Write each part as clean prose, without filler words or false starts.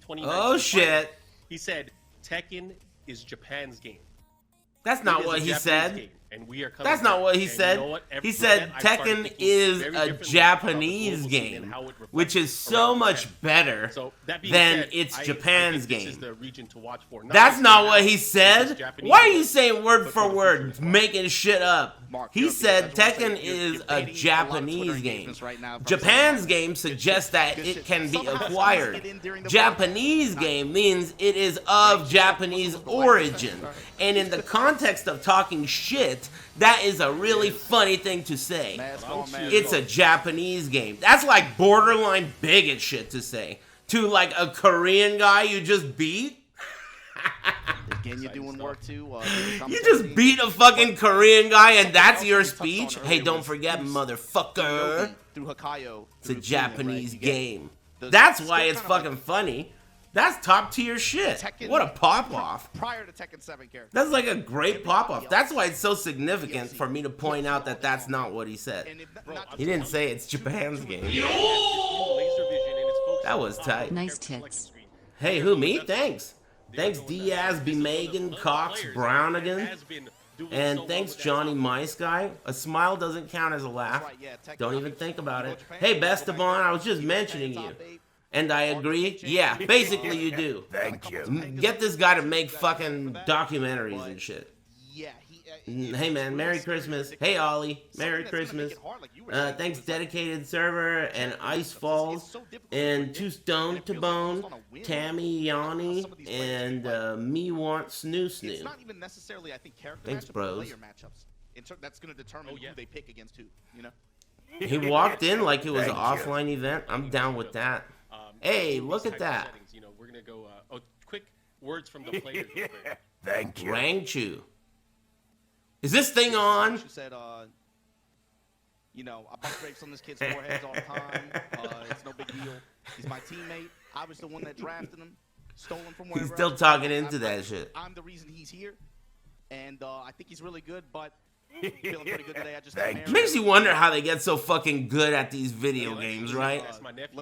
Oh shit. He said Tekken is Japan's game. That's not what he said. Game, and we are That's not what he said. You know what? He said Tekken is a Japanese game, which is so much better than it's Japan's game. That's not what he said. Why are you saying word for word, making shit up? He said Tekken is a Japanese game. Japan's game suggests that it can be acquired. Japanese game means it is of Japanese origin. And in the context of talking shit, that is a really funny thing to say. It's a Japanese game. That's like borderline bigot shit to say. To like a Korean guy you just beat? Again, you're doing work too. You just beat a fucking Korean guy and that's your speech? Hey, don't forget, motherfucker. Through Hakaioh. It's a Japanese game. That's why it's fucking funny. That's top tier shit. What a pop off. Prior to Tekken 7 character. That's like a great pop off. That's why it's so significant for me to point out that that's not what he said. He didn't say it's Japan's game. That was tight. Nice tits. Hey, who, me? Thanks. Thanks Diaz, B. Megan, Cox, Brownigan. And thanks Johnny Mice Guy. A smile doesn't count as a laugh. Don't even think about it. Hey, Bestabon, I was just mentioning you. And I agree. Yeah, basically you do. Thank you. Get this guy to make fucking documentaries and shit. Hey man, Merry Christmas. Hey Ollie, Merry Christmas. Thanks Dedicated Server and Ice Falls and Two Stone to Bone, Tammy Yanni and Me Want Snoo Snoo. It's not even necessarily, I think, character Thanks, matchup, bros. player matchups. That's going to determine who they pick against who, you know? He walked in like it was an offline event. I'm down with that. Hey, look at that. You know, we're gonna go. Quick words from the players. Thank you. Rangchu. Is this thing on? She said, you know, I bump grapes on this kid's foreheads all the time. It's no big deal. He's my teammate. I was the one that drafted him, stole him from wherever. He's still talking into that shit. I'm the reason he's here, and I think he's really good, but feeling pretty good today. I just makes you wonder how they get so fucking good at these video games, right?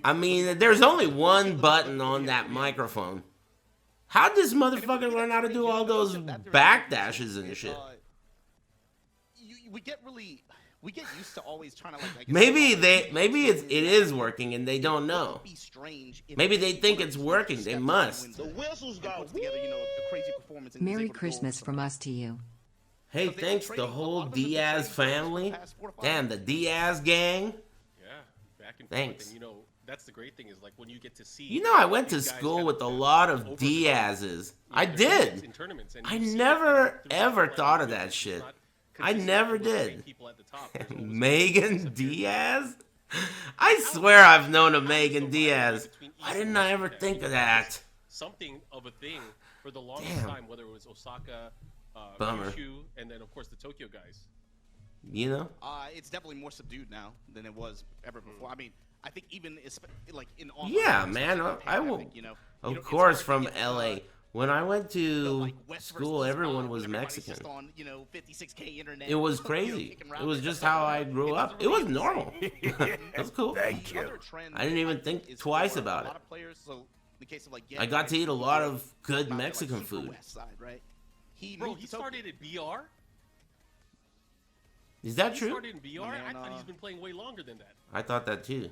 I mean, there's only one button on that microphone. How'd this motherfucker learn how to do all those backdashes and shit? We get used to always trying to like. Maybe it is working and they don't know. Maybe they think it's working. They must. The whistles go together, you know, the crazy performance. Merry Christmas from us to you. Hey, thanks the whole Diaz family. Damn, the Diaz gang. Yeah, back and thanks. And, you know, that's the great thing is like when you get to see. You know, I went to school with a lot of Diaz's. I did. I never ever thought of that shit. I never did. Megan Diaz? I swear I've known a Megan Diaz. Why didn't I ever think of that? Something of a thing for the longest time, whether it was Osaka. Bummer. And then of course the Tokyo guys. You know? It's definitely more subdued now than it was ever before. I mean, I think even like in online. Yeah, man. I will. You know, of course, from LA. When I went to school, everyone was Mexican. It was crazy. It was just how I grew up. It was normal. It was cool. Thank you. I didn't even think twice about it. I got to eat a lot of good Mexican food. Bro, he started at BR? Is that true? He started in BR? I thought he's been playing way longer than that. I thought that too.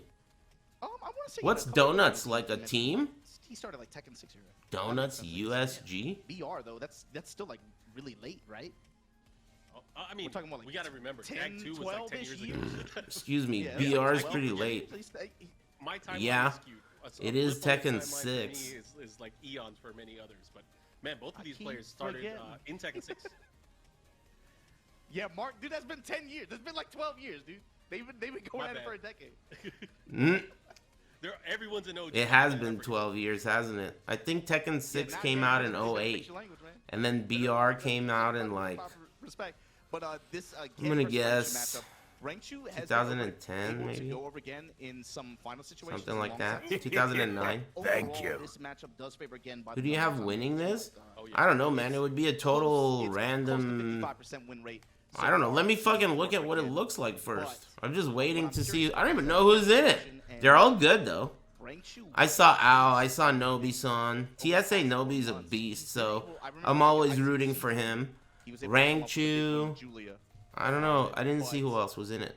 I want to say what's Donuts, like a team? He started like Tekken 6 here. Donuts USG? BR though, that's still like really late, right? I mean, like we gotta remember, 10, Tag 2 was like 10 years ago. Excuse me, BR is pretty late. My time yeah, it is Tekken 6. Is like eons for many others, but man, both of these players started in Tekken 6. Yeah, Mark, dude, that's been 10 years. That's been like 12 years, dude. They've been going at it for a decade. Everyone's an OG. It has been 12 years, hasn't it? I think Tekken 6 came out in 08. And then BR came out in like, I'm gonna guess, 2010 maybe? Something like that. 2009. Thank you. Who do you have winning this? I don't know, man. It would be a total random... I don't know. Let me fucking look at what it looks like first. I'm just waiting to see. I don't even know who's in it. They're all good, though. I saw Ao, I saw Nobi-san. TSA Nobi's a beast, so I'm always rooting for him. Rangchu. I don't know. I didn't see who else was in it.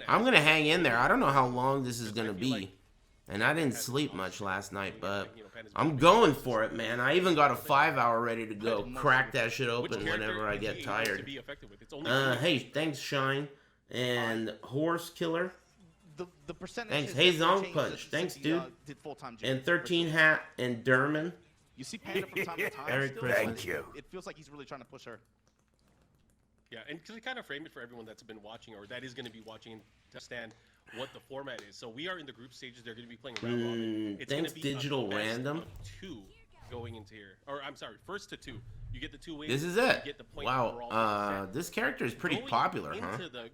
I'm gonna hang in there. I don't know how long this is gonna be. And I didn't sleep much last night, but I'm going for it, man. I even got a 5-hour ready to go. Crack that shit open whenever I get tired. Hey, thanks, Shine. And Horse Killer. Thanks. Hey, Zong Punch. Thanks, dude. And 13 Hat and Derman. You see Panda from time to time. Eric, thank you. It feels like he's really trying to push her. Yeah, and because we kind of frame it for everyone that's been watching or that is going to be watching to understand what the format is. So we are in the group stages. They're going to be playing round robin. It's thanks, going to be Digital Random. 2 going into here. Or I'm sorry, first to 2. You get the 2 wins. This is it. You get the point overall. This character is pretty popular, huh? Into the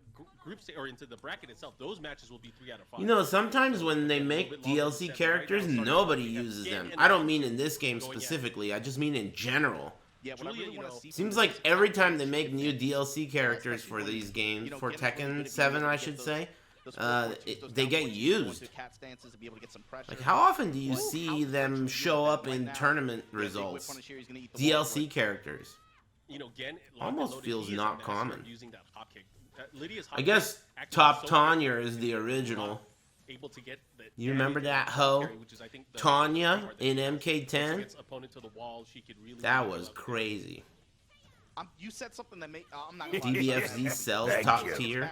group or into the bracket itself, those matches will be 3 out of 5. You know, sometimes when they make DLC characters, nobody uses them. I don't mean in this game specifically. I just mean in general. Yeah, what I really want to see. Seems like every time they make new DLC characters for these games, for Tekken 7, I should say, they get used. Like, how often do you see them show up in tournament results? DLC characters. Almost feels not common. I guess Top Tanya is the original. You remember that hoe? Tanya in MK10? That was crazy. You said something that made I'm not gonna lie. DBFZ sells Thank top you. tier.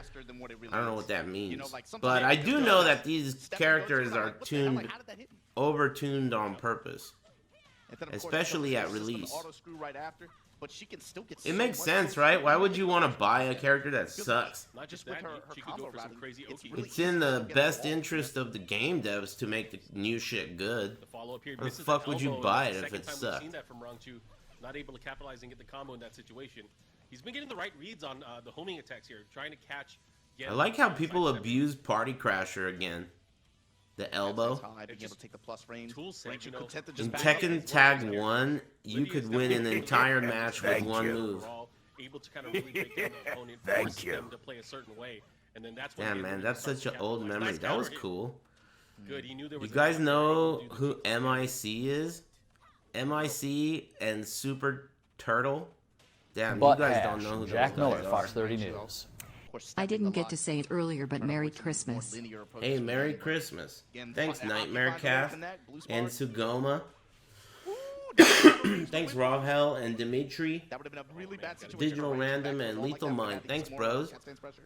I don't know what that means. You know, like, But I do know that these characters are tuned, Like, how did that hit me? over-tuned on purpose. And then, of course, Especially the at system release. auto-screw right after, but she can still get It so makes much sense, more right? Why would than you want to buy a character that sucks? Not just with that, her she could combo go for some routing, crazy it's Oki. really It's in the easy to get best the ball. interest of the game devs to make the new shit good. The follow-up here Why the misses fuck that would you elbow, buy and it the if second it time we've sucked? seen that from Rangchu, not able to capitalize and get the combo in that situation. He's been getting the right reads on the homing attacks here, trying to catch. I like how people abuse Party Crasher again. The elbow. That's how I've been able to take the plus range. Tool set, Rangchu you know, content to In just back Tekken up. Tag 1, you could win an entire match with Thank one you. move. Able to kind of really break down the opponent, Thank force you. them to play a certain way, and then that's when Yeah, the man, enemy that's starts such to an old capitalize. memory. Nice That was counter hit. cool. Good. He knew there was You a guys gap there, know able to do who the- MIC is? MIC and Super Turtle? Damn, But you guys don't know who Jack those Miller, guys Fox are. 30 News. Of course, I stepping didn't the get to line, say it earlier, but trying to Merry work towards more Christmas. linear approaches Hey, with Merry Anyway. Christmas. Again, Thanks, how he Nightmare finds a way Calf from that, blue and spot. Sugoma. Ooh, Thanks, Rovhell and Dimitri. That would have been a really bad situation. Digital for Rangchu Random back and to the Lethal wall like Mind. that, Thanks, more bros. cat stands pressure.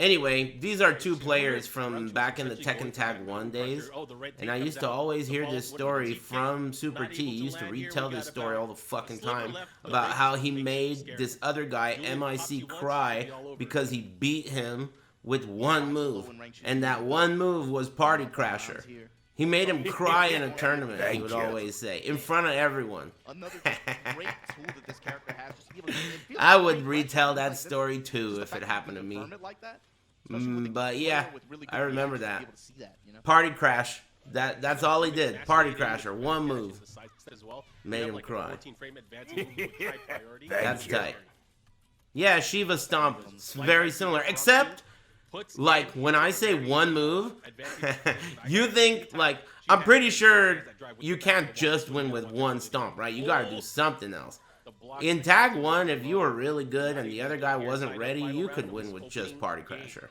Anyway, these are two players from back in the Tekken Tag 1 days, and I used to always hear this story from Super T. He used to retell this story all the fucking time about how he made this other guy, MIC, cry because he beat him with one move, and that one move was Party Crasher. He made him cry in a tournament, he Thank would you. always say, in front of everyone. Another great tool that this character has. Just to be able to, it feels I like would great retell wrestling that like this. story Just too the if fact it that happened to you me. confirm it like that, especially with a But good yeah, player with really I good remember reactions to that. be able to see that, you know? Party Crash. That's all he did. Party Crasher. One move. Made him cry. That's you. tight. Yeah, Shiva Stomp. It's very similar. Except, like, when I say one move, you think, like, I'm pretty sure you can't just win with one stomp, right? You gotta do something else. In Tag 1, if you were really good and the other guy wasn't ready, you could win with just Party Crasher.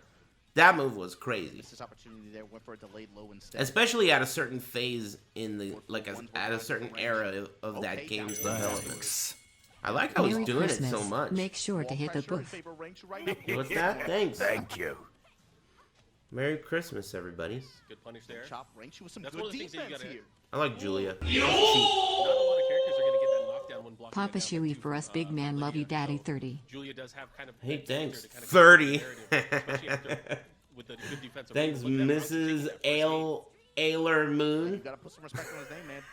That move was crazy. This opportunity there went for a delayed low instead. Especially at a certain phase in the, like, at a certain era of that game's development. I like how he's Merry doing Christmas. it so much. Make sure to hit the Pressure in booth. favor of Rangchu right now. What's that? Thanks. Thank you. Merry Christmas, everybody. Good punish there. Chop Rangchu with some That's good one of the things that you defense gotta- here. I like Julia. Not a lot of characters are gonna get that knockdown when blocking Papa it down Shuey too, for us big man, love you Lydia. daddy So 30. Julia does have kind of Hey, that danger thanks. to kind of 30. keep the narrative, especially after- with the good defensive Thanks, role. But then Rangchu Mrs. taking that first lead. Ailer You Moon. gotta put some respect on his name, man.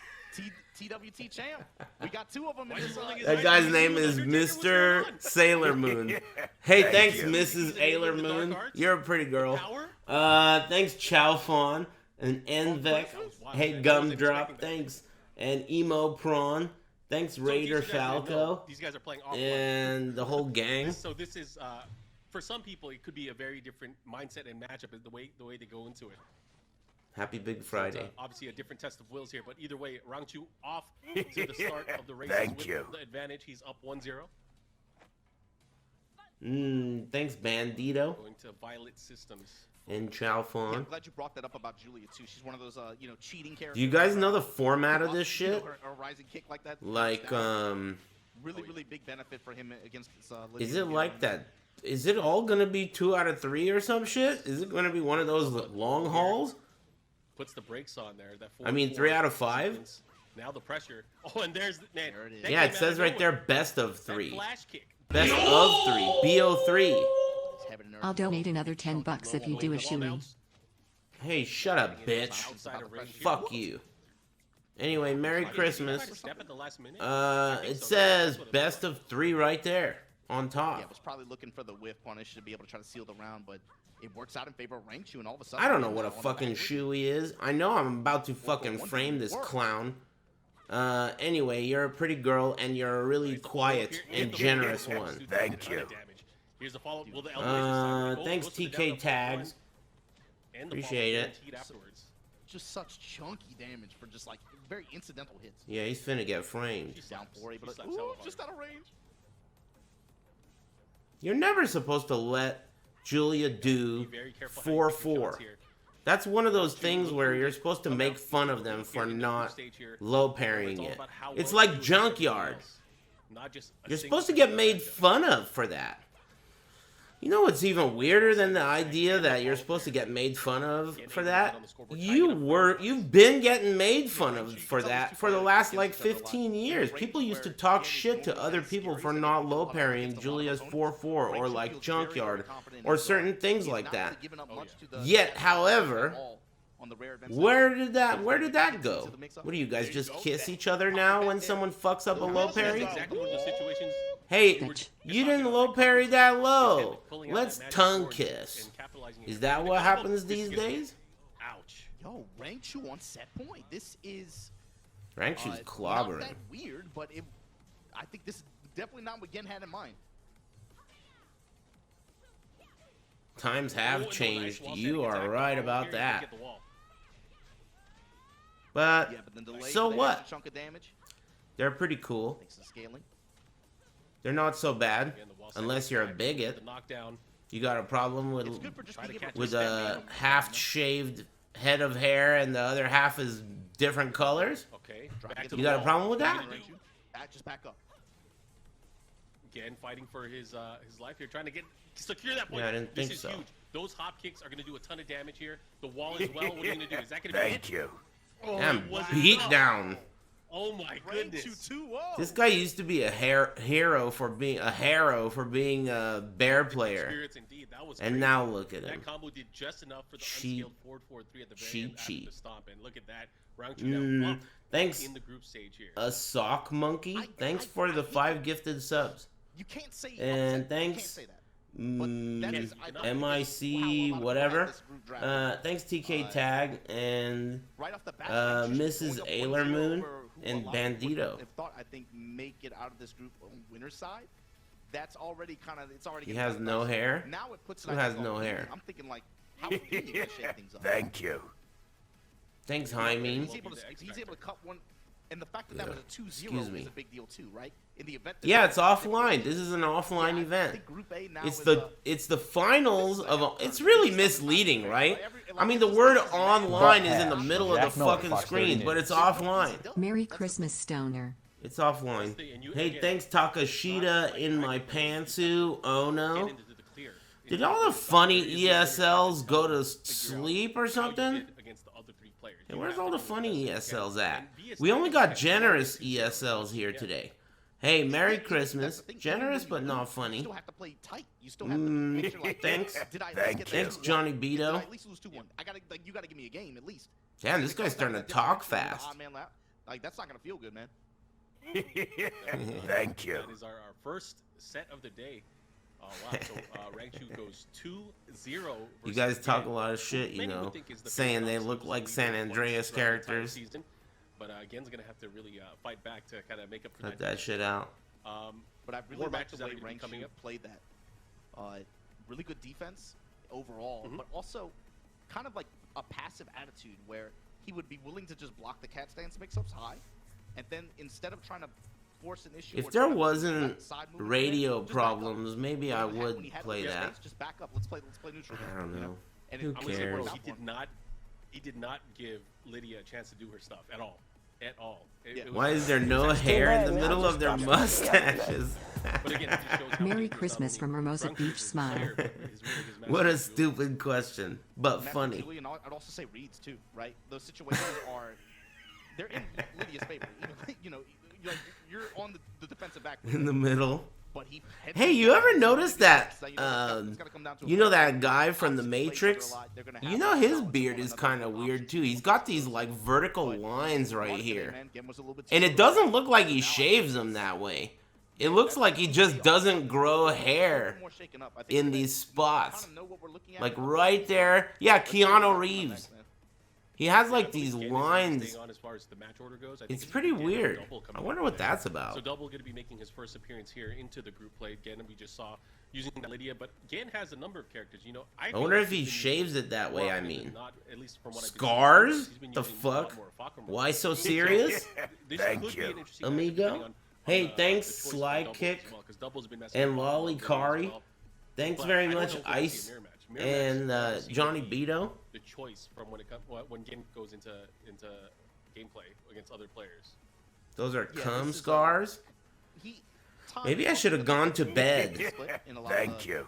TWT champ. We got two of them in this. That guy's name is Mr. Sailor Moon. Hey, thanks, you. Mrs. Ailer Moon. You're a pretty girl. Power? Thanks, Chow Fawn and Envec. Hey, Gumdrop. Thanks. And Emo Prawn. Thanks, So Raider these guys know Falco. These guys are playing offline. And the whole gang. So this is, for some people, it could be a very different mindset and matchup the way they go into it. Happy Big Friday. So obviously a different test of wills here, but either way, Rangchu off to the start of the race with the advantage. He's up 1-0. Thanks, Bandito. Going to Violet Systems. And Chalfon. Yeah, I'm glad you brought that up about Julia too. She's one of those, you know, cheating characters. Do you guys know the format of this shit? Her rising kick like that. Like, really big benefit for him against this. Is it like that? Is it all gonna be 2 out of 3 or some shit? Is it gonna be one of those long hauls? Puts the brakes on there. That I mean, 3 out of 5. Now the pressure. Oh, and there's man. There it is. Yeah, it says right there, best of 3. Flash kick. Best of 3. BO3. I'll donate another $10 if you do a shoey. Hey, shut up, bitch. Fuck you. Anyway, Merry Christmas. It says best of 3 right there on top. Yeah, I was probably looking for the whiff punish to be able to try to seal the round, but it works out in favor of Rangchu, and all of a sudden... I don't know what a fucking shoe he is. I know I'm about to fucking frame this clown. Anyway, you're a pretty girl, and you're a really quiet and generous one. Thank you. Here's the follow-up. Will the Thanks, TK Tags. Appreciate it. Just such chunky damage for just like very incidental hits. Yeah, he's finna get framed. Down 4, but just out of range. You're never supposed to let Julia do 4-4. That's one of those things where you're supposed to make fun of them for not low parrying it. It's like Junkyard. You're supposed to get made fun of for that. You know what's even weirder than the idea that you're supposed to get made fun of for that? You've been getting made fun of for that for the last like 15 years. People used to talk shit to other people for not low parrying Julia's 4-4 or like Junkyard or certain things like that. Yet, however, where did that go? What do you guys just kiss each other now when someone fucks up a low parry? Hey, you didn't low parry that low. Let's tongue kiss. Is that what happens these days? Ouch. Yo, Rangchu on set point. This is Rangchu's not clobbering. that weird, but I think this is definitely not what Gen had in mind. Times have changed. You are right about that. But so what? They're pretty cool. They're not so bad, unless you're a bigot. You got a problem with a half-shaved head of hair and the other half is different colors? Okay. You got a problem with that? Just back up. Again, fighting for his life here, trying to secure that point. Yeah, I didn't think this is so. huge. Those hop kicks are going to do a ton of damage here. The wall as well. What are you going to do? Is that going to be Thank you. Oh, Damn, beat down. Oh my goodness. This guy used to be a hero for being a bear player. That was And great. now look at him. That combo did just enough for the Cheap. unskilled forward 4-3 at the very end after the stomp. And look at that. Rangchu now bumped Thanks, in the group stage here. a sock monkey. Thanks for the 5 gifted subs. You can't say And upset. thanks, You can't say that. That is, MIC whatever. Thanks TK Tag and right off the bat, Mrs. Ailer Moon and Bandito. If thought I think make it out of this group on winner's side, that's already kind of it's already. He has no hair. Now it puts. Who has no hair? I'm thinking like, how would you shake things up? Thank you. Thanks, Jaime. He's able to cut one, and the fact that that was a 2-0 Excuse me. is a big deal too, right? In the event. That Yeah, it's offline. This is an offline I event. think Group A now It's the finals of a, it's really misleading, right? I mean, the word online is in the middle of the fucking screen, but it's offline. Merry Christmas, Stoner. It's offline. Hey, thanks Takashita in my pantsuit. Oh no. Did all the funny ESLs go to sleep or something? Hey, where's all the funny ESLs at? We only got generous ESLs here today. Hey, Merry Christmas. Generous but not funny. You still have to play tight. You still have to make sure, like, Thanks. Did I Thank get you. Thanks, Johnny Did Beto. I at least lose 2-1? You gotta give me a game at least. Damn, this guy's starting to talk fast. Like that's not gonna feel good, man. Thank you. That is our first set of the day. Oh wow! So Rangchu goes 2-0. You guys talk a lot of shit, you know, saying they look like San Andreas characters. But Gen's gonna have to really fight back to kind of make up for Cut that shit out. But I really More like the matches that way are gonna be coming Rangchu up. played that. Really good defense overall, but also kind of like a passive attitude where he would be willing to just block the cat stance mix-ups high, and then instead of trying to force an issue, If there wasn't radio problems, maybe I would play that. Just back up. Let's play neutral. I don't know. And Who cares? He did not give Lydia a chance to do her stuff at all. At all. Why is there no hair in the middle of their mustaches? But again, it just shows how Merry big this Christmas from Hermosa Rangchu Beach is. Smile. His master What a skill. stupid question, but funny. And I'd also say reads too, right? Those situations they're in Lydia's favor. You're on the defensive back In the middle. But he Hey, you ever notice that, you know that guy from The Matrix? You know his beard is kind of weird too. He's got these like vertical lines right here. And it doesn't look like he shaves them that way. It looks like he just doesn't grow hair in these spots. Like right there. Yeah, Keanu Reeves. He has like these lines. It's pretty weird. I wonder what that's about. So Double going to be making his first appearance here into the group play. Again, we just saw using Lydia, but Gan has a number of characters. You know, I wonder if he shaves it that way. I mean, not, at least from what scars? I've been The using a lot fuck? more Fakuma. Why so serious? Thank you. Amigo? Hey, thanks, Sly Kick and Lolly Kari. Thanks very much, Ice and Johnny Beto. The choice from when game goes into gameplay against other players. Those are cum scars? Maybe I should have gone to bed. Thank you.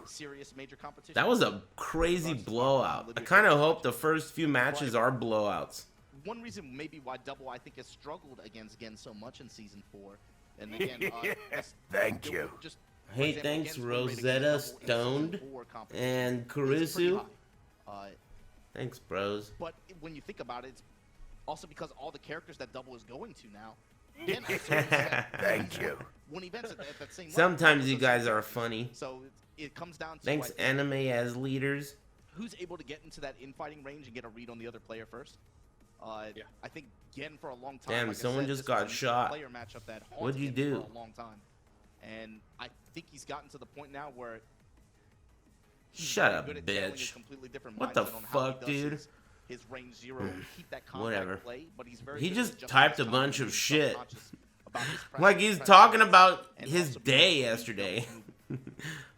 That was a crazy blowout. I kind of hope the first few matches are blowouts. One reason maybe why Double I think has struggled against Gen so much in Season 4, and again, Thank you. Hey, thanks, Rosetta Stoned and Kurisu. Thanks, bros. But when you think about it, it's also because all the characters that Double is going to now. Thank you. One event at that same Sometimes level. you guys are funny. So it comes down to Thanks, anime as leaders. who's able to get into that infighting range and get a read on the other player first. I think Gen for a long time. Damn, like I someone said, just this got was a shot. Player matchup that What'd you haunted him do? for a long time, and I think he's gotten to the point now where. He's Shut very up, good at telling a bitch. completely different What the mindset on how he fuck, does dude? His range zero, keep that compact Whatever. play, but he's very He good just at typed a justifying bunch of being shit. subconscious about his Like pressure, he's pressure, talking about and his also day being yesterday. able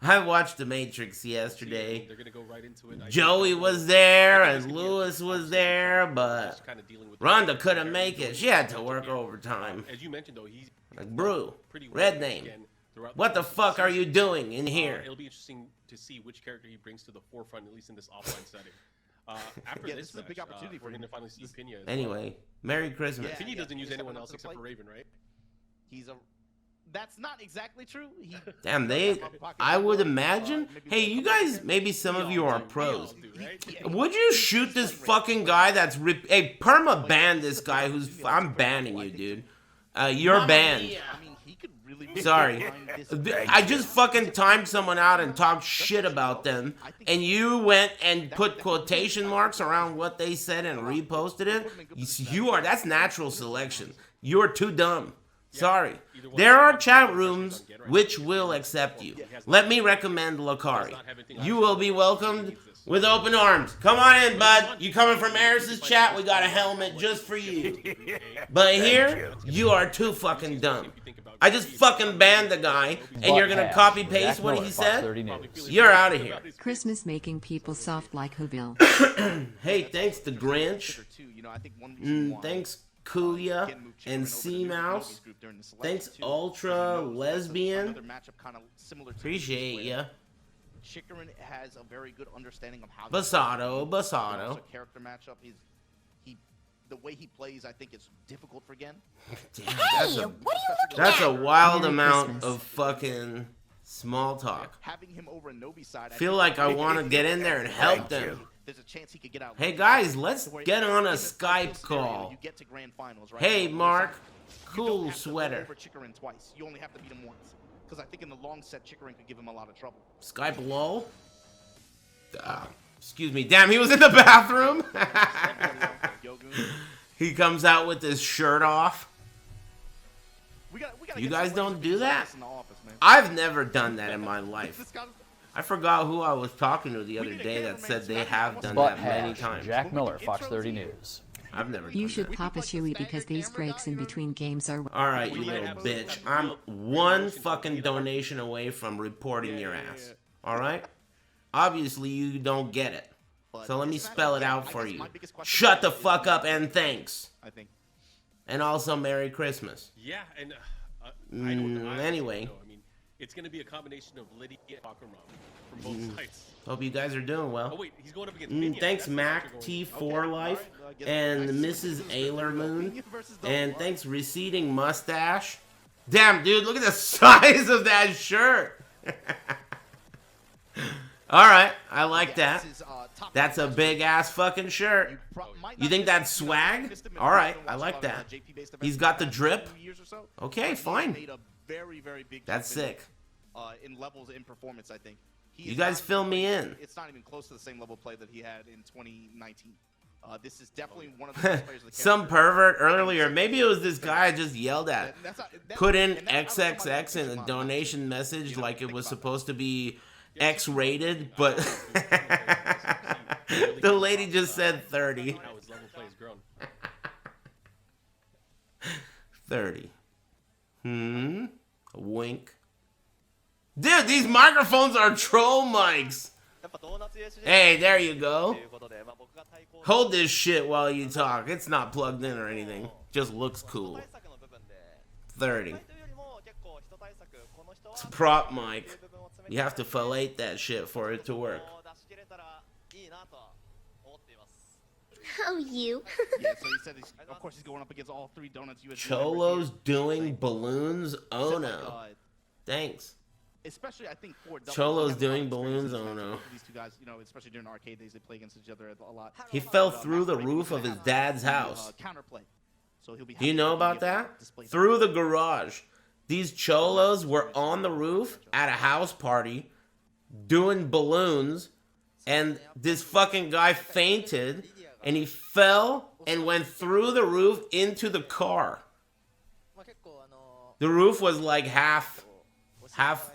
I watched The Matrix yesterday. They're gonna go right into it. Joey was there and Lewis was there, but Rhonda couldn't make it. She had to work overtime. As you mentioned, though, he's Like, brew, pretty red name. again throughout What the course of fuck are season. you doing in here? It'll be interesting to see which character he brings to the forefront, at least in this offline setting. After Yeah, this this is a big match, opportunity for we're him. going to finally see Pinya. as well. Anyway, Merry Christmas. Yeah. Pinya doesn't use he's anyone stepping else up to except the for plate. Raven, right? That's not exactly true. Damn, I would imagine. Hey, you guys, maybe some of you are pros. Would you shoot this fucking guy that's hey, perma ban this guy who's I'm banning you, dude. You're banned. I mean, he could really be Sorry. behind this. I just fucking timed someone out and talked shit about them, and you went and put quotation marks around what they said and reposted it. That's natural selection. You're too dumb. Sorry. There are chat rooms which will accept you. Let me recommend Lakari. You will be welcomed with open arms. Come on in, bud. You coming from Aris's chat? We got a helmet just for you. But here, you are too fucking dumb. I just fucking banned the guy, and you're gonna copy paste what he said? You're out of here. Christmas making people soft like Whoville. Hey, thanks to Grinch. You know, I think one reason why, Thanks Kuya Gen moved Chikurin and over to C the Mouse. Nobi's group during the selection Thanks too. Ultra Because he knows that's Lesbian. another matchup kinda similar to Appreciate where ya. Chikurin has a very good understanding of how to Basato, play. It's Basato. a character matchup. The way he plays, I think it's difficult for Gen. Damn, that's a wild Merry amount Christmas. of fucking small talk. Having him over in Nobi's side, Feel like I want to get in there and help Thank you. them. there's a chance he could get out. Hey guys, let's get on a Skype call. You get to grand finals, right? Hey So Mark, you don't cool have to go sweater. over Chikurin twice. You only have to beat him once. Because I think in the long set, Chikurin could give him a lot of trouble. Skype lol. Excuse me. Damn, he was in the bathroom. He comes out with his shirt off. We gotta You get guys some don't ladies do to that? in the office, man. I've never done that in my life. I forgot who I was talking to the other day that said they have done that many times. Jack Miller, Fox 30 News. I've never done You should that. pop a shoey because these breaks in between games are... Alright, you little bitch. I'm one fucking donation away from reporting your ass. Alright? Obviously, you don't get it. So let me spell it out for you. Shut the fuck up and thanks. I think. And also, Merry Christmas. Yeah, and I don't Anyway. know. I mean, it's going to be a combination of Lydia and Bakuram from both sides. Hope you guys are doing well. Oh, wait, he's going up against Pinya. Thanks, That's Mac T4 Life and Mrs. Ayler Moon. And thanks, Receding Mustache. Damn, dude, look at the size of that shirt. Alright, I like that. That's a big-ass fucking shirt. You think that's swag? Alright, I like that. He's got the drip? Okay, fine. That's sick. In levels in performance, I think. You guys fill me in. It's not even close to the same level of play that he had in 2019. This is definitely one of the best players of the Some pervert earlier, maybe it was this guy I just yelled at, put in XXX in a donation message like it was supposed to be X-rated, but the lady just said 30. How his level play has grown. 30. A wink. Dude, these microphones are troll mics. Hey, there you go. Hold this shit while you talk. It's not plugged in or anything. Just looks cool. 30. It's a prop mic. You have to fillet that shit for it to work. Oh, you. Yeah, so he said, of course, he's going up against all 3 donuts. Cholo's doing balloons? Oh no. Thanks. Especially, I think, for Cholo's doing balloons? Oh no. These two guys, you know, especially during arcade days, they play against each other a lot. He fell through the roof of his dad's house. Counterplay. So he'll be. Do you know about that? Through the garage. These cholos were on the roof at a house party doing balloons, and this fucking guy fainted, and he fell and went through the roof into the car. The roof was like half,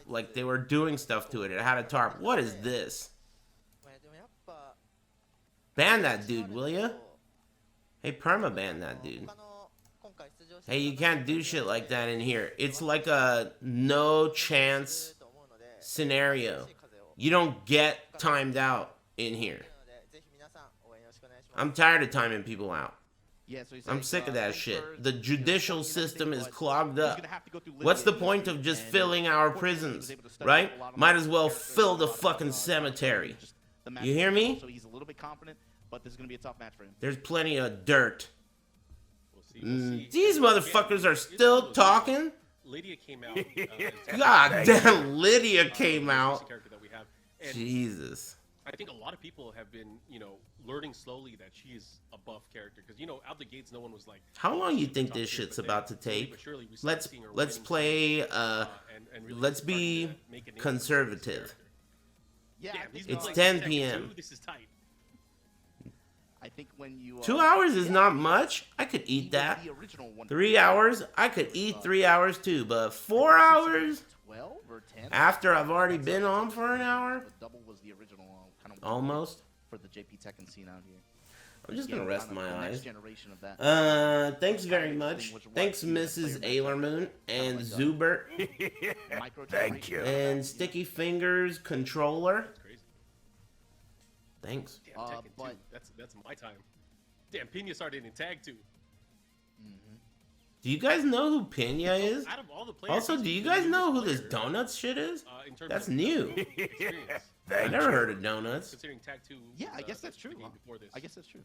like they were doing stuff to it. It had a tarp. What is this? Ban that dude, will ya? Hey, perma-ban that dude. Hey, you can't do shit like that in here. It's like a no chance scenario. You don't get timed out in here. I'm tired of timing people out. I'm sick of that shit. The judicial system is clogged up. What's the point of just filling our prisons, right? Might as well fill the fucking cemetery. You hear me? There's plenty of dirt. These motherfuckers are still talking? Lydia came out. God damn, Lydia came out. Jesus. I think a lot of people have been, you know, learning slowly that she is a buff character. Because, you know, out the gates, no one was like... How long you think this shit's about to take? Let's play, let's be conservative. It's 10 p.m. This is tight. I think when you 2 hours is not much. I could eat that. 3 hours, I could eat 3 hours too. But 4 hours? After I've already been on for an hour? Almost. For the JP Tekken scene out here. I'm just gonna rest my eyes. Thanks very much. Thanks, Mrs. Aylermoon and Zubert. Thank you. And Sticky Fingers Controller. Thanks. Damn, Tekken 2. That's my time. Damn, Pinya started in tag 2. Do you guys know who Pinya is? Out of all the players, Also, do you guys know who this Donuts shit is? That's new. I never heard of Donuts. Considering tag 2. Yeah, I guess that's true. Before this. I guess that's true.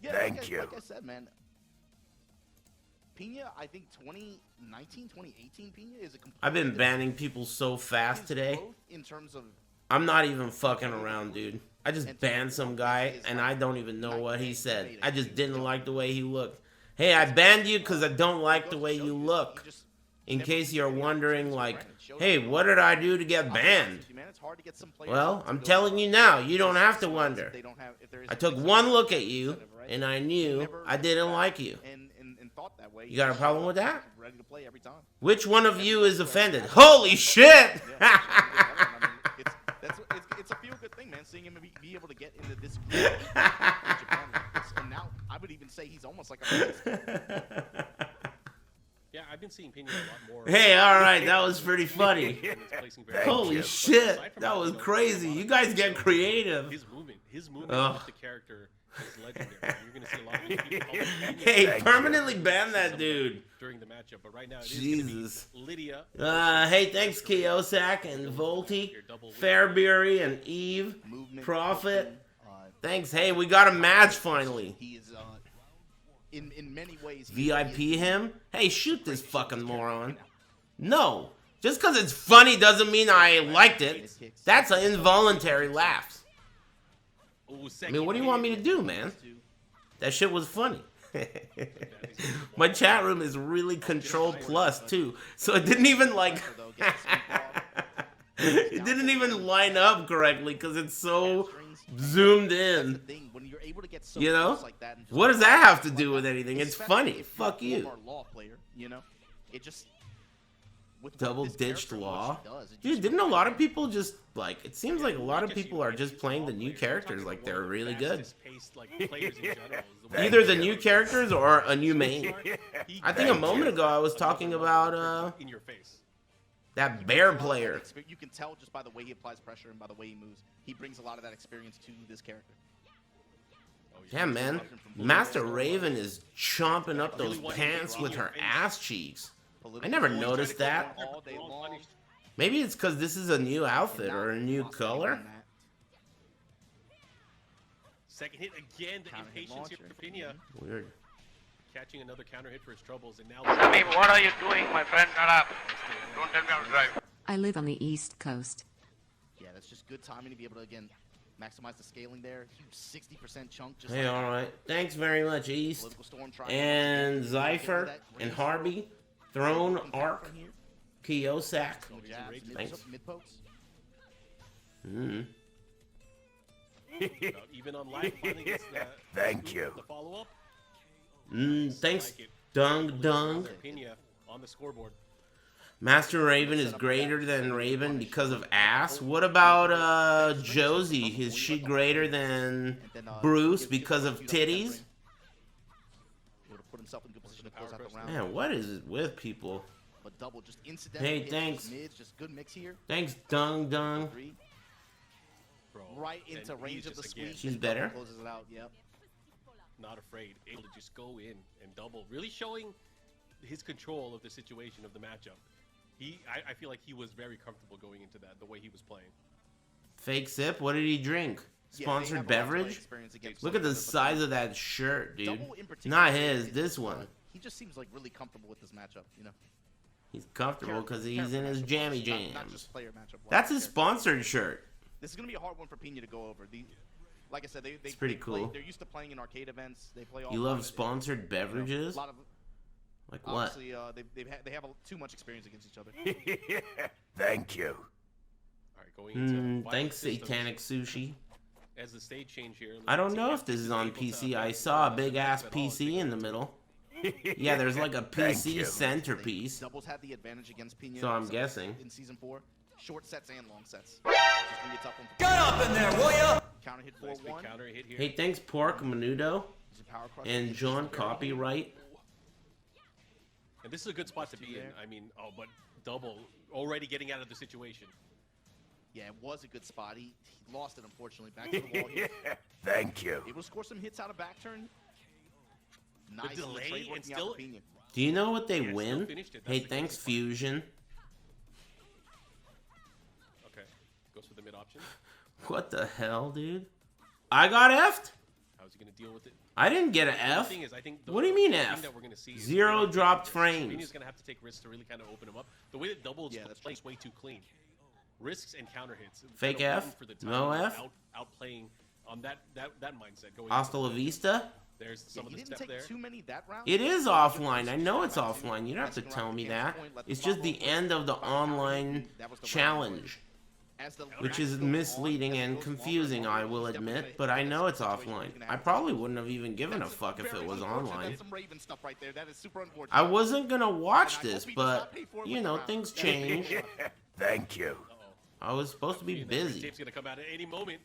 Thank you. Like I said, man. Pinya, I think 2019, 2018 Pinya is a complete. I've been banning people so fast today. In terms of. I'm not even fucking around, dude. I just banned some guy, and I don't even know what he said. I just didn't like the way he looked. Hey, I banned you because I don't like the way you look. In case you're wondering, like, hey, what did I do to get banned? Well, I'm telling you now, you don't have to wonder. I took one look at you, and I knew I didn't like you. You got a problem with that? Which one of you is offended? Holy shit! good thing, man, seeing him be able to get into this group in Japan like this. And now I would even say he's almost like a Yeah, I've been seeing Pinya a lot more. Hey, all right, that was pretty funny. Thank Holy you. shit, that was crazy. You guys get creative. His movement with the character is legendary. You're gonna see a lot of people call him Pinya Hey, permanently ban that dude. during the matchup, but right now it is Jesus. gonna be Lydia. Hey, thanks Kiosak and Volty, Fairbury and Eve, Prophet. Thanks. Hey, we got a match finally. He is in many ways VIP him? Hey, shoot this fucking moron. No. Just because it's funny doesn't mean I liked it. That's an involuntary laugh. I mean, what do you want me to do, man? That shit was funny. My chat room is really Control Plus, too. So it didn't even, like... it didn't even line up correctly because it's so zoomed in. You know? What does that have to do with anything? It's funny. Fuck you. Double ditched Law? Dude, didn't a lot of people just, like, it seems like a lot of people are just playing the new characters like they're really good. Either the new characters or a new main. I think a moment ago I was talking about, that bear player. You can tell just by the way he applies pressure and by the way he moves. He brings a lot of that experience to this character. Yeah, man. Master Raven is chomping up those pants with her ass cheeks. I never noticed that. Maybe it's because this is a new outfit or a new color. Second hit again, the impatience here for Pinya. Weird. Catching another counter hit for his troubles, and now... Sammy, what are you doing, my friend? Shut up. Don't tell me how to drive. I live on the East Coast. Yeah, that's just good timing to be able to, again, maximize the scaling there. Huge 60% chunk. Just Hey, alright. Thanks very much, East. And Zypher and Harvey. Throne, Arc, Kiosak. Thanks. Even on live, Thank you. The follow-up. Thanks, Dung Dung. Pinya on the scoreboard. Master Raven is greater than Raven because of ass. What about Josie? Is she greater than Bruce because of titties? Man, what is it with people? Hey, thanks. Thanks, Dung Dung. Right into range of the squeeze. She's better. Closes it out. Yep. Not afraid, able to just go in and double, really showing his control of the situation of the matchup. I feel like he was very comfortable going into that, the way he was playing. Fake sip? What did he drink? Sponsored beverage? Look at the size of that shirt, dude. Not his, this one. He just seems like really comfortable with this matchup, you know. He's comfortable because he's in his jammy jams. That's his sponsored shirt. This is gonna be a hard one for Pinya to go over. Like I said, it's pretty cool. They're used to playing in arcade events. They play all. You love sponsored beverages? Like what? Obviously, they have too much experience against each other. Thank you. All right, going into thanks, Satanic Sushi. As the stage change here. I don't know if this is on PC. I saw a big ass PC in the middle. Yeah, there's like a PC centerpiece. Doubles had the advantage against Pinya. So I'm guessing. In season 4, short sets and long sets. Get up in there, will ya? Counter hit 4-1. Hey, thanks, Pork Menudo and John Copyright. And this is a good spot to be in. I mean, but double already getting out of the situation. Yeah, it was a good spot. He lost it, unfortunately. Back to the wall here. Thank you. Able to score some hits out of back turn. Nice. The delay and still. Do you know what they win? Hey, thanks, Fusion. Okay, goes for the mid option. What the hell, dude? I got F'd? How's he gonna deal with it? I didn't get an F. What do you mean F? Zero dropped frames. Pinya's gonna have to take risks to really kind of open him up. The way that doubles plays way too clean. Risks and counter hits. Fake F? No F? Outplaying that mindset. Going Hasta la vista? There's some of the step there. It is offline. I know it's offline. You don't have to tell me that. It's just the end of the online challenge, which is misleading and confusing, I will admit, but I know it's offline. I probably wouldn't have even given a fuck if it was online. I wasn't gonna watch this, but, you know, things change. Thank you. I was supposed to be busy. Tape's gonna come out at any moment.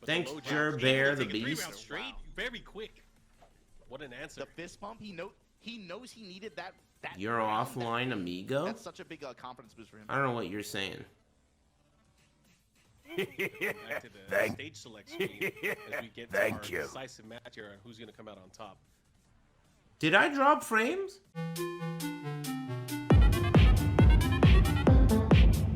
Thanks, Jer-Bear the Beast. Straight, very quick. What an answer. The fist pump, he knows he needed that You're round, offline, amigo? That's such a big confidence boost for him. I don't know what you're saying. Back to the stage select screen as we get to our decisive match here on who's gonna come out on top. Did I drop frames?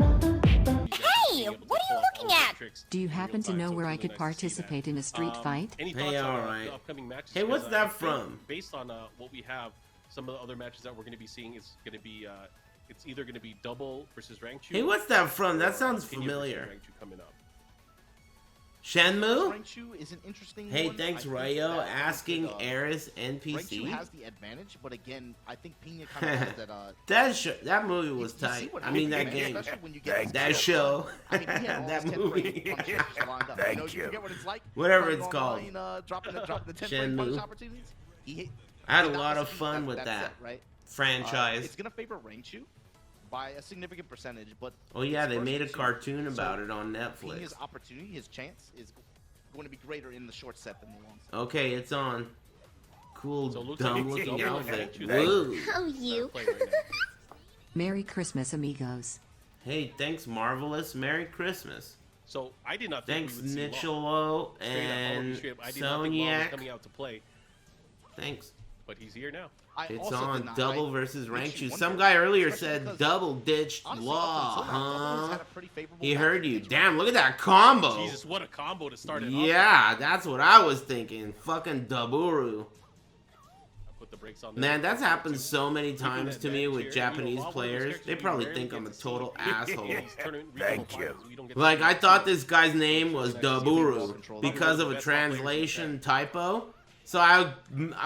Hey, what are you looking at? Do you happen to know where I could participate in a street fight? Any Hey, thoughts on alright. the upcoming matches? Hey, what's 'Cause, that I think from? Based on what we have, some of the other matches that we're going to be seeing is going to be, it's either going to be Double versus Rangchu. Hey, what's that from? That sounds Pinya versus familiar. Rangchu coming up. Shenmue? Rangchu is an interesting Hey, one. thanks, I think Rayo. that Asking Rangchu Aris NPC. has the advantage, but again, I think Pinya kind of has that. That movie was you see tight. what I mean, that happens, game. especially when you get That show. I mean, he had all That his 10 movie. frame punches just lined up. Thank you you. get what it's like? Whatever Playing it's called. online, dropping the 10 frame punch Shenmue. opportunities. I had a got lot the of speed, fun with that's that it, right? franchise. It's gonna favor Rangchu by a significant percentage, but Oh yeah, it's they first made a and two. cartoon about So it on Netflix. Pinya's opportunity, his chance, is going to be greater in the short set than the long set. Okay, it's on. Cool, So it looks like dumb it's looking Double outfit. and Woo. Oh, you. Play right now. Merry Christmas, amigos. Hey, thanks, Marvelous. Merry Christmas. So I did not think Thanks, we would see Law. Nicholo Straight up, all and over straight up. I did not think Law was Soniac. coming out to play, Thanks. but he's here now. I It's also on did not- Double I- versus makes you Rangchu. wonder, Some guy earlier especially said because, Double ditched honestly, Law, up until now, Double has huh? had a pretty favorable He match heard with you. Rangchu. Damn, look at that combo. Jesus, what a combo to start it off. Yeah, that's what I was thinking. Fucking Daburu. Put the brakes on there. Man, that's happened so many Keeping times that to me advantage with here. Japanese You know, while one of those players. characters They we probably rarely think get I'm a to see total these asshole. tournament Thank regional you. finals, we don't get to Like, see I them. thought this guy's name was Daburu because of a translation typo. So I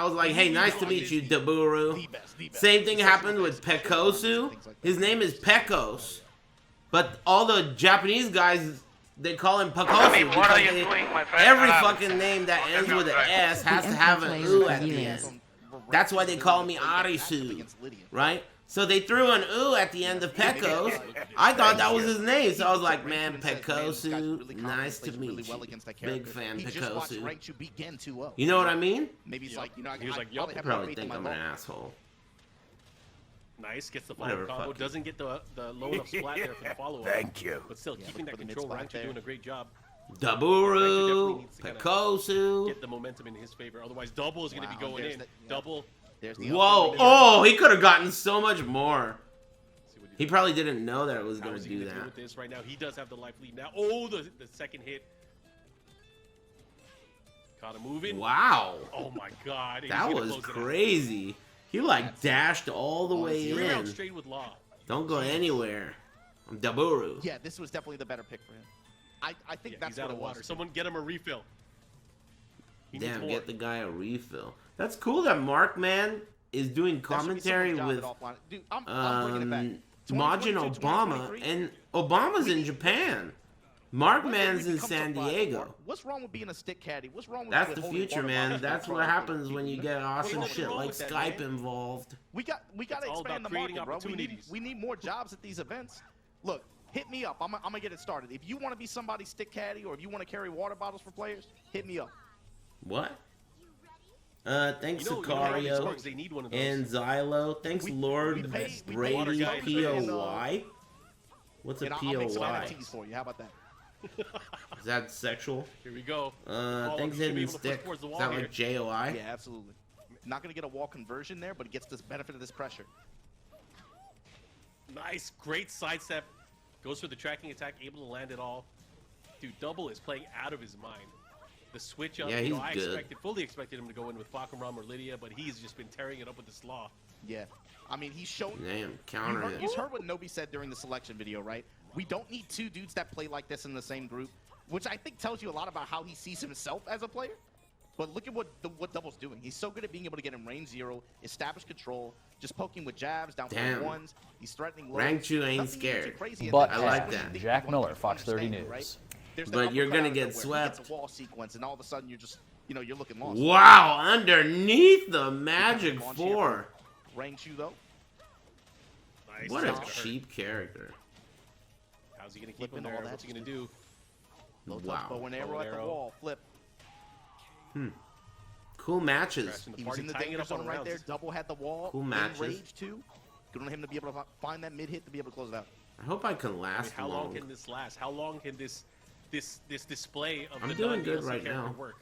was like, hey, nice to meet you, Daburu. The best. Same thing Especially happened when with it's Pekosu. things like that. His name is Pekos. But all the Japanese guys, they call him Pekosu. What are because you doing, my friend? every Shut up. fucking name that ends with an S has to have an player U of at the the year. end. That's why they call me Arisu, right? So they threw an U at the end of Pekos. I thought that was his name, so I was like, man, Pekosu, nice to meet you. Big fan, Pekosu. You know what I mean? Maybe it's like, you know, He was like, I yup. probably have Probably more faith in think my I'm an luck. asshole. Nice, gets the Whatever, follow combo. fuck it. Doesn't get the low enough splat there for the follow-up. Thank you. But still, keeping that for the control. mid-splat Rangchu there. doing a great job. Daburu, Pekosu. Get the momentum in his favor. Otherwise, Double is going to be Wow, going there's in. that- yeah. Double. There's the Whoa, upper oh, he could have gotten so much more. See what He probably didn't know that it was How going is to he do gonna deal that. with this right now? He does have the life lead now. Oh, the second hit. Caught him moving. Wow. Oh my God. He's That gonna was close it out. crazy. He like dashed all the way 3 rounds in. straight with Law. Don't go anywhere. I'm Daburu. Yeah, this was definitely the better pick for him. I think Yeah, that's he's out what of it water. was. Someone get him a refill. He needs Damn, more. get the guy a refill. That's cool that Mark Man is doing That should be commentary someone's with job at offline. Dude, I'm bringing it back. Majin 2022, Obama, 2023, and Obama's in Japan. Mark when did Man's we in become so San far? Diego. What's wrong with being a stick caddy? What's wrong with That's the holding future, water man. bottles That's and what trying to happens when you get awesome What's shit wrong like with that, Skype man? involved. We got to It's all expand about the creating market, bro. opportunities. We need more jobs at these events. Look, hit me up. I'm gonna get it started. If you want to be somebody's stick caddy or if you want to carry water bottles for players, hit me up. What? Thanks You know how many Sicario sparks they need one of those. and Xylo. Thanks Lord we pay Brady water guys POY. What's a And I'll make some POY? NFTs for you. How about that? Is that sexual? Here we go. Oh, Thanks he should be Hidden able to push Stick. towards the Is wall that here. like JOI? Yeah, absolutely. Not gonna get a wall conversion there, but it gets this benefit of this pressure. Nice, great sidestep. Goes for the tracking attack, able to land it all. Dude, Double is playing out of his mind. The switch up, Yeah, you know, he's I good. fully expected him to go in with Fakaram or Lydia, but he's just been tearing it up with the Slaw. Yeah, I mean he's shown. Damn, counter You it. heard what Nobi said during the selection video, right? We don't need two dudes that play like this in the same group, which I think tells you a lot about how he sees himself as a player. But look at what Double's doing. He's so good at being able to get him range 0, establish control, just poking with jabs, down Damn. for ones. He's threatening low. Rangchu ain't Nothing scared. too crazy in But that. I like Just when you that. think Jack you want Miller, to Fox 30 understand, News. right? There's that But you're uppercut gonna out of get nowhere. He swept. gets a wall sequence, and all of a sudden you're just, you're looking lost. Wow, underneath the Magic Launch 4. Rangchu though. Nice. What a That's gonna hurt. cheap character. How's he gonna keep him Flipping all there? that What's he gonna do? Low touch Wow. bow and arrow at the wall. Flip. Cool matches. Crashing the He was party, in the tying it danger up on zone right there. rounds. Double had the wall. Cool in matches. Rage too. Good on him to be able to find that mid hit to be able to close it out. I hope I can I mean, last how long long. can this last? How long can this display of I'm the doing good non-DLC right character now. work?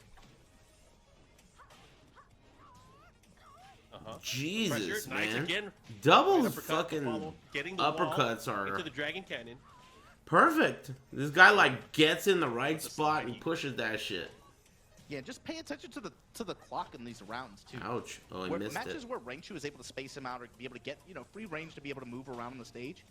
Jesus, Pressure, nice man. again. Doubles Uppercut to fucking follow, getting the wall uppercuts are into the Dragon Cannon. perfect. This guy like gets in the right spot and pushes that shit. Yeah, just pay attention to the clock in these rounds too. Ouch. Oh, he Where missed matches it. where Rangchu is able to space him out or be able to get, you know, free range to be able to move around on the stage.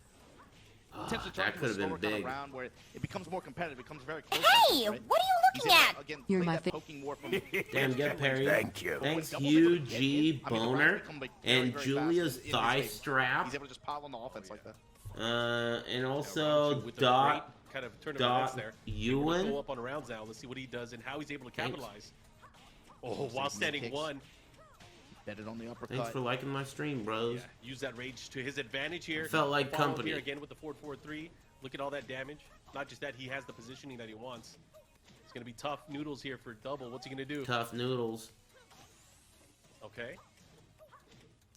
Ah, Tends to try that to could have been slower kind of big. round where it becomes more competitive, it becomes very close. Hey, right? what are you He's looking able at? to, again, You're play my that poking war from Damn, get parried. Thank you. Thanks, When Double's able Hugh to get G. hit, I mean, the rounds Boner become, like, very, and very Julia's fast in his thigh favor. strap. He's able to just pile on the offense like that. And Rangchu also with a Dot great kind of turn of events there. Able to Ewan. go up on rounds now. Let's see what he does and how he's able to Thanks. capitalize. Oh, while standing kicks. one. Betted on the uppercut. Thanks for liking my stream, bros. Yeah, use that rage to his advantage here. Felt like Follow company. Here again with the 4-4-3. Look at all that damage. Not just that, he has the positioning that he wants. It's going to be tough noodles here for Double. What's he going to do? Tough noodles. Okay.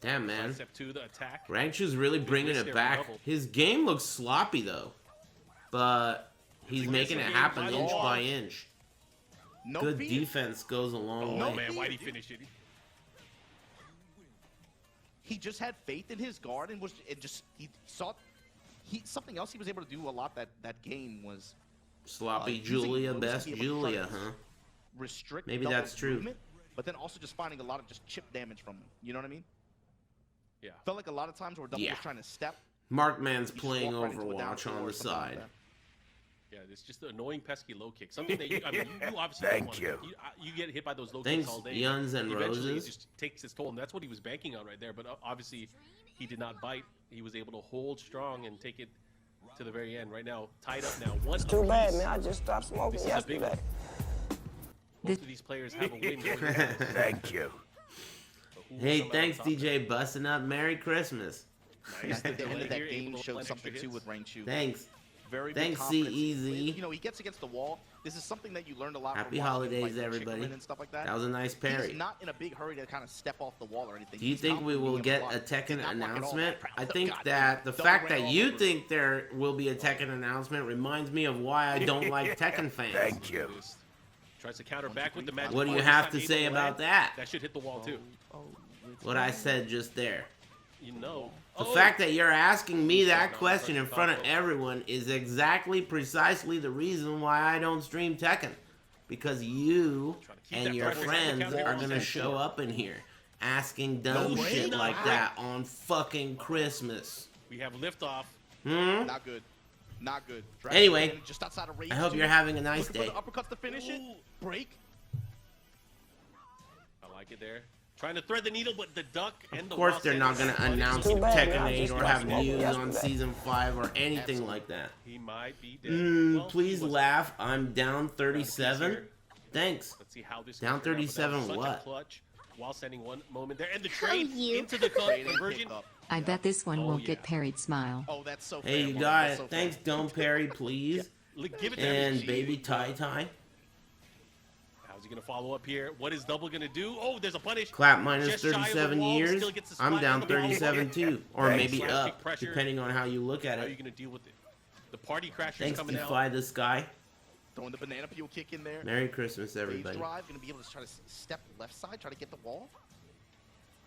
Damn, man. Step 2, the attack. Rangchu's really bringing risk it there for back. Double. His game looks sloppy, though. But he's making it happen By inch law. by inch. No Good fear. defense goes a long Oh, way. man, why'd he finish it? He just had faith in his guard and he saw something else he was able to do a lot that game was Sloppy using Julia, moves to best be able to try Julia, to huh? restrict Maybe Double's that's true. movement, but then also just finding a lot of just chip damage from him. You know what I mean? Yeah. Felt like a lot of times where Double Yeah. was trying to step. Markman's he just playing walked right into a down Overwatch four on or the something like side. that. Yeah, it's just an annoying pesky low kick. Something that you obviously Thank don't want. you. You get hit by those low Thanks, kicks all day. Yuns and Eventually, Roses. it just takes its toll, and that's what he was banking on right there. But obviously, he did not bite. He was able to hold strong and take it to the very end. Right now, tied up now. One Too bad, apiece. man. I just stopped smoking This is a big yesterday. one. Both of these players have a win. going into this. Thank you. But who will Hey, come out thanks, on top DJ, busting up. Merry Christmas. I think the end of that Here, able game to showed blend something extra too hits. with Rangchu. Thanks. Very Thanks, big confidence. CEZ. You know, he gets against the wall. This is something that you learned a lot. Happy from watching him holidays, fight everybody. Chikurin and stuff like that. That was a nice parry. He's not in a big hurry to kind of step off the wall or anything. Do you He's think we confident will being get able a to block. Tekken Did not block at all announcement? that I crowd. think God that the damn. fact Double that ran you all over think there will be a Tekken announcement reminds me of why I don't like Tekken fans. Thank you. Tries to counter back with the magic. What do you ball. have This to time say able about land. that? That should hit the wall too. What I said just there. You know. The fact that you're asking me that question in front of everyone is exactly precisely the reason why I don't stream Tekken. Because you and your friends are gonna show up in here asking dumb No way, shit no like way. that on fucking Christmas. we have liftoff. Not good. Not good. Dragon Anyway, Cannon just outside of range I hope too. you're having a nice Looking day. for the uppercuts to finish it. Break. I like it there. Trying to thread the needle, but the duck and the Of course wall they're not standing gonna is announce Too bad, man. I Tekken 8 just or stopped have smoking news on yesterday. Season 5 or anything like that. He might be dead. Well, Please he wasn't. laugh. I'm down Piece 37. here. Thanks. Let's see how this Down can turn out, but that was 37 such a what? clutch while sending one moment there, and the trade you. into the Trade and conversion. pick up. I bet this one Oh, won't yeah. get parried. Smile. Oh, that's so fair. Hey, you Mark. got That's it. so Thanks, fair. Don't Parry, please. Give it to And him. Baby Tai Tai. How's he gonna follow up here? What is Double gonna do? Oh, there's a punish. Clap minus Just shy of the 37 wall, years. still gets the I'm splat down on the ball. 37 too. Or Thanks. maybe Slapstick up, pressure. depending on how you look at How are you it. gonna deal with it? The party crashers Thanks, coming out. Defy the Sky. Throwing the banana peel kick in there. Merry Christmas, Phase everybody. drive. Gonna be able to try to step left side, try to get the wall.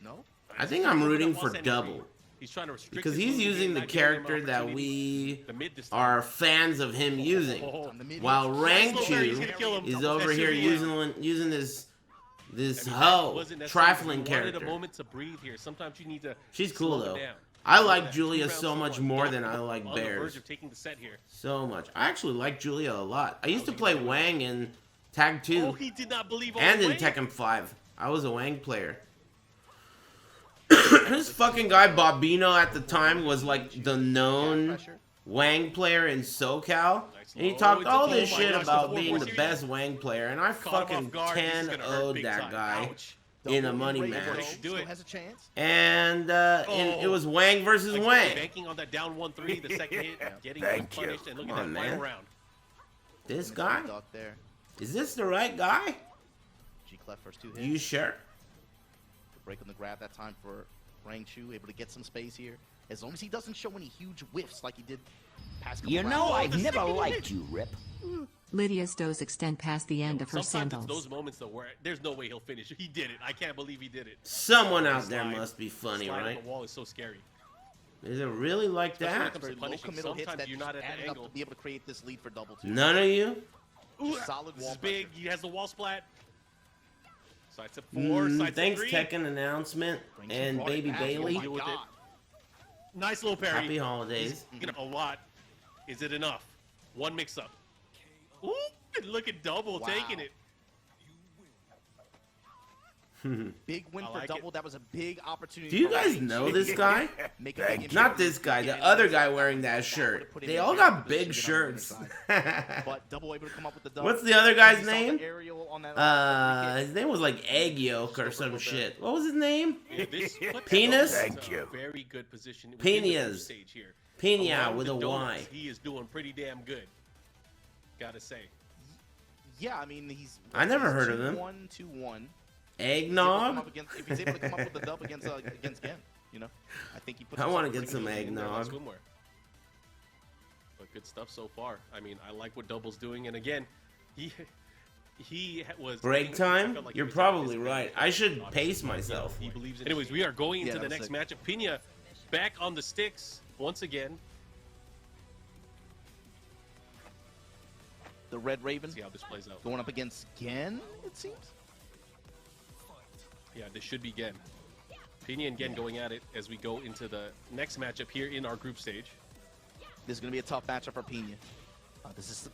No. I think I'm rooting While for standing Double. free. He's trying to restrict Because his he's movement, using the not giving him character that opportunity. we The mid this time. are fans of him using. Oh, While Nice little parry, he's gonna kill Rangchu him. is over That here should be using this I mean, that hoe wasn't necessary. trifling You wanted character. a moment to breathe here. Sometimes you need to. She's cool slow it though. down. I Look at like that. Julia 2 rounds so to much 1. more Double than I like on the verge Bears. of taking the set here. So much. I actually like Julia a lot. I used to play Wang in Tag 2 Oh, he did not believe all and the in way. Tekken 5. I was a Wang player. This fucking guy Bobino at the time was like the known Pressure. Wang player in SoCal. And he Oh, talked it's a all goal. this Oh my shit gosh, about the being 4-4 the series. best Wang player, and I Caught him fucking off guard. This is gonna hurt 10-0'd big that time. guy. Ouch. in a money Double match. Rage still has a chance. And it was Wang versus Like, Wang. banking on that down 1-3, the second hit, getting Thank you. punished, and look at Come that on, final man. round. This guy? Duck there. Is this the right guy? G-Clef first 2 hits. You sure? Break on the grab that time for Rangchu, able to get some space here. As long as he doesn't show any huge whiffs like he did past couple You know, rounds. I've never liked you, Rip. Lydia's does extend past the end of her Sometimes sandals. it's those moments though where there's no way he'll finish. He did it. I can't believe he did it. Someone out there Slide. must be funny, Slide on right? the wall is so scary. Is it really like Especially when that? it comes to Very low punishing. committal hits Sometimes that you're just not at added the up angle. to be able to create this lead for double two. None of you? Ooh, Solid this wall is big. pressure. He has the wall splat. Side to 4, side to Thanks, 3. Tekken announcement Rangchu and brought it Baby back. Bailey. Oh my Deal with it. God. Nice little parry. Happy holidays. You know, a lot. Is it enough? One mix up. Ooh, look at Double Wow. taking it. Big win I for like double. it. That was a big opportunity. Do you for guys Rangchu. know this guy? Make a Thank big you. Not impact. this guy, Get the in other there. guy wearing that That shirt. would've put him They in all a got better big position to get on the winning shirts. side. But double able to come up with the double. What's the other guy's You saw the name? aerial on that His name was like Egg Yolk or some shit. What was his name? Yeah, this puts Penis? Double in Thank a you. Very good position. within the group Pinyas. stage here. Pinya Along with the a donuts, Y. He is doing pretty damn good. Gotta say. Yeah, I mean he's. I never heard of him. 1-2-1. Eggnog? If he's able to come up with the dub against Gen, you know, I think he puts. I himself wanna in a get pretty some good position. eggnog. Swimwear. But good stuff so far. I mean, I like what Double's doing, and again, he was Break I time? felt like he You're was probably in right. I should pace myself. He believes in. Anyways, we are going into Yeah, the that next was matchup. Pinya back on the sticks once again. The Red Raven See how this plays out. going up against Gen, it seems. Yeah, this should be Gen. Pinya and Gen going at it as we go into the next matchup here in our group stage. This is going to be a tough matchup for Pinya. This is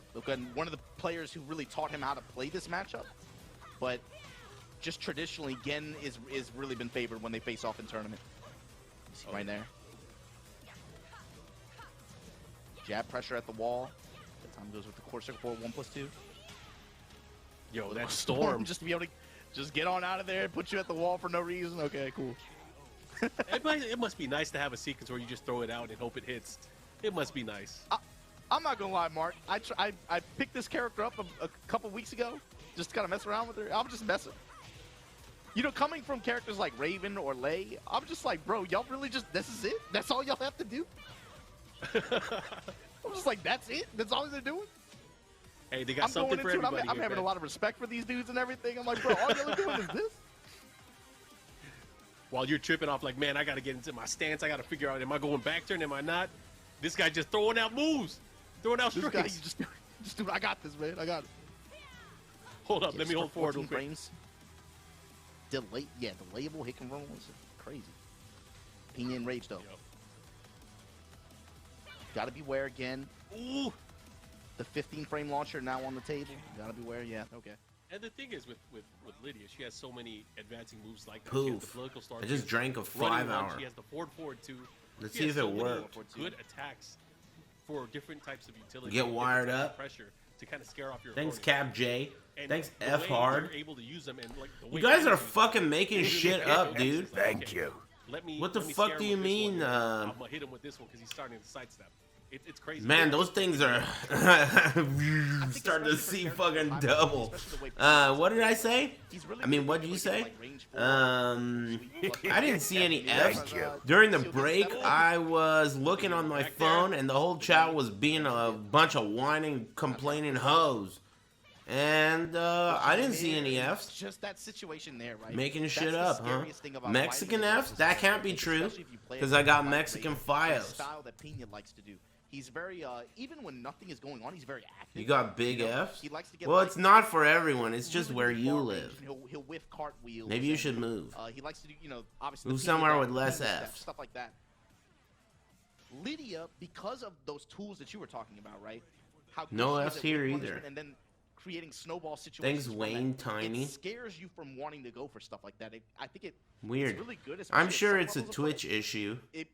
one of the players who really taught him how to play this matchup. But just traditionally, Gen is really been favored when they face off in tournament. You see right there. Jab pressure at the wall. The time goes with the Corsair 4 1+2. Yo, that storm. Just to be able to just get on out of there and put you at the wall for no reason. Okay, cool. It must be nice to have a sequence where you just throw it out and hope it hits. It must be nice. I'm not gonna lie, Mark. I picked this character up a couple weeks ago, just to kind of mess around with her. I'm just messing. You know, coming from characters like Raven or Lei, I'm just like, bro, y'all really just this is it? That's all y'all have to do? I'm just like, that's it? That's all they're doing? Hey, they got I'm something going for into it. everybody. I'm having a lot of respect for these dudes and everything. I'm like, bro, all y'all are doing is this? While you're tripping off like, man, I got to get into my stance. I got to figure out, am I going back turn? Am I not? This guy just throwing out moves. Throwing out This strikes. guy, just dude, I got this, man. I got it. Hold up. Let me hold forward real 14 quick. frames. Delayable hit control was crazy. Pinya and Rage, though. Yep. Gotta beware again. Ooh. The 15 frame launcher now on the table. Gotta beware, yeah, okay. And the thing is with Lydia, she has so many advancing moves like that. She has the Poof. political star. I she just has drank a the running 5-hour. one, She has the forward too. Let's She see has if it so many worked. Good attacks for different types of utility. Get different wired types of up. Pressure to kind of scare off your Thanks, opponent. Cap J. And Thanks, the F way Hard. you're able to use them and like the You way guys you're are using them, fucking making really shit get up, it. dude. It's like, Thank okay, you. Let me. What the let me fuck scare do him you with this mean, one. I'm gonna hit him with this one because he's starting to sidestep. It's crazy. Man, those things are starting to see fucking double. What did I say? I mean, what did you say? I didn't see any F's. Thank you. During the break, I was looking on my phone, and the whole chat was being a bunch of whining, complaining hoes. And I didn't see any It's F's. just that situation there, right? Making That's shit the up, huh? scariest thing about Mexican fighting F's? against That this can't be guy, true, especially if you play 'cause I got against Mexican Raven. It's Fios. the style that Pinya likes to do. He's very, even when nothing is going on, he's very active. You got big You know, F's? He likes to get Well, like, it's not for everyone. It's just really where far you range, live. and He'll whiff cartwheels. Maybe you and, should move. He likes to do, you know, obviously. Move the Pinya somewhere grab, with less Pinya step, Fs. Stuff like that. Lydia, because of those tools that you were talking about, right? How good No she is Fs at here whip either. punishment and then creating snowball situations. Thanks, from Wayne that. Tiny. It scares you from wanting to go for stuff like that. I think it's Weird. really good. I'm especially sure at it's some a levels of Twitch play. issue. It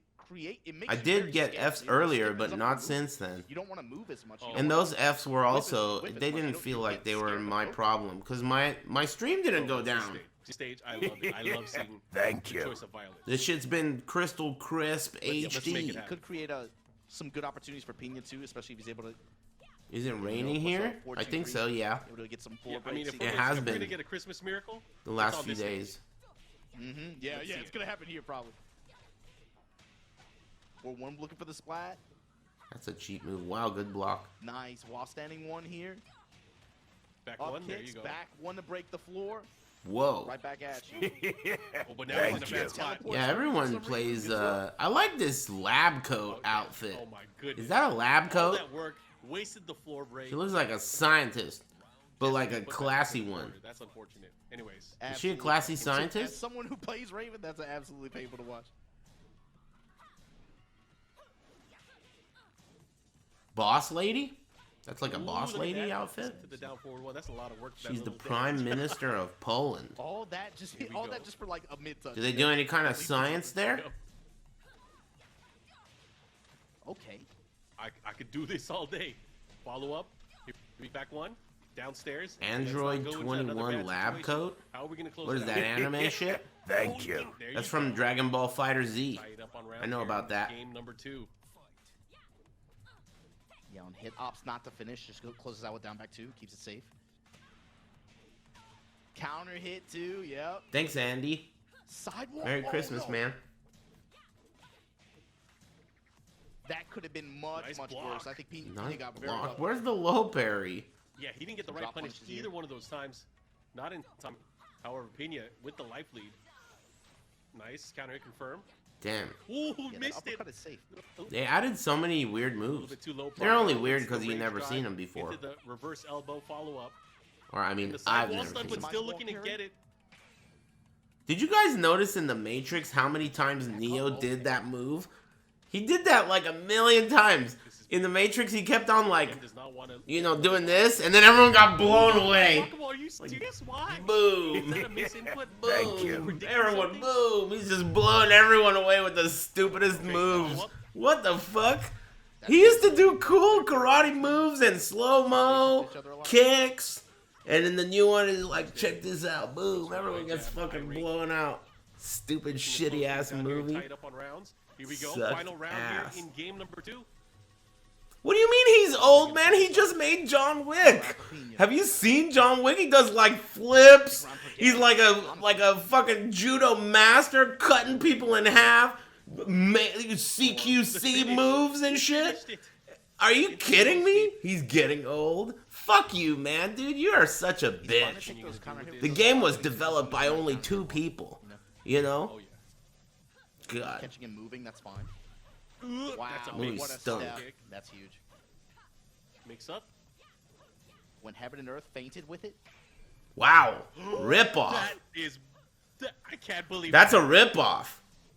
makes I you did very get scared. Fs You're earlier, stiffens but up not your moves. since then. You don't want to move as much. You Oh. don't And wanna- those Fs were Whip also, as they much. didn't You feel don't like get they were scared my of it. problem. Because my stream didn't go down. stage. I love it. I love seeing Thank the you. choice of violence. This shit's been crystal crisp let's make it HD. happen. Could create some good opportunities for Pinya too, especially if he's able to. Is it raining what's here? up, 4, I 2, think 3. so, yeah. Able to get some Yeah, four I mean, breaks. if we're, It has if we're been. gonna get a Christmas miracle, The it's last on few this stage. days. Yeah, Let's yeah, see it's it. gonna happen here probably. Or one looking for the splat. That's a cheap move. Wow, good block. Nice. While standing one here. Back Up one, there you kicks, go. back one to break the floor. Wait. Right back at you. Oh, but now he's in a Thank bad you. spot. Yeah, everyone plays, I like this lab coat outfit. Oh my goodness. Is that a lab All coat? that work, wasted the floor break. She looks like a scientist, but like a Put that classy in the one. corner. That's unfortunate. Anyways, Is she a Absolutely. classy As scientist? someone who plays Raven, that's absolutely painful to watch. Boss lady? That's like a Ooh, boss look at lady that. outfit? To the down forward one. That's a lot of work. for that She's the little prime dance. minister of Poland. All that just Here we all go. that just for like a mid touch. Do they do any kind of science there? Okay. I could do this all day. Follow up. Here we back one. Downstairs. Android Let's not go into another 21 bad lab situation. coat? How are we gonna close What it is out? that, anime shit? Thank you. There That's you from go. Dragon Ball Fighter Z. Tie it up on round I know here. about that. Game number 2. Yeah, on hit ops not to finish, just closes out with down back 2, keeps it safe. Counter hit 2, yep. Thanks, Andy. Sidewalk. Merry oh, Christmas, no. man. That could have been much, Nice much block. worse. I think Pinya Nice got very block. lucky. Where's the low parry? Yeah, he didn't get the right Drop punish punches here. either one of those times. Not in time. However, Pinya with the life lead. Nice. Counter hit confirmed. Damn. Ooh, Yeah, that missed it. uppercut is safe. They added so many weird A little moves. bit too low. They're only profile. weird It's the 'cause you range never drive seen 'em before. Into the reverse elbow follow up. Or, I mean, The I've sidewall never stun, seen but it. still looking to get it. Did you guys notice in The Matrix how many times Neo did that move? He did that like a million times. In The Matrix, he kept on like, Ken does not want to. you know, doing this, and then everyone got blown away. Are you serious? Why? Is Boom. that a misinput? Thank you. Predicting Everyone, something? boom. He's just blowing everyone away with the stupidest moves. What the fuck? He used to do cool karate moves and slow-mo, kicks. And then the new one is like, check this out. Boom. Everyone gets fucking blown out. Stupid, shitty-ass Down here, movie. tied up on rounds. Here we go. Sucked Final round ass. here in game number 2. What do you mean he's old, man? He just made John Wick. Have you seen John Wick? He does like flips. He's like a fucking judo master, cutting people in half. CQC moves and shit. Are you kidding me? He's getting old. Fuck you, man, dude. You are such a bitch. The game was developed by only 2 people. You know? Oh, yeah. God. Catching and moving, that's fine. Wow. Wow, Movie what a stunk. step. That's huge. Mix up. When Heaven and Earth fainted with it, Wow. Ripoff. That is. I can't believe That's a that. ripoff.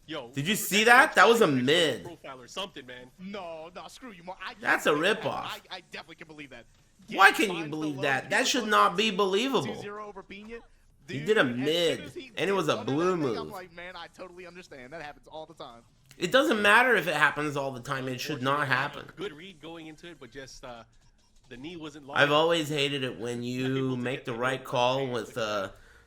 Yo. Did you see that? That was a mid. Profile or something, man. no, screw you, Mark. That's a ripoff. I definitely can believe that. Why can you believe that? That should not be believable. 2-0 over Pinya. He Dude, did a as soon mid, as he and it was a did blue one of that thing, I'm move. like, man, I totally understand. That happens all the time. It doesn't matter if it happens all the time. It should not happen. A good read going into it, but just the knee wasn't long. I've always hated it when you make the right call with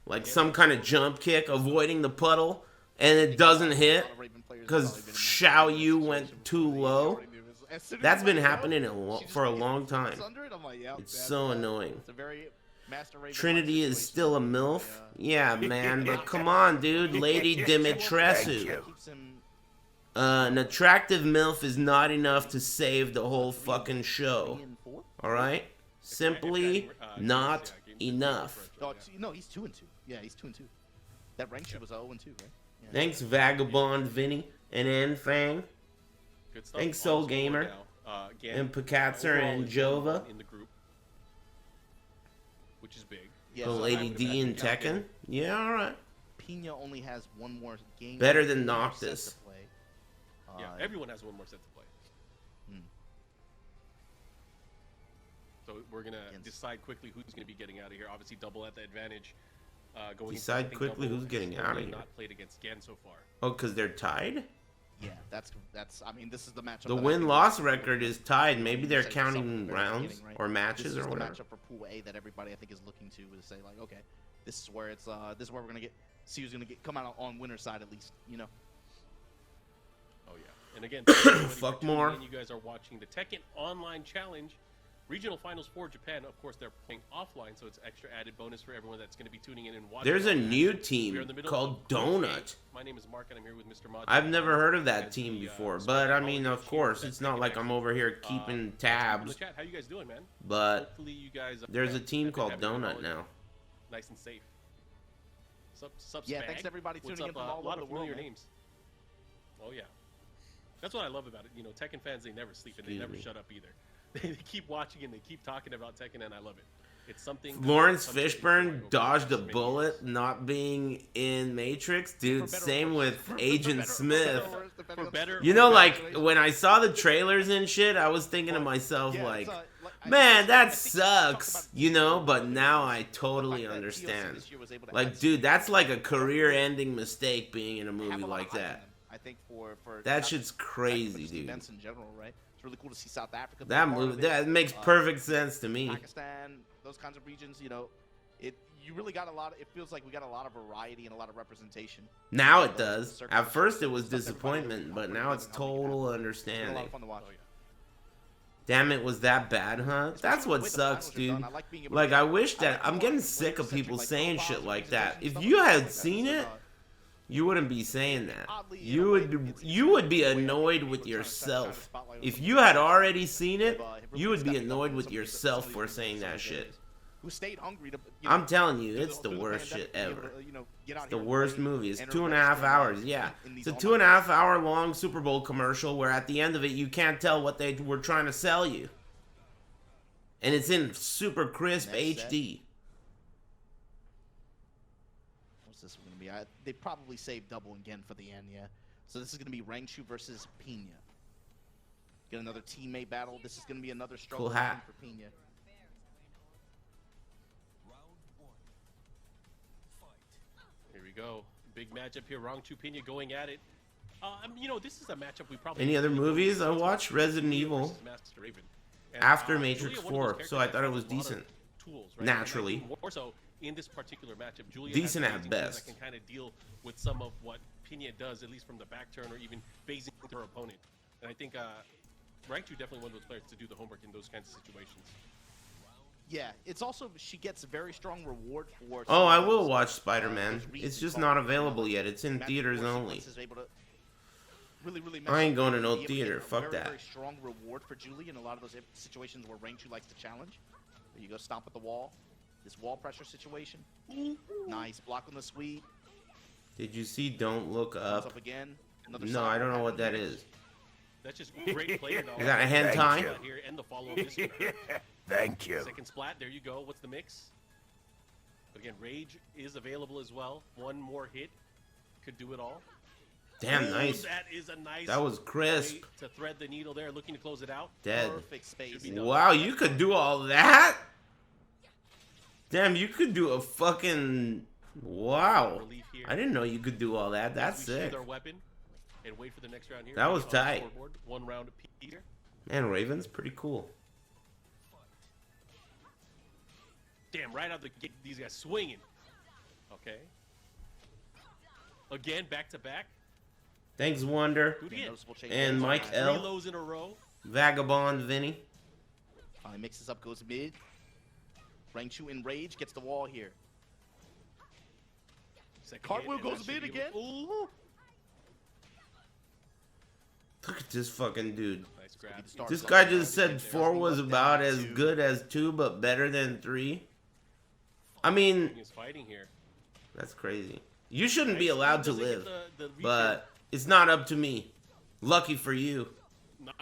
like some kind of jump kick, avoiding the puddle, and it doesn't hit because Xiao Yu went too low. That's been happening for a long time. It's so annoying. Trinity is still a MILF? Yeah, man, but come on, dude. Lady Dimitrescu. An attractive MILF is not enough to save the whole fucking show. Alright? Simply not enough. No, he's 2-2. Yeah, he's 2-2. That Rangchu was 0-2, right? Yeah. Thanks, Vagabond Vinny and Enfang. Good stuff. Thanks, Soul On the scoreboard Gamer. now. Again, And Picatzer overall, and he's number Jova. one in the group, which is big. Yeah, The so Lady after D that, and Tekken. Yeah, alright. Pinya only has one more game. Better than one more Noctis. set to play. Yeah, everyone has one more set to play. So we're gonna decide quickly who's gonna be getting out of here. Obviously, Double at the advantage. Going Decide into, I think quickly Double who's getting has out of only here. Not played against Gen so far. Oh, because they're tied? Yeah, that's. I mean, this is the matchup. The that I win-loss think- record is tied. Maybe they're Set yourself counting at the very rounds beginning, right? or matches This or is whatever. the matchup for Pool A that everybody I think is looking to say like, okay, this is where it's this is where we're gonna see who's gonna come out on winner's side at least. You know. Oh yeah. And again, thank you everybody Fuck for tuning more. in. You guys are watching the Tekken Online Challenge. Regional Finals for Japan. Of course, they're playing offline, so it's extra added bonus for everyone that's going to be tuning in and watching. There's a all that. new We are team in the middle called of Group A. Donut. My name is Mark, and I'm here with Mr. Mod. I've never heard of that As team the, before, special but I mean, holiday of course, cheer it's that not Tekken like I'm actually, over here keeping in the tabs. chat, how you guys doing, man? But Hopefully you guys there's a team have been called having your Donut holiday now. Nice and safe. Sup, Yeah, Spag? thanks to everybody What's tuning in up, from all a lot over of the world, familiar man. names. Oh yeah, that's what I love about it. You know, Tekken fans, they never sleep and they Excuse never me. shut up either. They keep watching and they keep talking about Tekken, and I love it. It's something. Lawrence something Fishburne over dodged a many bullet years. not being in Matrix. Dude, For better or same worse. with For Agent better- for Smith. better or worse, depending For on- better You or know, worse. like, when I saw the trailers and shit, I was thinking to myself, Yeah, like, it's, I man, think- that I think we talked sucks, about- you know? But now I the totally fact that TLC understand. this year was able to Like, add dude, some- that's like a career-ending mistake being in a have movie a lot like of hype in that. them, I think for That not shit's just Tekken, but crazy, just dude. events in general, right? It's really cool to see South Africa. be a That part of movie, it. that makes perfect sense to me. Pakistan, those kinds of regions, you know, you really got a lot. It feels like we got a lot of variety and a lot of representation. Now of it the does. At circumstances, first it was stuff everybody disappointment, really but now it's how we can total have. It's been a lot understanding. of fun to watch. Oh yeah. Damn, it was that bad, huh? That's Especially what the way the sucks, finals are done. dude. I like being able Like, to- I wish I that like I'm more getting like sick of player-centric, people like saying profiles shit and like that. presentations, If stuff you like had that. seen This is, it, you wouldn't be saying that. oddly, in You a way, would it's you would be the way I think annoyed people with are trying to yourself. spotlight on If some you of had the already seen it, have you would be stepped up annoyed in with some of these- yourself some for of these saying that areas. shit. Who stayed hungry to? I'm telling you, it's the through worst pandemic, shit be able ever. to, you know, get out It's the here and worst play movie. It's and 2.5 register hours. in Yeah, these it's a online 2.5 hour long Super Bowl commercial where at the end of it you can't tell what they were trying to sell you, and it's in super crisp Next set. HD. What's this going to be? They probably saved double again for the end, yeah. So this is going to be Rangchu versus Pinya. Get another teammate battle. This is going to be another struggle Cool hat. for Pinya. Here we go. Big matchup here. Rangchu Pinya going at it. You know, this is a matchup we probably. Any other movies? I watched Resident Evil versus Master Raven. And, after Julia, Matrix one of those 4, so I characters thought that it was has a lot of decent. Tools, right? Naturally. And more so in this particular matchup, Julia Decent has at amazing tools best. that can kind of deal with some of what Pinya does, at least from the back turn or even phasing her opponent. And I think Rangchu definitely one of those players to do the homework in those kinds of situations. Yeah, it's also she gets a very strong reward for. Oh, I some of will those, watch Spider-Man. those It's reasons just for not it. available yet. It's in Magic theaters Force only. sequences able to really I ain't mess going to up no and be able theater. get a Fuck very, that. Very strong reward for Julie in a lot of those situations where Rangchu likes to challenge. There you go, stomp at the wall. This wall pressure situation. Nice block on the sweep. Did you see Don't Look Comes Up? up again. Another No, side I don't know roll what that pattern. is. That's just great play. Is that a hentai? Thank you. Here and the follow of this one. Thank you. Second splat, there you go. What's the mix? But again, Rage is available as well. One more hit could do it all. Damn, Ooh, nice. That is a nice That was crisp. way to thread the needle there, looking to close it out. Dead. Perfect space. be done. Wow, you could do all that? Damn, you could do a fucking... Wow. Relief here. I didn't know you could do all that. That's We shield sick. our weapon and wait for the next round here. That was On the tight. scoreboard, 1 round apiece here. Man, Raven's pretty cool. Damn, right out the gate, these guys swinging. Okay. Again, back to back. Thanks, Wonder. Who Yeah, did? noticeable change And there. Mike Three L. lows in a row. Vagabond Vinny. Finally mixes up, goes mid. Rangchu in rage, gets the wall here. Second Cartwheel hit, and goes that should mid be again. able- Ooh. Look at this fucking dude. Nice grab. the start. This So guy far, just said there's 4 no was down about as to- good as 2, but better than 3. I mean, He's fighting here. that's crazy. You shouldn't be Nice. allowed to Doesn't get live, the reach but it's not up to me. Lucky for you.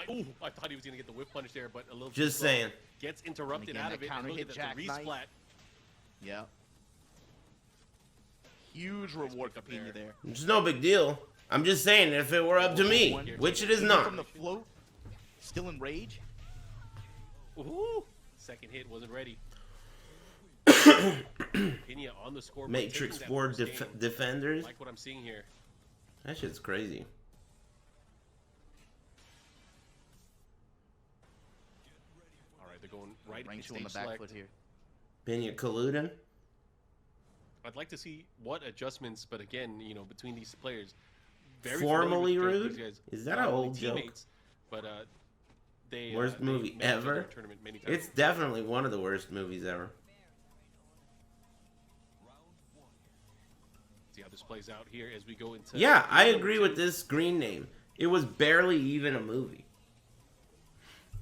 here. Ooh, I thought he was gonna get the whip punish there, but a little. Just too slow. saying. Gets interrupted again, out that of it. counter And look hit at that, the jackknife. resplat. Yeah. Huge reward for pick up Pinya there. It's no big deal. I'm just saying, if it were up to me, which it is Even not. From the float, still in rage. Ooh, second hit wasn't ready. Pinya on the scoreboard. Matrix taking that 4 first game. Defenders. Like what I'm seeing here. That shit's crazy. All right, they're going right into Rangchu on the stage back select. foot here. Pinya colluding. I'd like to see what adjustments, but again, you know, between these players. Formally familiar with rude? these guys, Is that not an only old joke? teammates, but they Worst they movie met each other in ever? a tournament many times. It's definitely one of the worst movies ever. See how this plays out here as we go into. Yeah, I agree with this screen name. It was barely even a movie.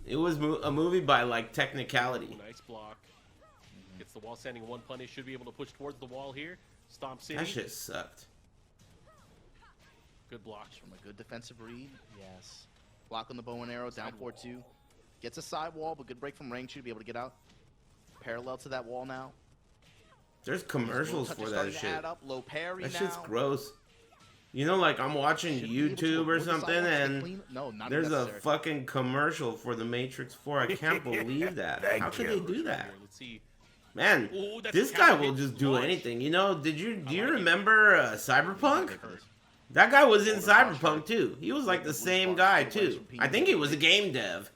It was a movie by, like, technicality. Nice block. Gets the wall standing one punish. Should be able to push towards the wall here. Stomps in. That shit sucked. Good block. From a good defensive read. Yes. Block on the bow and arrow. Down 4-2. Gets a side wall, but good break from Rangchu to be able to get out. Parallel to that wall now. There's commercials for that shit. Add up. Low parry That now. shit's gross. You know, like, I'm watching YouTube or something, and there's a fucking commercial for The Matrix 4. I can't believe that. Thank How could you. they do that? Let's see. Man, Ooh, that's this a guy counter will hit just do launch. anything. You know, do you like it. remember Cyberpunk? That guy was in Cyberpunk too. He was like the same guy too. I think he was a game dev.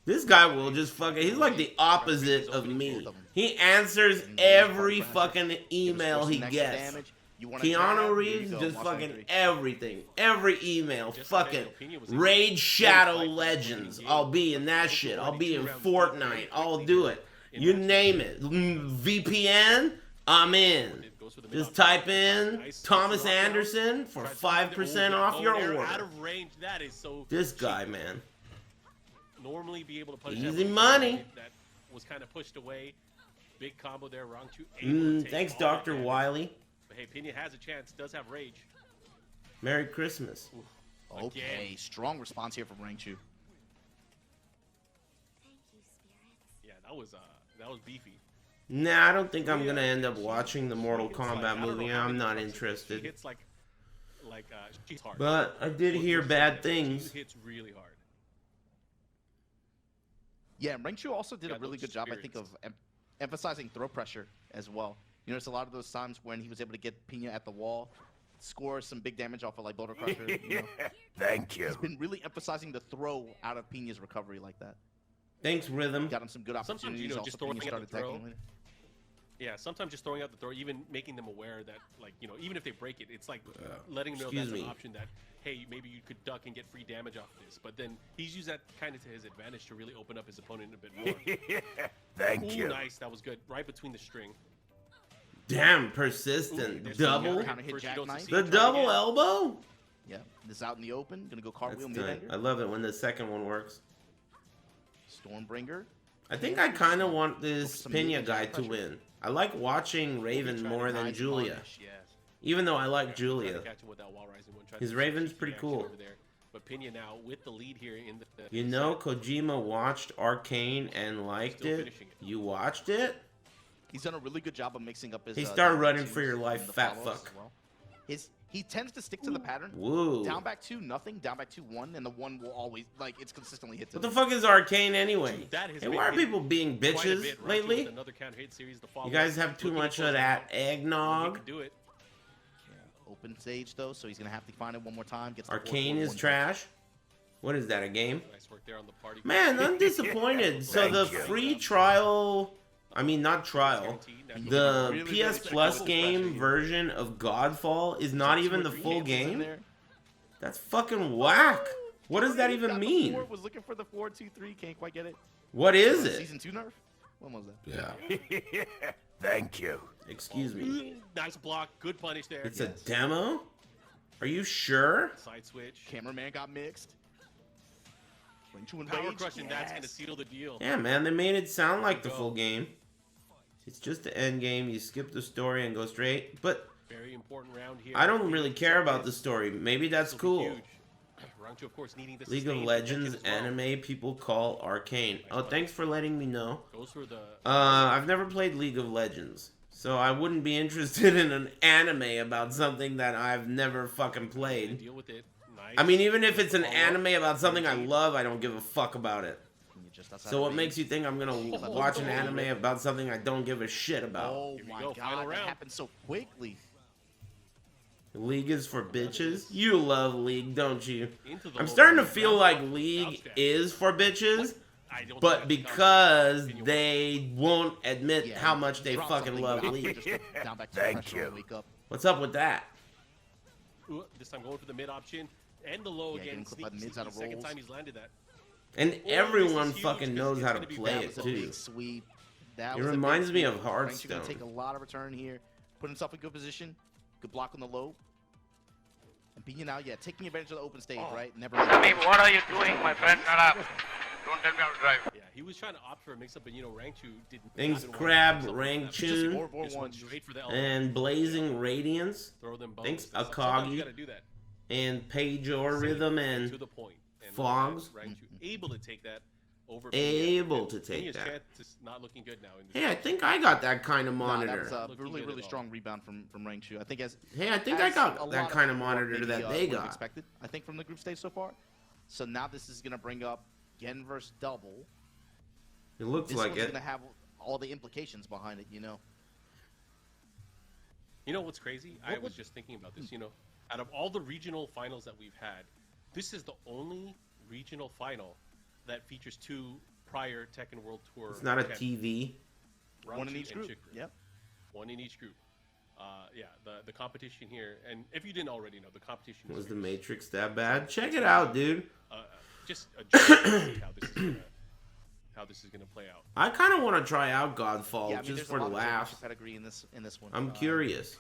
This guy will just fucking, he's like the opposite of me. He answers every fucking email he gets. Keanu Reeves just fucking everything. Every email. Fucking Raid Shadow Legends. I'll be in that shit. I'll be in Fortnite. I'll do it. You name it. VPN, I'm in. Just type in Thomas Anderson for 5% off your order. Out of range. That is so. This guy, man. Normally be able to punish Easy that money. That was kind of pushed away. Big combo there. Rangchu. Thanks, Dr. Wiley. But hey, Pinya has a chance. Does have rage. Merry Christmas. Okay, strong response here from Rangchu. Yeah, that was beefy. Nah, I don't think I'm gonna end up watching the Mortal Kombat movie. I'm not interested. Hits like she's hard. But I did hear bad things. Hits really hard. Yeah, Rangchu also did a Got really those good job, I think, of emphasizing throw pressure as well. You notice a lot of those times when he was able to get Pinya at the wall, score some big damage off of like Boulder Crusher. You know? Thank you. He's been really emphasizing the throw out of Pinya's recovery like that. Thanks, Rhythm. Got him some good Sometimes, opportunities. just Also, throwing Pinya out started the throw. attacking later. Yeah, sometimes just throwing out the throw, even making them aware that, like, you know, even if they break it, it's like letting them know that's an option that, hey, maybe you could duck and get free damage off this. But then he's used that kind of to his advantage to really open up his opponent a bit more. Thank you. Nice. That was good. Right between the string. Damn, persistent. There's Double? some Counter hit first you don't jackknife. succeed, The try double again. elbow? Yeah, this is out in the open. Gonna go cartwheel That's mid tight. I love it when the second one works. Stormbringer. I think I kind of want Focus this some Pinya movement, guy some to pressure. win. I like watching Raven more than Julia. Even though I like Julia. His Raven's pretty cool. But Pinya now with the lead here in the You know, Kojima watched Arcane and liked Still it. finishing it. You watched it? He's done a really good job of mixing up his. He started down running twos for your life, and the fat follows fuck. as well. He tends to stick to the pattern. Woo. Down back 2, nothing. Down back 2, 1, and the 1 will always it's consistently hits. What the fuck is Arcane anyway? That has Hey, been why are hit people being quite a bitches bit. Rangchu lately? with another counter hit series to follow You guys up. have too Looking much to of close that it out. He eggnog. can do it. Open stage though, so he's gonna have to find it one more time. Gets the Arcane 4-4-1 is trash. What is that, a game? Nice work there on the party. Man, I'm disappointed. So Thank the you. free trial, I mean not trial, the PS Plus game version of Godfall is not even the full game? That's fucking whack. What does that even mean? Was looking for the 4-2-3, can't quite get it. What is it? Season 2 nerf? When was that? Yeah. Thank you. Excuse me. Nice block. Good punish there. It's a demo? Are you sure? Side switch. Cameraman got mixed. Rangchu and Power Rage, crush, and that's going to yes. seal the deal. Yeah, man, they made it sound like the full game. It's just the end game. You skip the story and go straight. But Very important round here. I don't really care about the story. Maybe that's This will be cool. huge. Rangchu, of course, needing this League of sustain Legends as well. anime people call Arcane. Oh, thanks for letting me know. Goes for the I've never played League of Legends, so I wouldn't be interested in an anime about something that I've never fucking played. deal with it. Nice. I mean, even if it's an Follow up. anime about something I love, I don't give a fuck about it. Just outside So of what range. makes you think I'm gonna watch an anime about something I don't give a shit about? Oh Here we my go, final god, that round. happened so quickly. League is for bitches? You love League, don't you? Into the I'm low starting to block. feel like League is for bitches, I don't but think because Pinya they won't admit Yeah, how much they drop fucking something, love but Lee. just down back to Thank pressure and you. wake up. What's up with that? Ooh, this time going for the mid option and the low Yeah, again. getting clipped by the mids out of Second rolls. time he's landed that. And this everyone is huge fucking knows because how it's to gonna be play That it was a too. big sweep. That It was a big reminds me sweep. of Rangchu Hearthstone. gonna take a lot of return here. Put himself in good position. Good block on the low. And Pinya now, yeah, taking advantage of the open stage, right? Never. Sammy, what are you doing, my friend? Shut up. Don't tell me how to drive. Yeah, he was trying to opt for a mix-up, but you know, Rangchu didn't. Things didn't want Crab, to mix up with that. Rangchu, Just went straight for the elbow. and Blazing Radiance, Throw them both. thanks Sometimes you Akagi, gotta do that. and Pajor Rhythm, To and the point. And Fogs. Rangchu able to take that over. Able Pinya. to take Pinya's that. chance is not looking good now. In this Hey, I think I got that kind of Nah, monitor. that was a Looking really, good really at all. strong rebound from Rangchu. I think as Hey, I think I as a got lot that kind of people monitor maybe, that they would've got. expected, I think, from the group stage so far. So now this is gonna bring up Gen versus Double. It looks This like one's it. gonna have all the implications behind it, you know. You know what's crazy? I was just thinking about this. You know, out of all the regional finals that we've had, this is the only regional final that features two prior Tekken World Tour. It's not a champions, TV. One in Rangchu each and group. Chikurin. Yep. One in each group. Yeah, the competition here, and if you didn't already know, the competition Was the here is, Matrix that bad? Check it out, dude. just a joke to see how this is gonna play out. I kind of want to try out Godfall Yeah, I mean, just there's for a lot of laughs. championship pedigree in this one. I'm curious.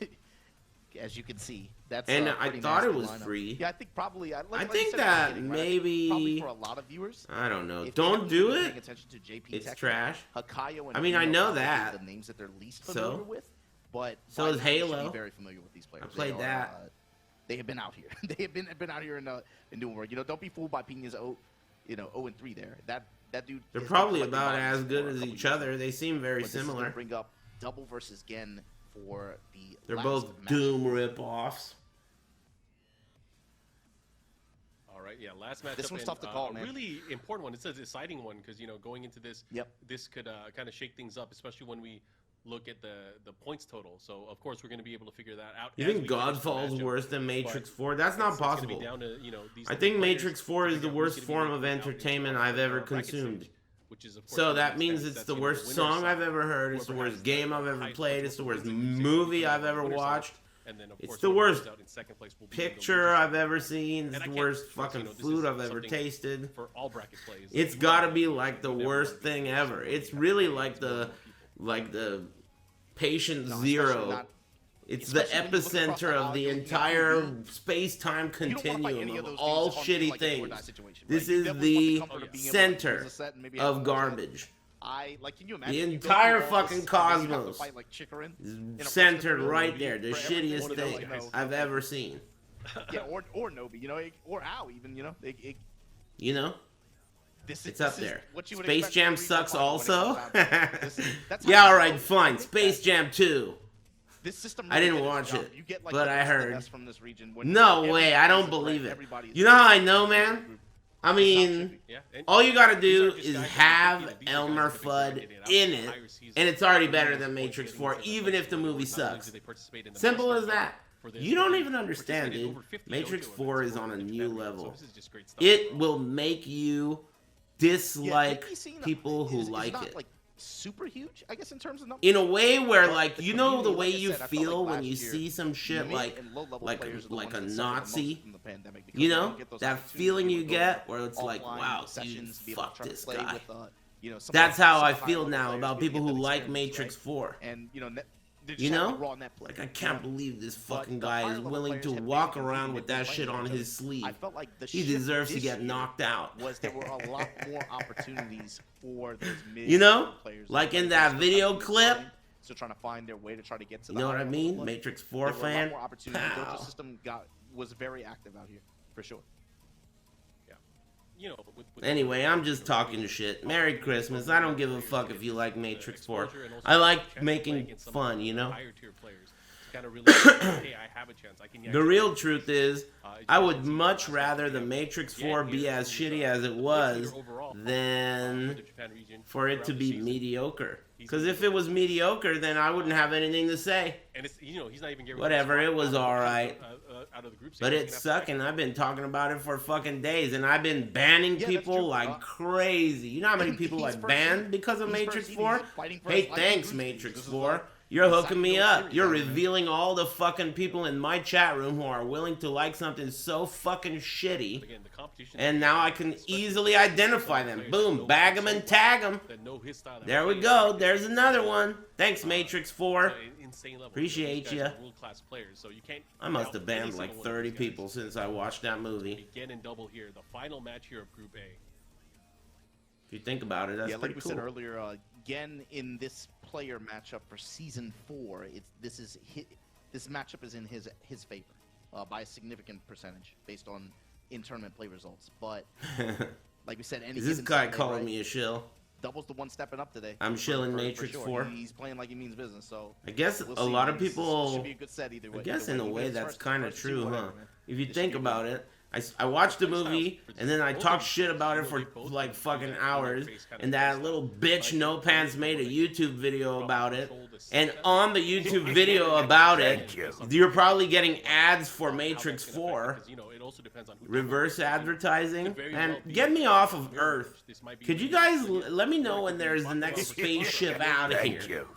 As you can see, that's And I pretty thought it nasty was lineup. free. Yeah, I think probably. I like you think said at the that beginning, right? I think maybe- probably for a lot of viewers. I don't know. if they Don't haven't do been paying it. attention to JP It's Tekken, trash. Hakaioh and I mean, I Pinya know are probably that. the names that they're least So? familiar with, but So by is now they should Halo. be very familiar with these players. I played They are, that. they have been out here. They have been out here and doing work. You know, don't be fooled by Pinya's 0-3 there. That dude. They're has been probably collecting about bodies as for good a as couple each years other. now. They seem very But this is gonna similar. bring up Double versus Gen for the. They're last both match. Doom rip-offs. All right, yeah, last match. This one's tough to call, man. A really important one. It's a deciding one because, you know, going into this, this could kind of shake things up, especially when we look at the points total. So, of course, we're going to be able to figure that out. You as think we finish the Godfall's matchup. worse than Matrix But 4? That's not it's gonna be possible. down to, you know, these I other think players Matrix to 4 is figure the out who's worst gonna be form of making it out into entertainment our I've ever bracket consumed. stage, which is, of course, So the that next means step. it's That's the gonna be worst winner's song side. I've ever heard. It's the Whoever worst has game the I've ever highest played. total It's the worst points wins the movie game I've on the ever winner's side. watched. And then, of It's course, the whoever worst goes out in second place will be in the picture losers. I've ever seen. It's And I the can't worst stress, fucking you know, this food is I've ever something tasted. for all bracket plays. It's You gotta wanna be win. like the You never worst wanna be thing the ever. worst. It's You really wanna like be more people. the patient No, zero. especially not- It's the especially when you look across epicenter the of the aisle, entire space-time You don't wanna fight continuum any of those all dudes on being shitty like a do or die things. situation, This right? You is definitely want the comfort of being able to center use a set and maybe have of one more set. garbage. Can you imagine? The you go entire through all fucking this, and then you have to cosmos fight like Chikurin in a is first centered episode right movie there. The for everything, shittiest you know, thing like, you know, I've ever seen. Yeah, or Nobi, you know, or Ao even, you know. You know? It's It's up there. What you would Space expect Jam from a regional sucks final when it also? comes down to it. That's how Yeah, you alright, know. I fine. think Space that Jam 2. This system I didn't really did watch its job. it, You get, like, but the I best of the heard. best from this region when No every way, I class don't of believe threat, it. everybody is You know how I there. know, man? I It's mean, Yeah, and all you gotta these do are just is guys that have you know, these are Elmer guys that have Fudd been grinding out in for it, entire season. and it's already better Really than just Matrix getting 4, into the even if the best movie round. Not only sucks. do they participate in the Simple best as round that. for this, You but don't they even understand, participated in dude. over 50 Matrix dojo 4 events is on a for new Japan region, level. so this is just great stuff. It will make you dislike JP scene people who is like not, it. like, super huge, I guess, in terms of numbers. In a way where, But like, the you know the community, way like I you said, I felt feel like when you last year, see some shit mid like and low-level like players are the a ones that suffered the Nazi, most from the pandemic because you they know? don't get those That opportunities feeling to you go get where it's like, offline wow, sessions, dude, be able to fuck try to this play guy. with, you know, some That's of the how I higher feel level now players, about maybe people get who that like experience, Matrix right? 4. And, you know, they just You have know? like raw net play. Like, I can't believe this But fucking the guy higher is level willing players to have been walk competing around and with they've been that shit fighting on each his other. sleeve. I felt like the He shift deserves to this get year knocked out. was there were a lot more opportunities for those mid You know? players. Like in Players that still video have to be clip. blind, still trying to find their way to try to get to You the know what I higher mean? level. Matrix There 4 were a lot fan. more opportunities. The Pow. dojo system was very active out here, for sure. You know, with Anyway, I'm just talking shit. Merry Christmas. I don't give a fuck if you like Matrix 4. I like making fun, you know? higher tier players to kind of really hey, I have a chance. I can The real truth is, I would much rather the Matrix 4 be as shitty as it was than for it to be mediocre. Because if it was mediocre, then I wouldn't have anything to say. And it's, you know, he's not even getting whatever, it was alright. Out of the group stage. But it's sucking. I've been talking about it for fucking days, and I've been banning people like crazy. You know how many people I banned because of Matrix 4? Hey, thanks, Matrix 4. You're hooking me up. You're revealing all the fucking people in my chat room who are willing to like something so fucking shitty. And now I can easily identify them. Boom, bag them and tag them. There we go. There's another one. Thanks, Matrix 4. Appreciate you. I must have banned like 30 people since I watched that movie. Again in double here, the final match here of Group A. If you think about it, that's pretty like we cool. said earlier, again in this player matchup for Season 4, this matchup is in his favor by a significant percentage based on in-tournament play results. But like we said, is this guy calling me a shill? Double's the one stepping up today. I'm shilling Matrix 4. He's playing like he means business. So I guess a lot of people. Should be a good set either way. I guess in a way that's kind of true, huh? If you think about it. I watched the movie, and then I talked shit about it for like fucking hours, and that little bitch No Pants made a YouTube video about it, and on the YouTube video about it, you're probably getting ads for Matrix 4, reverse advertising, and get me off of Earth. Could you guys let me know when there's the next spaceship out of here? Thank you.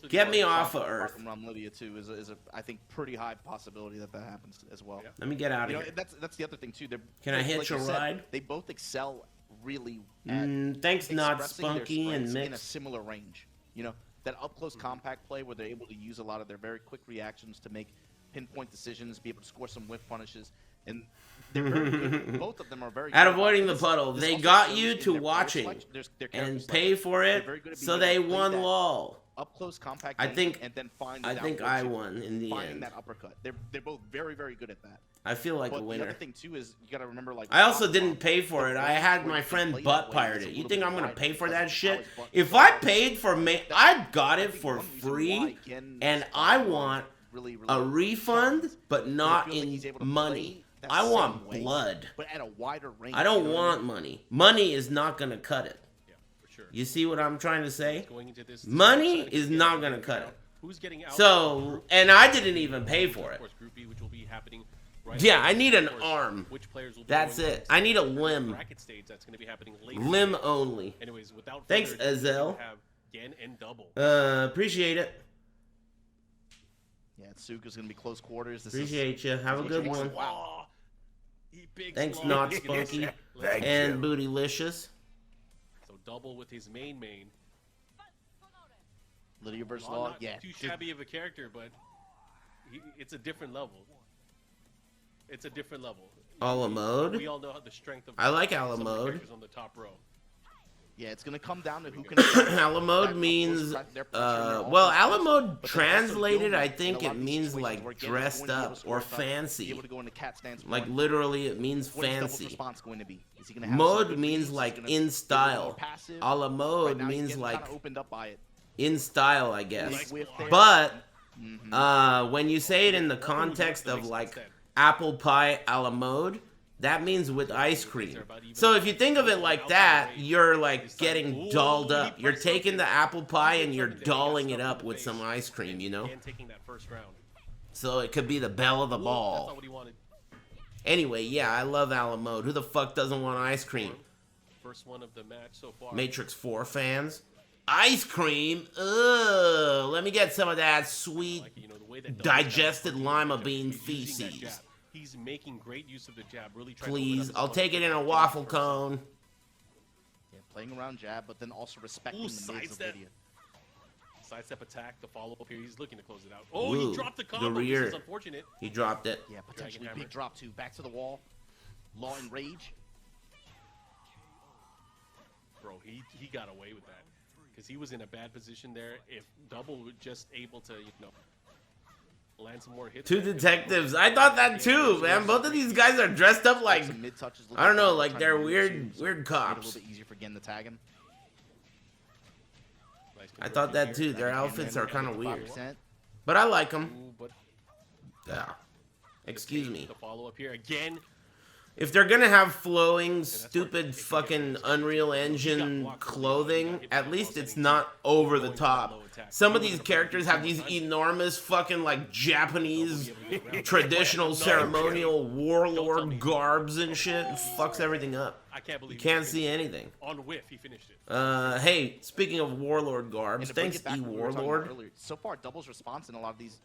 Get me off of Earth. From Lydia too is a I think pretty high possibility that happens as well. Let me get out of here. That's the other thing too. Can I hitch a ride? They both excel really at thanks, not expressing their Spunky and strengths Mix. in a similar range. You know, that up close compact play where they're able to use a lot of their very quick reactions to make pinpoint decisions, be able to score some whiff punishes, and they're very good. Both of them are very good at avoiding the puddle. this They also got shows you in to their watching player their character and selection. pay for They're it, very good at so being they able to play won that lol. up close compact I game think and then find I think I won in the finding end. that uppercut. They're both very good at that. I feel like a But the winner. other thing too is you gotta remember, like, I also didn't pay for it. I had my friend butt pirate it. You think I'm gonna pay for that shit? If I paid for I got it for free, and I want a refund, but not in money. I want blood. But at a wider range. I don't want money. Money is not gonna cut it. You see what I'm trying to say? Money is not gonna cut it. So, and I didn't even pay for it. Yeah, I need an arm. That's it. I need a limb. Limb only. Thanks, Azel. Appreciate it. Yeah, Tsuka's gonna be close quarters. Appreciate you. Have a good one. Wow. Thanks, not Spunky and Bootylicious. So double with his main. Lydia versus Law, Law, not yeah. too shabby of a character, but it's a different level. It's a different level. Ala mode. We all know how the strength of I like some Ala of the mode. characters on the top row. Yeah, it's gonna come down to who can. Ala mode means well, Ala mode translated, I think it means like dressed up or fancy. Like literally, it means fancy. Mode means like in style. Ala mode means like in style, I guess. But when you say it in the context of like apple pie a la mode, that means with ice cream. So if you think of it like that, you're like getting dolled up. You're taking the apple pie and you're dolling it up with some ice cream, you know? So it could be the belle of the ball. Anyway, yeah, I love a la mode. Who the fuck doesn't want ice cream? First one of the match so far. Matrix 4 fans. Ice cream? Ugh. Let me get some of that sweet, digested lima bean feces. He's making great use of the jab. Really please, I'll take it in a waffle cone. Yeah, playing around jab, but then also respecting the mids of Lydia. Sidestep attack, the follow-up here. He's looking to close it out. Oh, he dropped the combo. The rear. This is unfortunate. He dropped it. Yeah, potentially big drop too. Back to the wall. Law and rage. Bro, he got away with that. Because he was in a bad position there. If Double was just able to, land some more hits. Two detectives. I thought that too, man. Both of these guys are dressed up like, I don't know, like they're weird cops. A little bit easier for Gen to tag him. I thought that too. Their outfits are kind of weird. But I like them. Yeah. Excuse me. The follow-up here again. if they're gonna have flowing, stupid fucking Unreal Engine clothing, at least it's not over the top. Some of these characters have these enormous fucking like Japanese traditional ceremonial warlord garbs and shit. It fucks everything up. You can't see anything. On whiff, he finished it. Hey, speaking of warlord garbs, thanks E-Warlord. So far, Double's response in a lot of these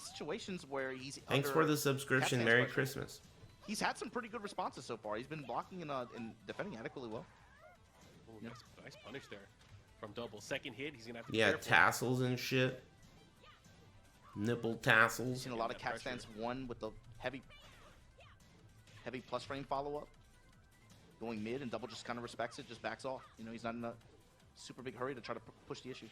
situations where he's Thanks for the subscription. Merry Christmas. He's had some pretty good responses so far. He's been blocking and defending adequately well. Ooh, nice punish there from Double. Second hit, he's gonna have to be Yeah, careful. tassels and shit. Nipple tassels. Seen a lot of cat stance one with the heavy plus frame follow up. Going mid and Double just kind of respects it, just backs off. You know, he's not in a super big hurry to try to push the issue.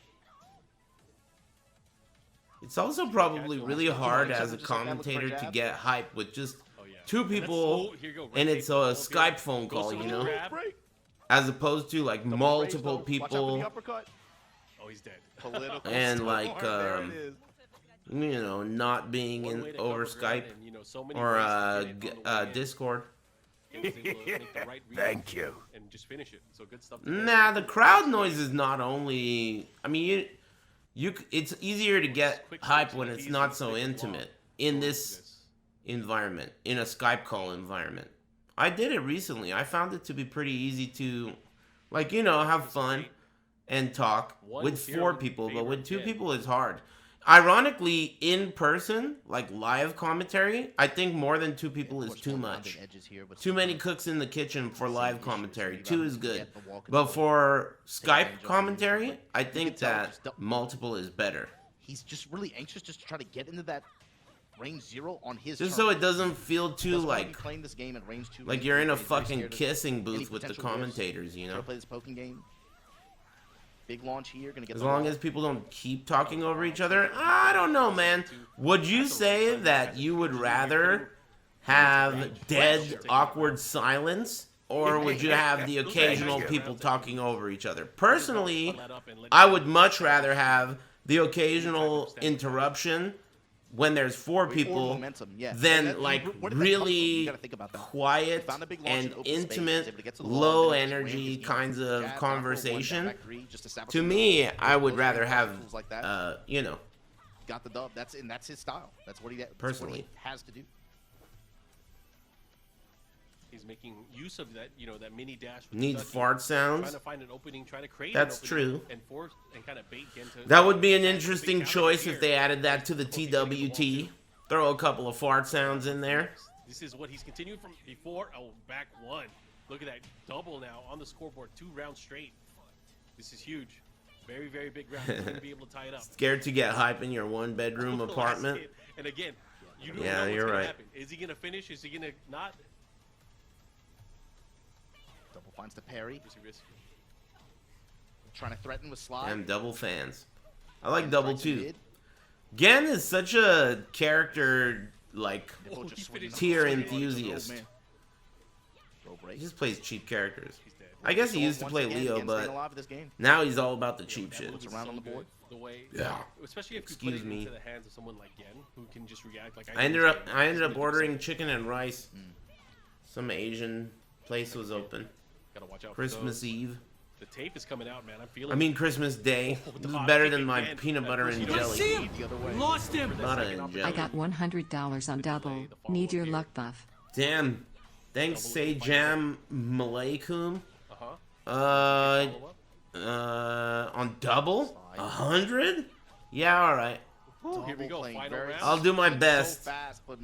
It's also probably really hard as a commentator to get hype with just two people and it's a Skype phone call, you know? As opposed to like multiple people Oh, he's dead. and like, you know, not being over Skype or Discord. Thank you. And just finish it. So good stuff. Nah, the crowd noise is not only... I mean, it's easier to get hype when it's not so intimate in this environment, in a Skype call environment. I did it recently. I found it to be pretty easy to, like, you know, have fun and talk with 4 people, but with 2 people it's hard. Ironically, in person, like live commentary, I think more than 2 people is too much. Too many cooks in the kitchen for live commentary. 2 is good. But for Skype commentary, I think that multiple is better. He's just really anxious just to try to get into that range 0 on his Just turn. so it doesn't feel too like playing this game at range 2, like you're in a fucking kissing booth with the commentators, you know? Play this poking game. Big launch here, gonna get as long as people don't keep talking over each other. I don't know, man. Would you say that you would rather have dead, awkward silence, or would you have the occasional people talking over each other? Personally, I would much rather have the occasional interruption when there's 4 people than like really quiet and intimate, low energy kinds of conversation. To me, I would rather have, you know, got the dub. That's his style. That's what he personally has to do. He's making use of that, you know, that mini dash. Needs fart sounds. Trying to find an opening, trying to create That's an opening true. and force and kind of bait into. That would be an interesting choice if they added that to the TWT. Throw a couple of fart sounds in there. This is what he's continued from before. Oh, back 1. Look at that double now on the scoreboard. 2 rounds straight. This is huge. Very, very big round. He's going to be able to tie it up. Scared to get hype in your 1-bedroom apartment? And again, you don't yeah, know what's you're gonna right. happen. Is he going to finish? Is he going to not? Double finds the parry. Trying to threaten with slide. And double fans. I like double too. Gen is such a character, like, tier enthusiast. He just plays cheap characters. I guess he used to play Leo, but now he's all about the cheap shit. Yeah. Especially if Excuse you put it me. into the hands of someone like Gen, who can just react like I ended up ordering chicken and rice. Some Asian place was open. Gotta watch out. Christmas Eve. The tape is coming out, man. I'm feeling. I mean Christmas Day. This is better than my peanut butter and jelly. See him. Lost him. Butter and jelly. I got $100 on double. Need your luck buff. Damn. Thanks, say Jam Malaykum. On double? 100? Yeah, alright. Here we go. Final round. I'll do my best.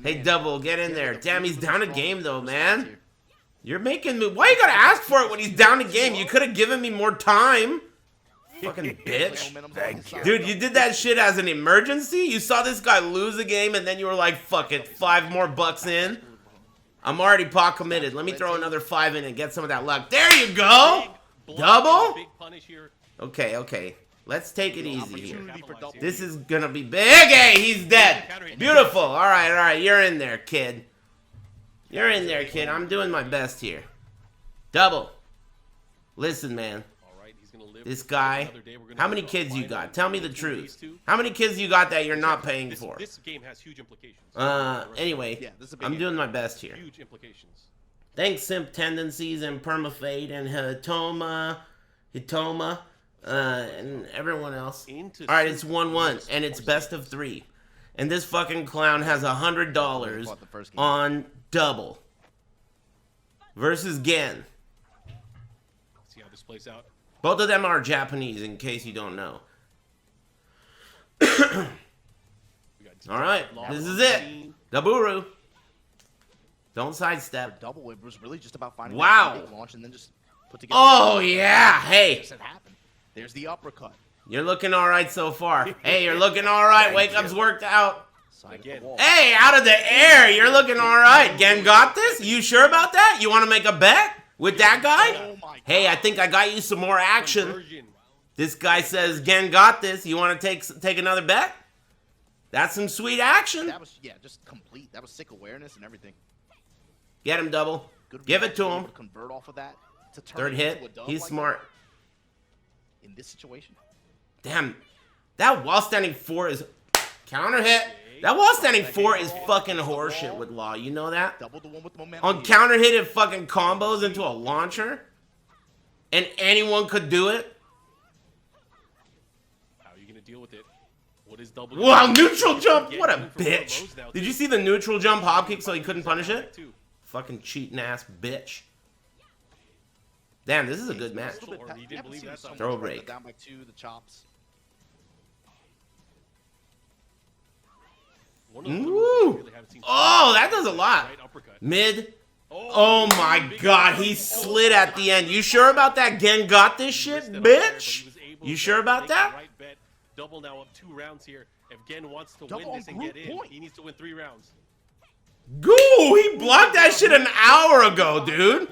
Hey, double, get in there. Damn, he's down a game though, man. You're making me. Why you gotta ask for it when he's down a game? You could have given me more time. Fucking bitch. Thank you. Dude, you did that shit as an emergency? You saw this guy lose a game and then you were like, fuck it, 5 more bucks in. I'm already pot committed. Let me throw another 5 in and get some of that luck. There you go. Double? Okay, okay. Let's take it easy here. This is gonna be big. Hey, he's dead. Beautiful. All right. You're in there, kid. You're in there, kid. I'm doing my best here. Double. Listen, man. This guy. How many kids you got? Tell me the truth. How many kids you got that you're not paying for? This game has huge implications. Anyway, I'm doing my best here. Huge implications. Thanks, Simp Tendencies and Permafade and Hitoma, and everyone else. Alright, it's 1-1, and it's best of 3. And this fucking clown has $100 on double. Versus Gen. See how this plays out. Both of them are Japanese, in case you don't know. Alright, this is it. Daburu. Don't sidestep. Double, it was really just about finding wow. that launch and then just put together. Oh, yeah. Hey. There's the uppercut. You're looking all right so far. Hey, you're looking all right. Wake up's worked out. Again. Hey, out of the air. You're looking all right. Gen got this? You sure about that? You want to make a bet with that guy? Oh hey, I think I got you some more action. This guy says Gen got this. You want to take another bet? That's some sweet action. That was, yeah, just complete. That was sick awareness and everything. Get him, double. Give it to him. Convert off of that to turn Third hit. He's like smart. In this situation. Damn. That wall standing 4 is counter hit. That wall standing 4 is fucking horseshit with Law. You know that? Double the one with the momentum. On counter hit, it fucking combos into a launcher. And anyone could do it. How are you going to deal with it? What is double? Wow, neutral jump. What a bitch. Did you see the neutral jump hop kick so he couldn't punish it? Fucking cheating ass bitch. Damn, this is a good match. Throw break. Down by 2, the chops. Ooh. Oh, that does a lot. Mid. Oh my god, he slid at the end. You sure about that? Gen got this shit, bitch? You sure about that? Double now up 2 rounds here. If Gen wants to win this and get in, he needs to win 3 rounds. Goo! He blocked that shit an hour ago, dude.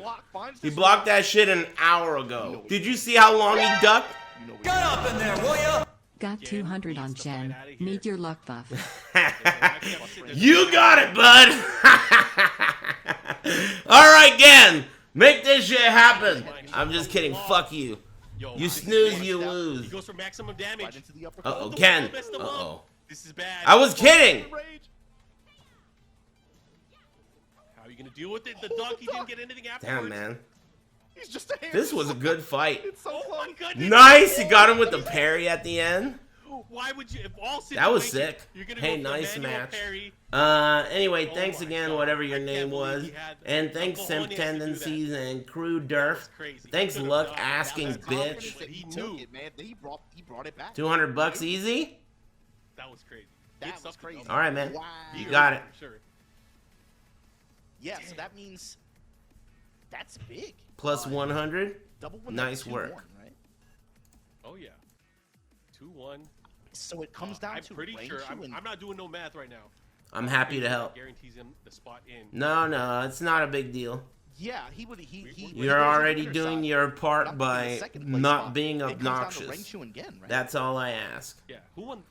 He blocked that shit an hour ago. Did you see how long he ducked? Get up in there, will ya? Got 200 on Gen. Need your luck buff. You got it, bud. All right, Gen. Make this shit happen. I'm just kidding. Fuck you. You snooze, you lose. He goes for maximum damage. Uh-oh, Gen. Uh-oh. This is bad. I was kidding. How are you going to deal with it? The duck, he didn't get anything afterwards. Damn, man. He's just a This was a good fight. so my goodness. Nice. He got him with the parry at the end. Why would you? If all that was sick. You're gonna hey, go nice match. Parry. Anyway, thanks again, whatever your name was. And thanks, Simp Tendencies and Crew Durf. Thanks, Luck Asking Bitch. He knew it, man. He brought it back. $200 easy? That was crazy. That was crazy. All right, man. Wow. You got it. Sure. Yeah, so that means that's big. Plus 100. Double nice work. Right? Oh yeah. 2-1. So it comes down to I'm pretty sure. I'm not doing no math right now. I'm happy to help. Guarantees him the spot in. No, it's not a big deal. Yeah, he would. You're already doing your part by not being obnoxious. Again, right? That's all I ask. Yeah. Who won?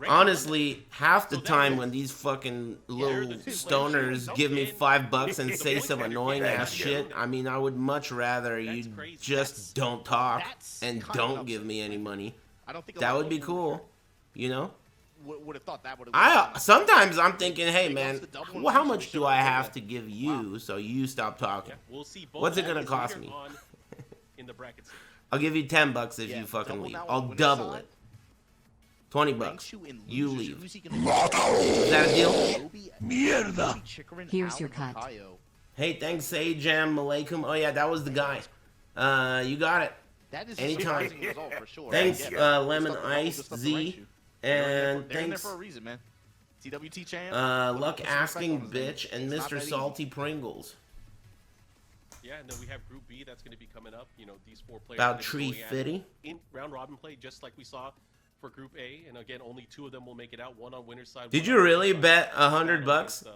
Honestly, half the time when these fucking little stoners give me $5 and say some annoying ass shit, I mean, I would much rather you just don't talk and don't give me any money. That would be cool, you know? Would have thought that would have. Sometimes I'm thinking, hey man, how much do I have to give you so you stop talking? What's it gonna cost me? I'll give you $10 if you fucking leave. I'll double it. $20. You leave. Is that a deal? Mierda. Here's your cut. Hey, thanks, Sajam Malaikum. Oh yeah, that was the guy. You got it. Anytime. Thanks, Lemon Ice Z. And thanks, Luck Asking Bitch and Mr. Salty Pringles. Yeah, and then we have Group B that's going to be coming up. You know, these 4 players. About Tree Fitty. In round robin play, just like we saw for Group A, and again, only 2 of them will make it out. One on winner's side. Did you really bet $100?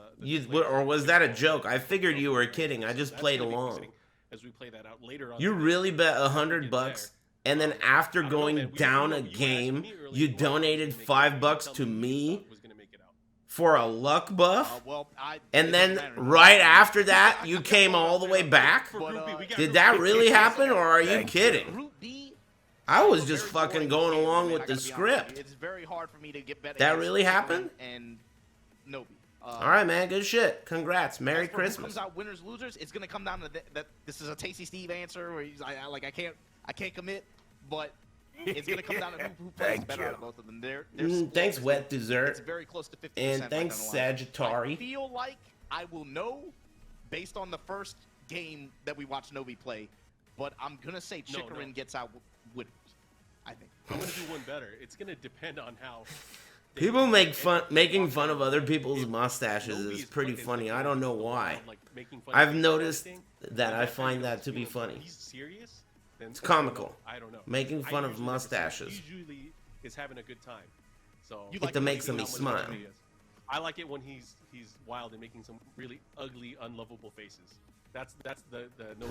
Or was that a joke? I figured you were kidding. I just played along. As we play that out later on. You really bet $100, and then after going down a game, you donated $5 to me for a luck buff, and then right after that, you came all the way back? Did that really happen, or are you kidding? I was just fucking going along with the script. It's very hard for me to get better. That really happened? And Nobi. All right, man. Good shit. Congrats. Merry Who Christmas. comes out winners, losers? It's gonna come down to that. This is a Tasty Steve answer where he's like, I can't commit, but it's gonna come down to who plays better out of both of them. Thanks, Wet Dessert. It's very close to 50%. And thanks, Sagittari. I feel like I will know based on the first game that we watched Nobi play, but I'm gonna say Chikurin gets out winners. I think. I'm gonna do one better. It's gonna depend on how. People making fun of other people's mustaches is pretty funny. I don't know why. I've noticed that I find that to be funny. He's serious. It's comical. I don't know. Making fun of mustaches. Usually is having a good time. So it to make me smile. I like it when he's wild and making some really ugly, unlovable faces. That's the no.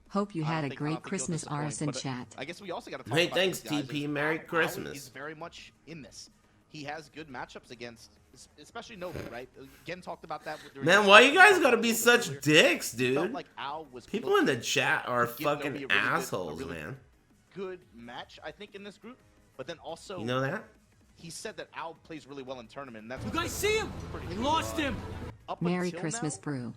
Hope you had a great Christmas, Aris in chat. I guess we also got to talk Hey, about thanks, these guys. TP. Merry Christmas. He's very much in this. He has good matchups against, especially Nobi, right? Again, talked about that. Man, why you guys gotta be such dicks, dude? Like Al was People in the chat are fucking assholes, man. Good match, I think, in this group. But then also, You know that? he said that Al plays really well in tournament. And that's You guys see him? We lost him. Merry Christmas, Brew.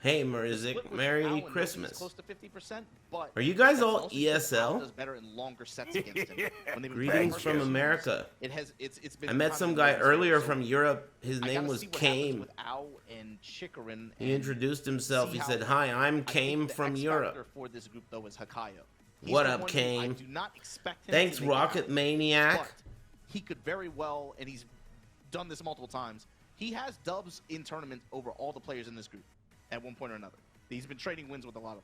Hey, Marizik, Merry Christmas. Close to 50%, but Are you guys all Al ESL? does better in longer sets against him. Greetings from America. It's been I met some guy earlier from Europe. His name was Kame. With Al and Chikurin. He introduced himself. He said, "Hi, I'm Kame from Europe." For this group though is Hakaioh. What up, Kame? I do not expect him Thanks, to make Rocket it out, Maniac. but he could very well, and he's done this multiple times. He has dubs in tournament over all the players in this group at one point or another. He's been trading wins with a lot of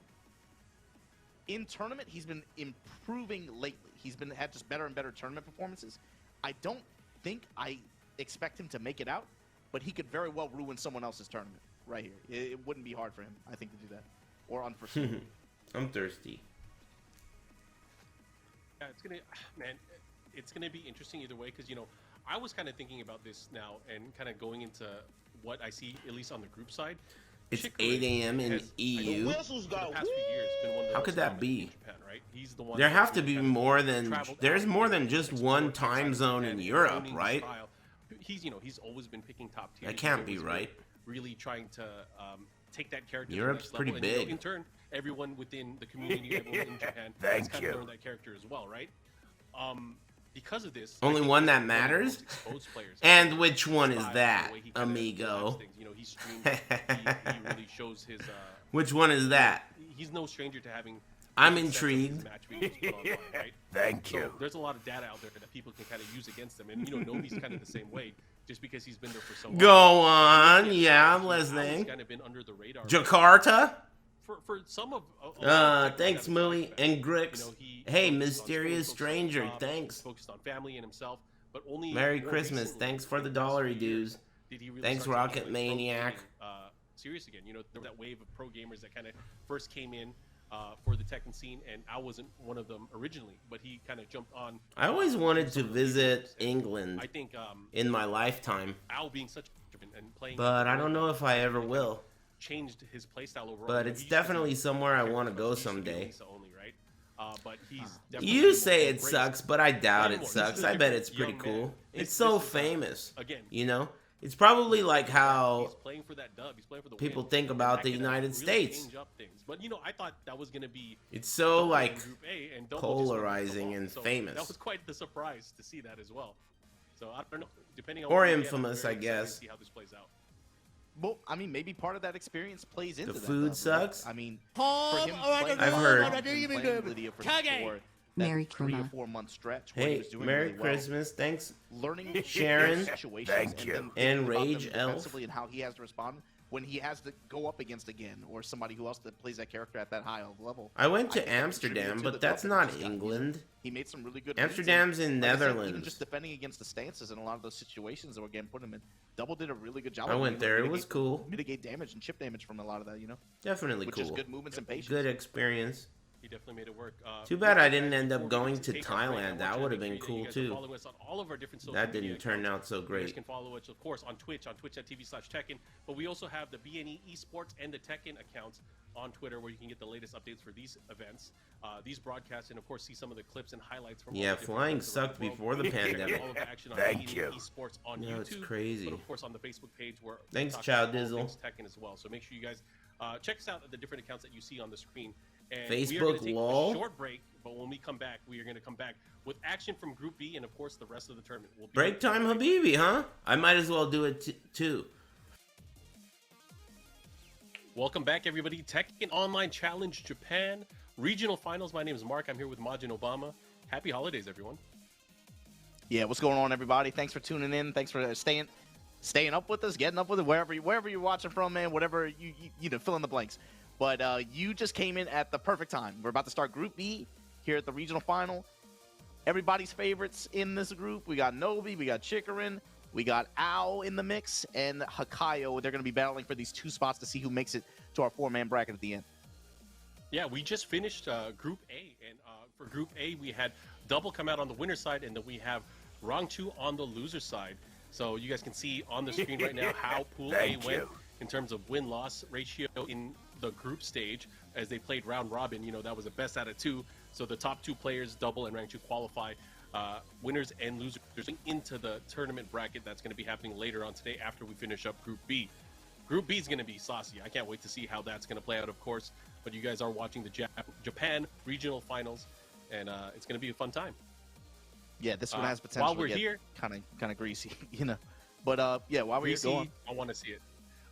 them. In tournament, he's been improving lately. He's had just better and better tournament performances. I don't think I expect him to make it out, but he could very well ruin someone else's tournament right here. It wouldn't be hard for him, I think, to do that. Or unforeseen. I'm thirsty. Yeah, it's gonna be interesting either way because I was kind of thinking about this now and kind of going into what I see at least on the group side. It's 8 a.m. in EU. For the past few years, been one of the How could that be? in Japan, right? He's the one There have to be more than there's more than just one time zone in Europe, right? He's always been picking top tier. That can't be right. Really trying to take that character. Europe's to the next pretty level. And, big. in turn, everyone within the community, everyone in Japan, Thank has kind you. of learned that character as well, right? Because of this, Only one that matters? And which one is that, He kinda amigo? does things. He streams. he really shows his. Which one is that? He's no stranger to having. I'm sets of his intrigued. match videos put online, right? Thank So you. there's a lot of data out there that people can kind of use against him, and Nobi's kind of the same way, just because he's been there for so long. Go on. Yeah, I'm listening. Kind of been under the radar. Jakarta? For some of. Thanks, Mooey and Grix. Hey, mysterious stranger. Thanks. Focused on family and himself, but only. Merry Christmas. Thanks for the $1 dues. Did he really Thanks, start to Rocket get, like, pro Maniac. gaming, serious again. There was that wave of pro gamers that kind of first came in for the Tekken scene, and I wasn't one of them originally, but he kind of jumped on. I always wanted to visit England I think in my lifetime, Al being such and playing, but I don't know if I ever will. Changed his playstyle overall. But it's definitely somewhere I want to go someday. Only, right? But he's You say it great. sucks, but I doubt it Anymore. sucks. He's I a bet it's pretty young cool. man. It's so This is, famous. again. It's probably like how He's playing for that dub. He's playing for the people win. think And about that the could United really States. change up things. But I thought that was gonna be. It's so like Group A, and Double just went polarizing along. and So famous. That was quite the surprise to see that as well. So I don't know, depending on Or what we get, I'm infamous, very I excited to guess. See how this plays out. Well, I mean, maybe part of that experience plays into The that. food though, sucks? Right? I mean, Home, for him oh, I playing- can I've go, heard. but I do even playing good. Lydia for Kage. Merry 3 or Kruma. 4 month stretch where he Hey, was doing Merry really well. Christmas. Thanks. Learning Sharon. situations Thank you. then And thinking about them Rage Elf. defensively and how he has to respond when he has to go up against again or somebody who else that plays that character at that high of level. I went to think that Amsterdam, contributed to but the that's dub that not he just got. England. He made some really good Amsterdam's reads, in and like I said, Netherlands. even just defending against the stances and a lot of those situations that were getting put him in. Double did a really good job. I of went being able there. to It was cool. Mitigate damage and chip damage from a lot of that, Definitely which cool. is good movements and patience. Good experience. He definitely made it work. Too bad I didn't end up going to Thailand. That would have been cool too. That didn't turn out so great. You guys can follow us, of course, on twitch.tv/Tekken. But we also have the BNE Esports and the Tekken accounts on Twitter, where you can get the latest updates for these events, these broadcasts, and of course see some of the clips and highlights from. Yeah, flying sucked before the pandemic. Thank you. Esports on No, YouTube, it's crazy. but of course on the Facebook page, where Thanks, we talk Chow about all Dizzle. things Tekken as well. So make sure you guys check us out at the different accounts that you see on the screen. And Facebook we are going to take lol. a short break, but when we come back, we are going to come back with action from Group B, and of course the rest of the tournament will be Break time, Habibi, huh? I might as well do it too. Welcome back, everybody. Tekken Online Challenge Japan Regional Finals. My name is Mark. I'm here with Majin Obama. Happy holidays, everyone. Yeah, what's going on, everybody? Thanks for tuning in. Thanks for staying up with us, getting up with it, wherever you're watching from, man. Whatever you know, fill in the blanks. But you just came in at the perfect time. We're about to start Group B here at the regional final. Everybody's favorites in this group. We got Nobi, we got Chikurin, we got Ao in the mix, and Hakaioh. They're going to be battling for these 2 spots to see who makes it to our 4-man bracket at the end. Yeah, we just finished Group A, and for Group A, we had Double come out on the winner's side, and then we have Rangchu on the loser side. So you guys can see on the screen right now how Pool A went in terms of win-loss ratio in the group stage as they played round robin. You know, that was a best out of 2. So the top 2 players, Double and Rangchu, qualify winners and losers into the tournament bracket that's going to be happening later on today after we finish up Group B. Group B is going to be saucy. I can't wait to see how that's going to play out, of course. But you guys are watching the Japan Regional Finals, and it's going to be a fun time. Yeah, this one has potential. While we're here, kind of greasy, you know. But yeah, while we're here, go on. I want to see it.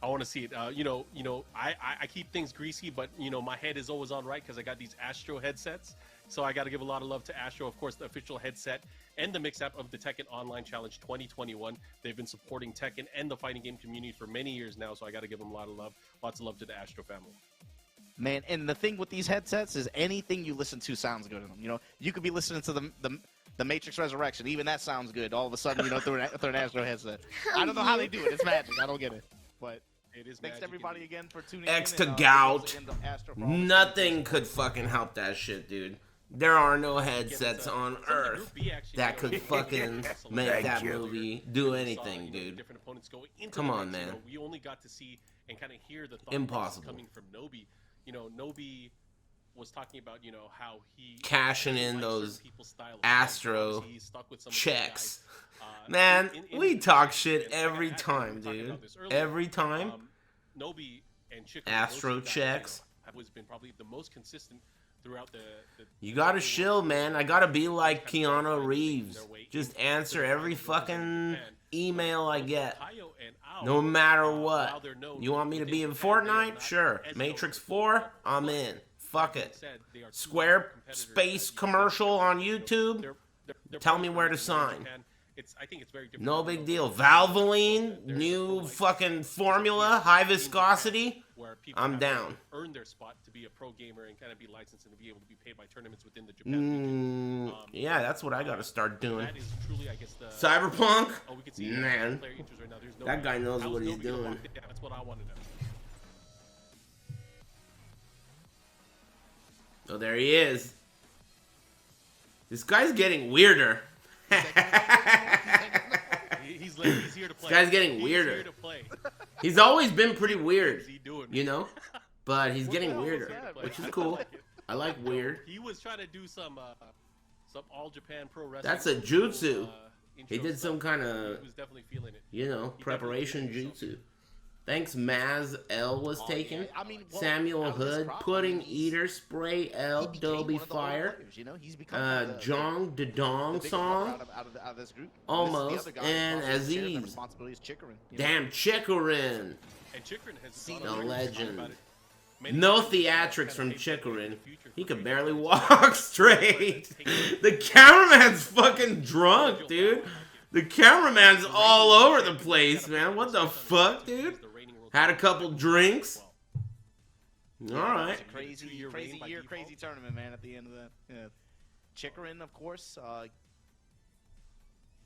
I want to see it. You know, I keep things greasy, but you know, my head is always on right because I got these Astro headsets. So I got to give a lot of love to Astro, of course, the official headset and the mix-up of the Tekken Online Challenge 2021. They've been supporting Tekken and the fighting game community for many years now, so I got to give them a lot of love. Lots of love to the Astro family. Man, and the thing with these headsets is anything you listen to sounds good in them. You know, you could be listening to the Matrix Resurrection. Even that sounds good. All of a sudden, you know, through an Astro headset. I don't know how they do it. It's magic. I don't get it. But it is thanks everybody again for tuning X in. to gout. Nothing could fucking help that shit, dude. There are no headsets on Earth that could fucking make that movie do anything, dude. Come on, man. We only got to see and kind of hear the thought Impossible. coming from Nobi. You know, Nobi was talking about, you know, how he cashing in those Astro checks. Man, we talk shit every time, dude. Every time. Nobi and Chikurin, Astro checks. Have been probably the most consistent throughout the you gotta shill, man. I gotta be like Keanu Reeves. Just answer every fucking email I get. No matter what. You want me to be in Fortnite? Sure. Matrix 4? I'm in. Fuck it. Square Space commercial on YouTube? Tell me where to sign. No big deal. Valvoline, new fucking formula, high viscosity. I'm down. Earn their spot to be a pro gamer and kind of be licensed and to be able to be paid by tournaments within the Japan region. Yeah, that's what I gotta start doing. That is truly, I guess, the Cyberpunk? Oh, we can see Man, player enters right now. There's no that guy knows what he's doing. That's what I want to know. Oh, there he is. This guy's getting weirder. He's here to play. This guy's getting weirder. He's here to play. He's always been pretty weird, What's he doing? you know? But he's getting weirder, which is cool. I like weird. He was trying to do some All Japan Pro Wrestling. That's a jutsu. He intro did stuff. some kind of, He was definitely feeling it. you know, preparation jutsu. Thanks, Maz L was taken. Yeah. I mean, well, Samuel out of this Hood, crop, Pudding he's- Eater, Spray L, he became Dobie one of the older Fire, players, you know? He's become Jong the Dedong biggest song. brother out of this group. Almost, This is the other guy and who also shares that Aziz. responsibility is Chikurin, you know? Damn, Chikurin. And Chikurin has Seen gone on the record to talk legend. about it many No times. theatrics from Kind of maybe Chikurin. in the future He for could maybe barely others. walk straight. The cameraman's fucking drunk, dude. The cameraman's all over the place, man. What the fuck, dude? Had a couple drinks. All right. It's a crazy year, crazy tournament, man. At the end of that, yeah. Chikurin, of course.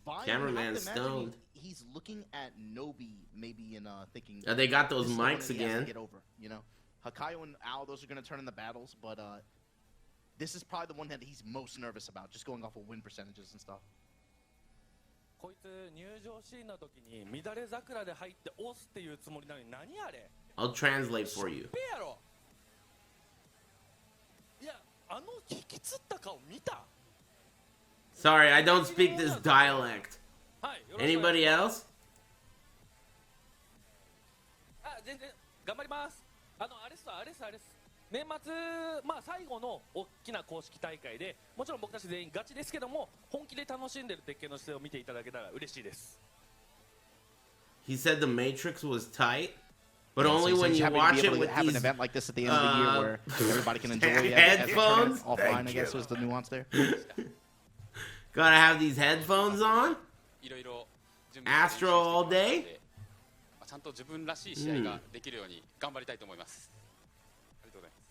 Vine, Cameraman's I have to imagine stoned. He's looking at Nobi, maybe in thinking. They got those this is the one mics that he has to again. Get over, you know. Hakaioh and Ao, those are going to turn in the battles, but this is probably the one that he's most nervous about, just going off of win percentages and stuff. こいつ入場シーンの時に乱れ桜で入って押すっていうつもりなのに何あれ I'll translate for you. ペやろいや引きつった顔見た Sorry, I don't speak this dialect. はい Anybody else? 全然頑張りますアレス年末まあ最後の大きな公式大会でもちろん僕たち全員ガチですけども本気で楽しんでる鉄拳の姿勢を見ていただけたら嬉しいです He said the Matrix was tight, but only when you watch it with have these an event like this at the end of the year where everybody can enjoy it headphones. Offline, I guess was the nuance there. Gotta have these headphones on. Astro all day. ちゃんと自分らしい試合ができるように頑張りたいと思います。ありがとうございます。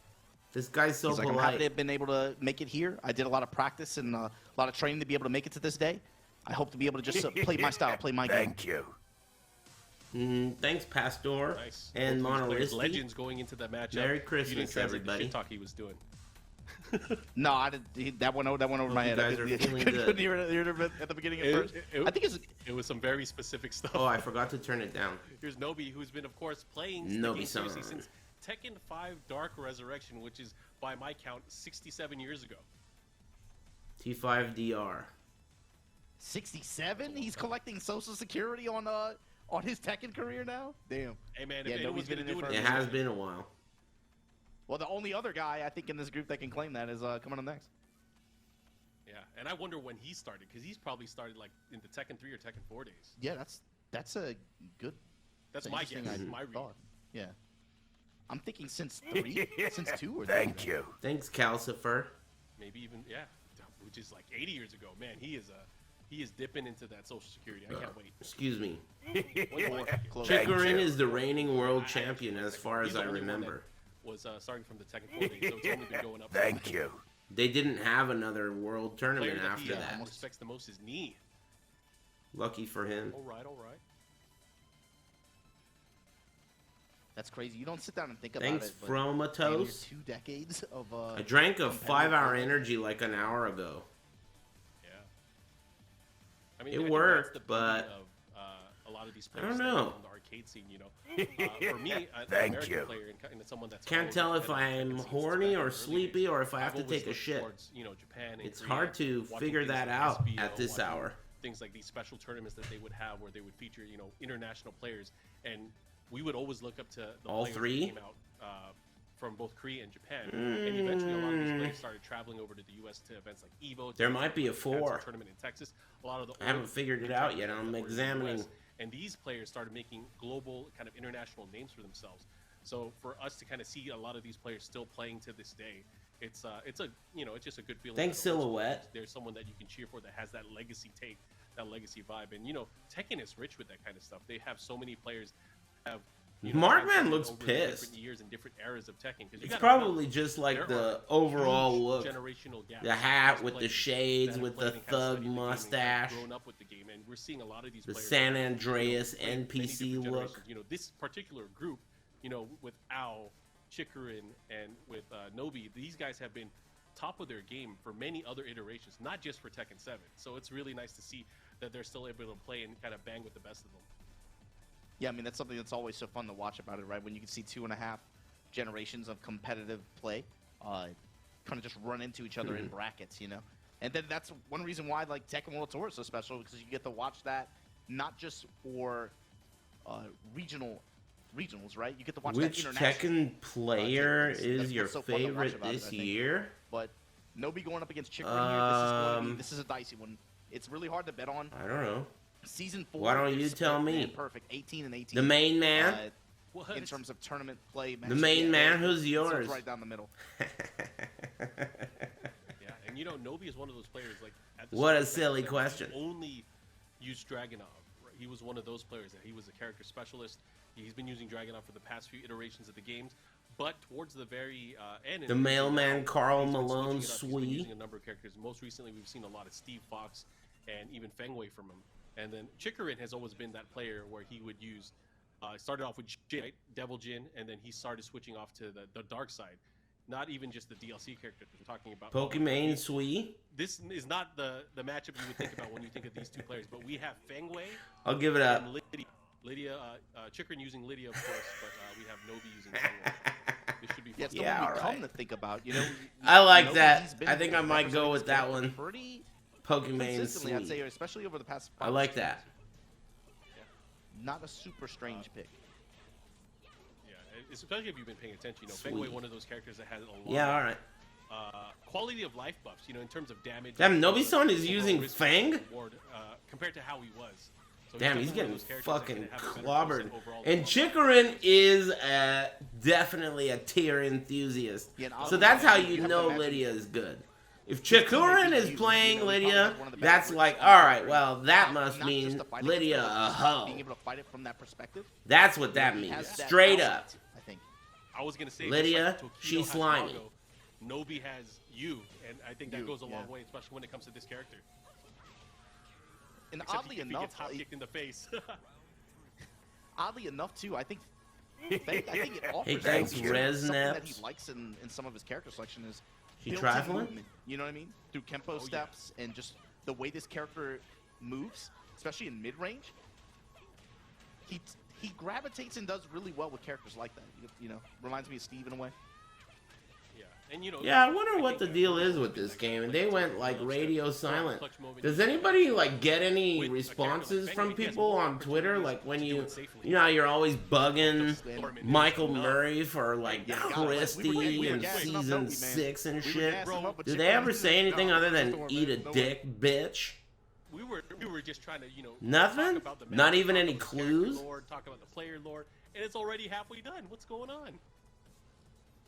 This guy's so He's like, I'm happy to polite. have been able to make it here. I did a lot of practice and a lot of training to be able to make it to this day. I hope to be able to just play my style, play my game. Thank you. Thanks, Pastor Nice. and Both these players, Monolithic. legends going into that matchup. Merry You Christmas, didn't translate the everybody. shit talk he was doing. No, I did, that went over my you head. guys are feeling Couldn't good. hear it at the beginning at first. I think it was some very specific stuff. Oh, I forgot to turn it down. Here's Nobi, who's been, of course, playing the Nobi game seriously san. since Tekken 5 Dark Resurrection, which is, by my count, 67 years ago. T5DR. 67? He's collecting Social Security on his Tekken career now? Damn. Hey, man, Yeah, if Nobi's anyone's been going to in do it it, It has been a while. Well, the only other guy, I think, in this group that can claim that is coming up next. Yeah, and I wonder when he started, because he's probably started, like, in the Tekken 3 or Tekken 4 days. Yeah, that's a good... That's my guess, my read. thought. Yeah. I'm thinking since 3? Since 2 or 3? Thank you. Thanks, Calcifer. Maybe even, yeah, which is like 80 years ago. Man, he is dipping into that Social Security. I can't wait. Excuse me. One more. Thank Chikurin you. is the reigning world champion as far He's as the I only one that remember. Was starting from the Tekken 4 days, so it's only been going up. Thank you. They didn't have another world Player tournament that after he that. respects the most is Knee. Lucky for him. All right. That's crazy. You don't sit down and think about Thanks, it. But damn, you're Fromatos. 2 decades of... I drank a competitive 5-hour play. energy like an hour ago. Yeah. I mean, It I think worked, that's the beauty but of a lot of these I players don't that know. are from the arcade scene, you know. For me, an Thank American you. player and someone that's Can't followed tell the if competitive I'm Tekken scenes horny back in or the early sleepy days, or if I have I've to always take a looked shit. towards, you know, Japan and It's Korea, hard to watching figure things that like out SBO, at this watching hour. Things like these special tournaments that they would have where they would feature, you know, international players, and we would always look up to the All players three? that came out from both Korea and Japan, and eventually a lot of these players started traveling over to the U.S. to events like EVO. There might be a Japan's 4. tournament in Texas. A lot of the I haven't figured it out yet. I'm examining. And these players started making global, kind of international names for themselves. So for us to kind of see a lot of these players still playing to this day, it's a you know, it's just a good feeling. Thanks, that Silhouette. There's someone that you can cheer for that has that legacy take, that legacy vibe, and you know, Tekken is rich with that kind of stuff. They have so many players have. You know, Markman looks over the pissed. different years and different eras of Tekken. 'Cause you It's gotta probably remember, just like there the are overall huge look. generational gaps The hat between with the players shades, that have with played the and kind of thug studied the game and kind of mustache, grown up with the game, and we're seeing a lot of these the players San that, Andreas played many NPC different look. generations. You know, this particular group, you know, with Ao, Chikurin, and with Nobi, these guys have been top of their game for many other iterations, not just for Tekken 7. So it's really nice to see that they're still able to play and kind of bang with the best of them. Yeah, I mean, that's something that's always so fun to watch about it, right? When you can see 2.5 generations of competitive play kind of just run into each other in brackets, you know? And then that's one reason why, like, Tekken World Tour is so special, because you get to watch that not just for regionals, right? You get to watch Which that international. Tekken player That's is your what's so fun to watch favorite about it, this I think. year? But Nobi going up against Chikurin here, this is a dicey one. It's really hard to bet on. I don't know. Season 4. Why don't you is tell split, me? man, perfect. 18 and 18. The main man? In terms of tournament play. The main man? Who's So yours? it's right down the middle. Yeah, and you know, Nobi is one of those players, like, at the What a start of silly Tekken 7, question. he only used Dragunov. Right? He was one of those players that he was a character specialist. He's been using Dragunov for the past few iterations of the games, but towards the very end, The mailman Carl he's been Malone switching it up. He's been Swee. using a number of characters. Most recently, we've seen a lot of Steve Fox and even Fengwei from him. And then Chikurin has always been that player where he would use, started off with Jin, right? Devil Jin, and then he started switching off to the dark side. not even just the DLC characters. We're talking about Pokimane Sui. This is not the matchup you would think about when you think of these two players, but we have Fengwei. I'll give it up. And Lydia, Chikurin using Lydia, of course, but we have Nobi using Fengwei. This should be fun. Yeah, all right. Come to think about, you know. I like that. I think I might go with that one. Pretty Pokimane consistently, I'd say, Sui. especially over the past. I like that. Not a super strange pick. Yeah, especially if you've been paying attention. You know, Sweet. Fengwei, one of those characters that has a lot. Yeah, all right. Quality of life buffs, you know, in terms of damage. Damn, Nobi-san is using Fang? Compared to how he was. So Damn, he's getting fucking clobbered. Overall And Chikurin is definitely a tier enthusiast. Yeah, So that's how you know Lydia is good. If Chikurin is playing Lydia, that's like, alright, well, that must mean Lydia a hoe. Being able to fight it from that perspective. That's what that means. Straight up. I think. I was gonna say Lydia, like she's Tokido slimy. Hashimoto, Nobi has you, and I think that goes a long way, especially when it comes to this character. And Except oddly he enough, gets hop kicked in the face. oddly enough too, I think it offers Hey, thanks, something that he Resnaps. likes in some of his character selection is She built-in trifling? movement, you know what I mean? Through Kempo steps and just the way this character moves, especially in mid-range. He gravitates and does really well with characters like that. You know, reminds me of Steve in a way. Yeah, and you know. Yeah, I wonder what the deal is with this game. And they went like radio silent. Does anybody like get any responses from people on Twitter? Like when you know, you're always bugging Michael Murray for like Christie and season 6 and shit. Do they ever say anything other than eat a dick, bitch? We were just trying to, you know, Nothing? talk about the Not match, even talk any about the character clues? lore, talk about the player lore, and it's already halfway done. What's going on?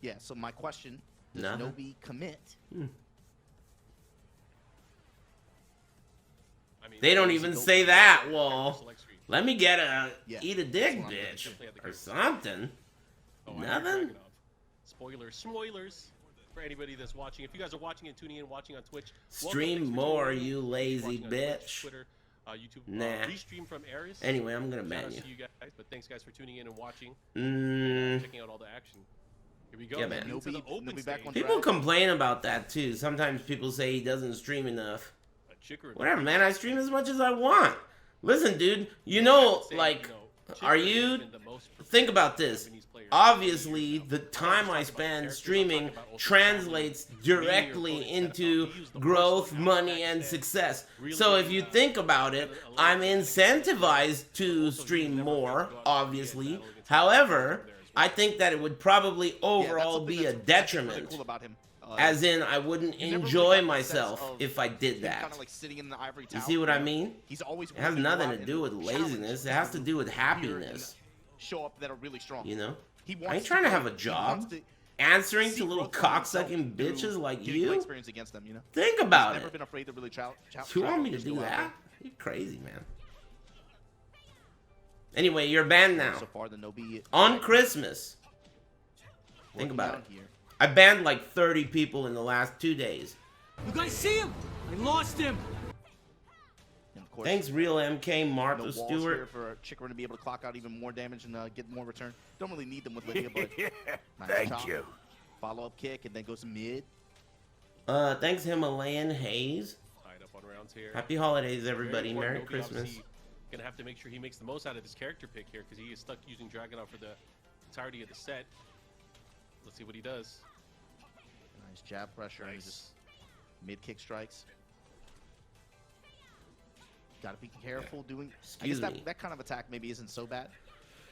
Yeah, so my question, does Nothing. Nobi commit? I mean, They don't even say that. Well, select screen. let me get a Yeah, eat a dick, that's what I'm gonna bitch, do. or something. Oh, I heard Nothing? Dragunov. Spoilers for anybody that's watching. If you guys are watching and tuning in, watching on Twitch, Stream welcome. Thanks for more, tuning in. you If you're lazy watching on Twitch, bitch. Twitter, YouTube. Nah. Restream from Aris. Anyway, I'm gonna Shout ban out you. to you guys, but thanks guys for tuning in and watching, Mm, checking out all the action. Here we go. Yeah, man. Into the Nobi open back stage. on people complain about that too. Sometimes people say he doesn't stream enough. Chikurin. Whatever, man. I stream as much as I want. Listen, dude. You know, like, are you? Think about this. Obviously, the time I spend streaming translates directly into growth, money, and success. So if you think about it, I'm incentivized to stream more, obviously. However, I think that it would probably overall be a detriment. Cool about him. As in, I wouldn't enjoy myself if I did that. Kind of like sitting in the ivory You tower. see what I mean? He's always It has willing go nothing out to do with and challenge laziness. It has to do with happiness. Show up that are really strong. You know? He I wants ain't trying to have a he wants job. to Answering see to little growth for himself cocksucking through bitches like getting play you? experience against them, you know? Think He's about never it. been afraid to really You want me to do that? You're crazy, man. Anyway, you're banned now. So far, the Nobi On Christmas. Think about it. I banned like 30 people in the last 2 days. You guys see him? I lost him. And of course, Thanks, Real MK, the Martha walls here Stewart. for Chikurin to be able to clock out even more damage and get more return. Don't really need them with Lydia, but nice Thank chop. you. Follow-up kick and then goes mid. Thanks, Himalayan Haze. Tied up on rounds here. Happy holidays, everybody. Very Merry important. Nobi Christmas. obviously gonna have to make sure he makes the most out of this character pick here because he is stuck using Dragunov for the entirety of the set. Let's see what he does. Nice jab pressure and just mid-kick strikes. Gotta be careful doing. I guess Excuse me. that kind of attack maybe isn't so bad.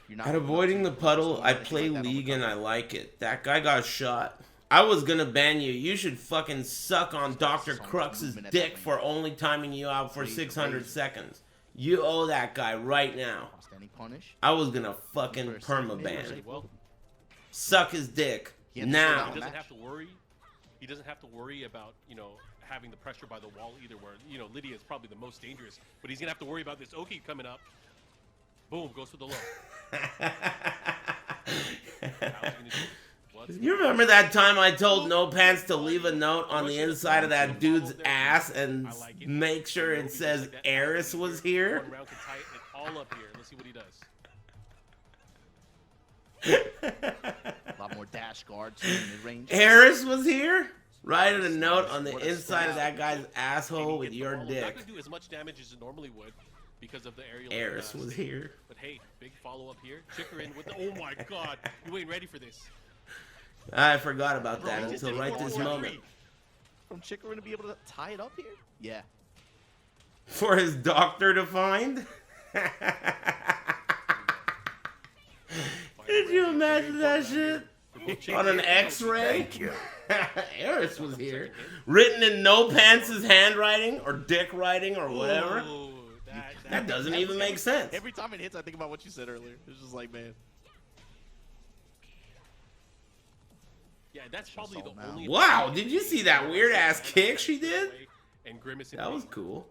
You're not At avoiding the puddle, I play League and I like it. That guy got shot. I was gonna ban you. You should fucking suck on Dr. Crux's dick for only timing you out for 600 seconds. You owe that guy right now. Standing punish. I was gonna fucking permaban. Well, Suck his dick. He Now. he doesn't have to worry. He doesn't have to worry about, you know, having the pressure by the wall either, where, you know, Lydia is probably the most dangerous, but he's gonna have to worry about this Oki coming up. Boom, goes for the low. You remember that time I told No Pants to leave a note on the inside of that dude's ass and make sure it says Aris was here? One round can tie it all up here. Let's see what he does. A lot more dash guards in mid-range. Aris was here? Writing a note on the inside of that guy's asshole with your dick. Not gonna do as much damage as it normally would because of the aerial. Aris was here. But hey, big follow-up here. Chikurin with the... Oh my god. You ain't ready for this. I forgot about that until right this moment. From Chikurin to be able to tie it up here? Yeah. For his doctor to find? Did you imagine that shit? On an x-ray? Thank you. Aris was here. Written in No Pants' handwriting or dick writing or whatever. Ooh, That doesn't even make sense. Every time it hits, I think about what you said earlier. It's just like, man. Yeah, that's probably the only... Wow, did you see that weird-ass kick she did? And Grimace. That was cool.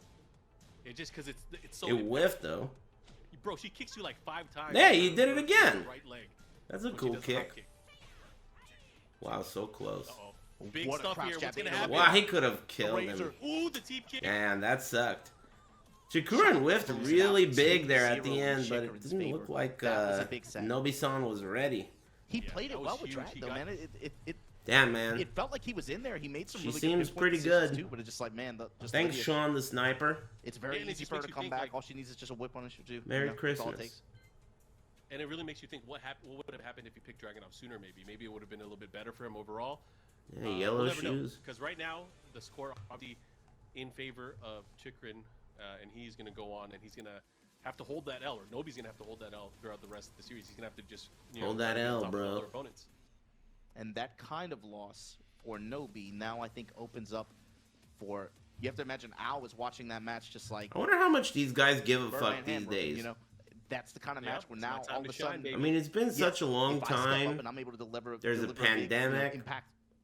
It just because it's so... It whiffed, though. Bro, she kicks you like 5 times. Yeah, you did it again. Right leg. That's a cool kick. Wow, so close. Uh-oh. Big stuff here. What's gonna happen? Wow, he could have killed him. Ooh, the teep kick. Man, that sucked. Chikurin whiffed really big there at the end, but it didn't look like Nobi-san was ready. He played it well with drag, though, man. Damn, man. It felt like he was in there. He made some really good seems pretty good. too, but it's just like, man. Thanks, Sean the sniper. It's very easy for her to come back. All she needs is just a whip on her too. Merry Christmas. And it really makes you think what would have happened if he picked Dragunov sooner, maybe. Maybe it would have been a little bit better for him overall. Yeah, yellow shoes. Because right now, the score obviously in favor of Chikurin, and he's going to go on, and he's going to have to hold that L, or Nobi's going to have to hold that L throughout the rest of the series. He's going to have to just hold that L, bro. Opponents. And that kind of loss for Nobi now I think opens up for... You have to imagine Al was watching that match just like... I wonder how much these guys give a fuck these days. You know, that's the kind of match where now all of a sudden... I mean, it's been such a long time. And I'm able to deliver, there's a pandemic.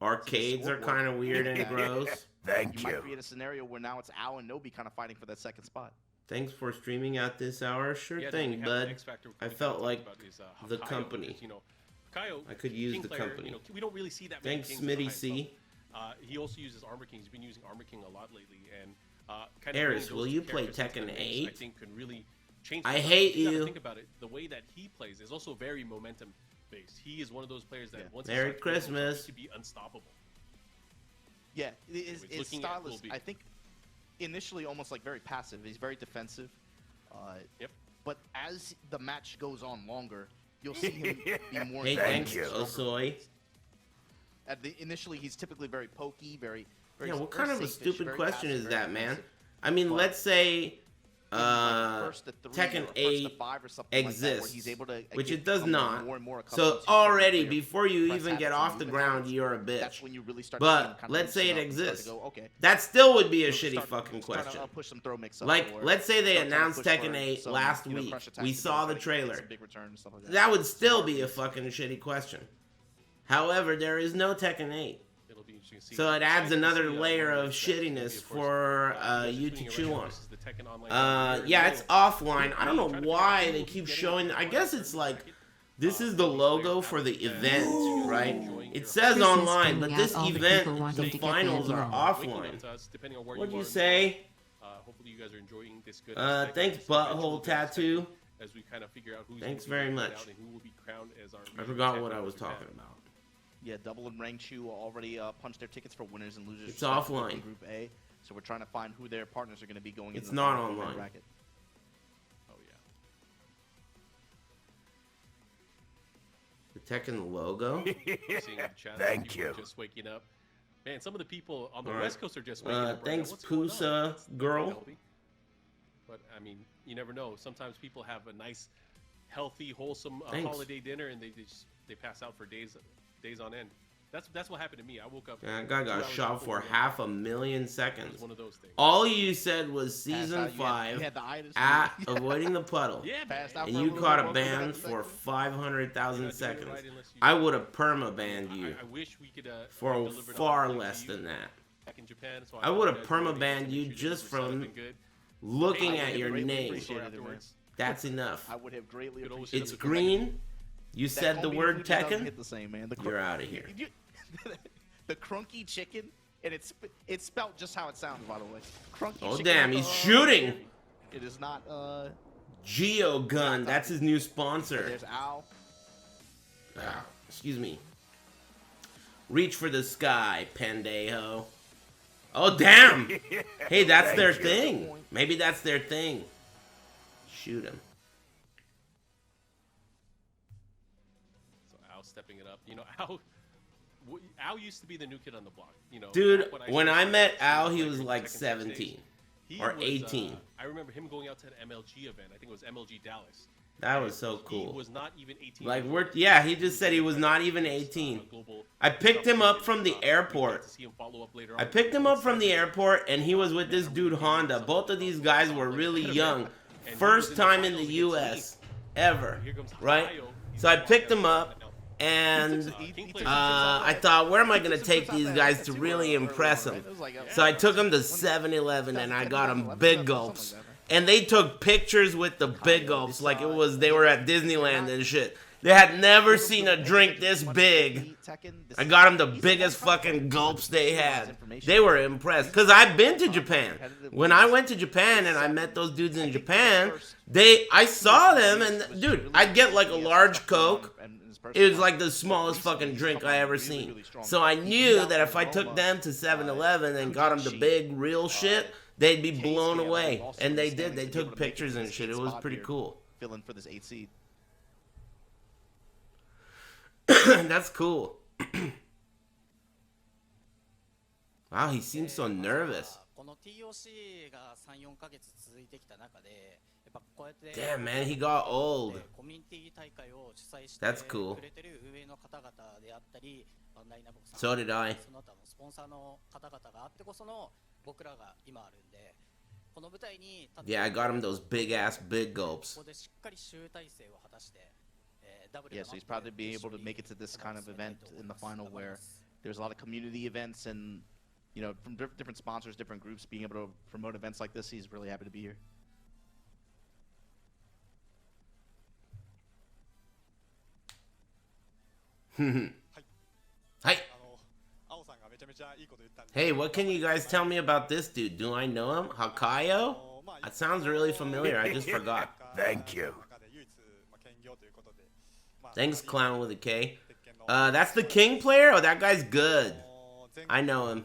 Arcades are kind of weird and gross. Thank you. You might create a scenario where now it's Al and Nobi kind of fighting for that second spot. Thanks for streaming out this hour. Sure thing, bud. I felt like the company. You know, Hakaioh, I could use the company. You know, we don't really see that. Thanks, Smitty C. He also uses Armor King. He's been using Armor King a lot lately, and kind Aris, will you play Tekken 8? I think could really change. I hate you. Think about it. The way that he plays is also very momentum based. He is one of those players that once Merry Christmas to be unstoppable. Yeah, his style is, I think, initially almost like very passive. He's very defensive. Yep. But as the match goes on longer, you'll see him be more. Hey, thank you, Osoy. Initially, he's typically very pokey, very yeah, what kind of a stupid question is that, man? I mean, let's say Tekken 8 exists, which it does not. So already, before you even get off the ground, you're a bitch. But let's say it exists. That still would be a shitty fucking question. Like, let's say they announced Tekken 8 last week. We saw the trailer. That would still be a fucking shitty question. However, there is no Tekken 8. So it adds another layer of shittiness for you to chew on. Yeah, it's offline. I don't know why they keep showing. I guess it's like, this is the logo for the event, right? It says online, but this event, the finals are offline. What'd you say? Hopefully you guys are enjoying this good. Thanks, Butthole Tattoo. As we kind of figure out who's thanks very much. And who will be crowned as our I forgot what I was talking about. Yeah, Double and Rangchu already punched their tickets for winners and losers. It's offline. Group A, so we're trying to find who their partners are going to be going. It's not online. Bracket. Oh yeah. The Tekken logo. Thank you. Just waking up, man. Some of the people on the West Coast are just waking up. Thanks, Pusa girl. But I mean, you never know. Sometimes people have a nice, healthy, wholesome holiday dinner, and they pass out for days on end. That's what happened to me. I woke up. Yeah, that guy got shot for 500,000 seconds. It was one of those things. All you said was season 5 at avoiding the puddle. Yeah, and you caught a ban for 500,000 seconds. I would have perma-banned you I wish we could, for far less than that. Back in Japan, so I would have perma-banned you just from looking at your name. That's enough. I would have greatly appreciated it. It's green. You said the word Tekken. Hit the same, man. You're out of here. The crunky chicken, and it's spelled just how it sounds, by the way. Crunky oh chicken damn, he's shooting. It is not Geo Gun. That's his new sponsor. There's Al. Excuse me. Reach for the sky, pendejo. Oh, damn! Hey, that's their thing. Maybe that's their thing. Shoot him. So Ao stepping it up. You know, Ao used to be the new kid on the block. You know, dude, when I met Ao, he was like 17 or 18. I remember him going out to an MLG event. I think it was MLG Dallas. That was so cool. He was not even 18. Like he just said he was not even 18. I picked him up from the airport. I picked him up from the airport, and he was with this dude Honda. Both of these guys were really young. First time in the U.S. ever, right? So I picked him up, and I thought, where am I going to take these guys to really impress them? So I took them to 7-Eleven, and I got them big gulps. And they took pictures with the big gulps like it was they were at Disneyland and shit. They had never seen a drink this big. I got them the biggest fucking gulps they had. They were impressed. Because I've been to Japan. When I went to Japan and I met those dudes in Japan, I saw them and, dude, I'd get like a large Coke. It was like the smallest fucking drink I ever seen. So I knew that if I took them to 7-Eleven and got them the big real shit, they'd be blown away. And they did. They took pictures and shit. It was pretty cool. Filling for this 8 seed. That's cool. Wow, he seems so nervous. Damn, man, he got old. That's cool. So did I. Yeah, I got him those big-ass big gulps. Yeah, so he's probably be able to make it to this kind of event in the final where there's a lot of community events and, you know, from different sponsors, different groups being able to promote events like this. He's really happy to be here. Hi. Hey, what can you guys tell me about this dude? Do I know him? Hakaioh? That sounds really familiar. I just forgot. Thank you. Thanks, Clown with a K. That's the King player? Oh, that guy's good. I know him.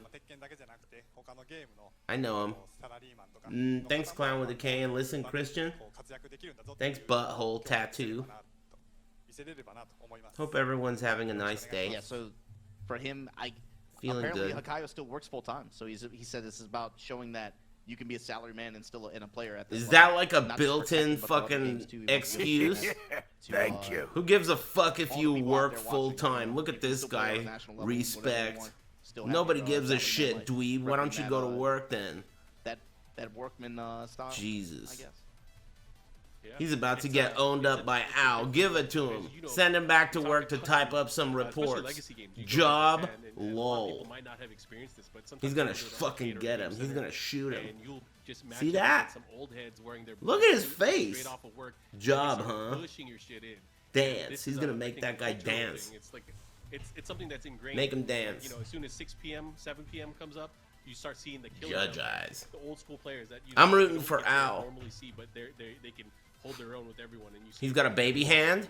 I know him. Thanks, Clown with a K. And listen, Christian. Thanks, Butthole Tattoo. Hope everyone's having a nice day. Yeah, so for him, feeling apparently good. Hakaioh still works full time. So he said this is about showing that you can be a salary man and still a player at this Is level. that like a built-in fucking excuse? Thank you. Who gives a fuck if you work full-time? Look at this guy. Respect. Nobody gives a shit, dweeb. Why don't you go to work then? That workman style. Jesus. I guess. He's about to get owned up by Al. Give it to him. Send him back to work to type up some reports. Job, lol. He's gonna fucking get him. He's gonna shoot him. See that? Look at his face. Job, huh? Dance. He's gonna make that guy dance. It's something that's ingrained. Make him dance. You know, as soon as 6 p.m., 7 p.m. comes up, you start seeing the killer Judge eyes. The old school players that you I'm rooting for Al. Normally see, but they can hold their own with everyone. And you He's got a baby hand.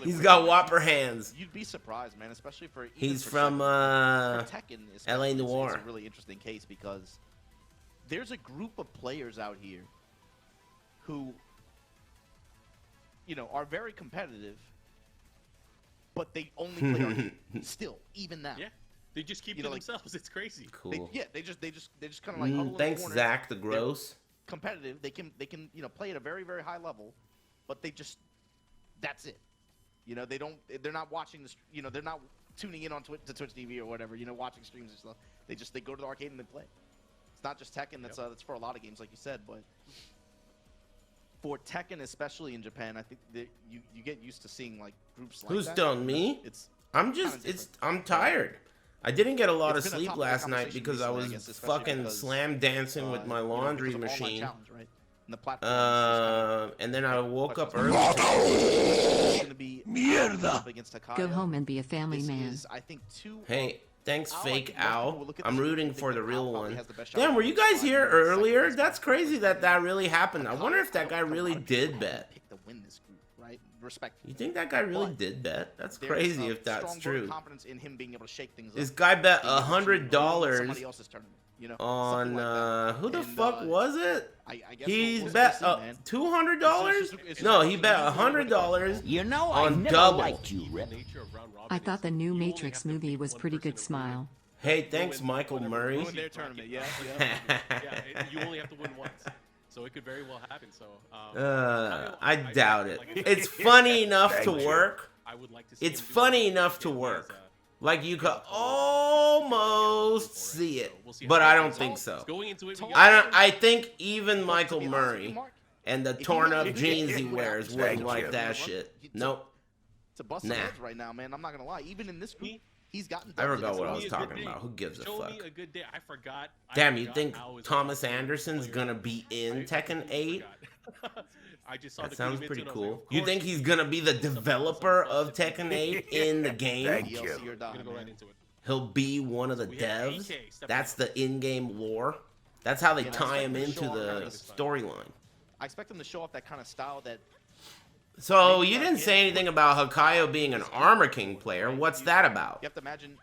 He's got whopper hands. You'd be surprised, man, especially for. He's for from Tekken, LA Noir. It's a really interesting case because there's a group of players out here who, you know, are very competitive, but they only play arcade. Still, even now. Yeah. They just keep to themselves. It's crazy. Cool. They just kind of like. huddle in the Thanks, corner. Zach the Gross. They're competitive. They can you know play at a very very high level, but that's it. You know they're not watching the you know they're not tuning in on Twitch TV or whatever. You know watching streams and stuff. They go to the arcade and they play. It's not just Tekken. That's for a lot of games like you said, but for Tekken especially in Japan, I think that you get used to seeing like groups like Who's that. done me? I'm tired. I didn't get a lot of sleep last night because I was fucking slam dancing with my laundry machine. And then I woke up early. Go home and be a family man. Hey, thanks, fake Owl. I'm rooting for the real one. Damn, were you guys here earlier? That's crazy that really happened. I wonder if that guy really did bet. right? Respect. You think that guy really did bet? That's crazy if that's strong true. confidence in him being able to shake things This up. guy bet Being able to $100 somebody else's tournament, you know, on something like that. who the And, fuck was it? I guess He we'll bet see, man. $200? It's No, just- he bet $100 You know, on double. I thought the new Matrix movie was pretty good. Smile. Hey, thanks, Michael Murray. Ruin their tournament, yeah. Yeah, you only have to win once. So it could very well happen. So I doubt it. It's funny enough to work. I would like to see It's him do funny it. enough to He has, work. Like you could almost see it, but I don't think so. Going into it, I think even Michael Murray and the torn up jeans he wears wouldn't like that shit. Nope. It's a bust of heads right now, man. I'm not gonna lie. Even in this group, he's gotten. I forgot dubs what I against was them. talking about. Who gives a Show fuck? me a good day. I forgot. Damn, you think Thomas Anderson's gonna be in Tekken 8? I just saw That the sounds Kunimitsu pretty and I was cool. like, of You course think he's gonna be the developer of Tekken 8 in the game? Thank you. DLC or die, I'm gonna go man. right into it. He'll be one of the We have devs. AK stepping That's up. the in-game lore. That's how they Yeah, tie him that's into like the the show storyline. I expect him to show off that kind of style that. So you didn't say anything about Hakaioh being an Armor King player. What's that about? You have to imagine.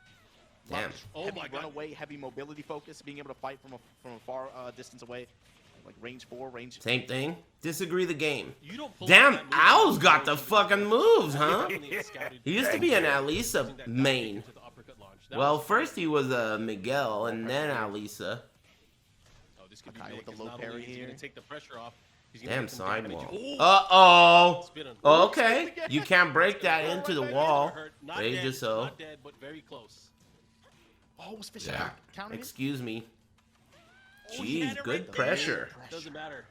Damn. Oh Heavy my God. runaway, heavy mobility focus, being able to fight from a far distance away, like range 4, range. Same thing. Disagree the game. You don't pull Damn, off that move Owl's unless got you the know fucking moves, huh? definitely a scouted He used to be an Alisa main. to the uppercut launch. That Well, was first he was a Miguel and then Alisa. Oh, this could be Hakaioh big, with the 'cause low not only parry is he here. gonna take the pressure off, he's gonna Damn get some damage. sidewall. Oh, Uh-oh. spin on- Okay. You can't break that into the wall. hurt. Not Rage dead, is so. not dead, but very close. Oh, was fishing Yeah. counter hit? Excuse me. Oh, he had Jeez, it good right there. pressure. Doesn't matter.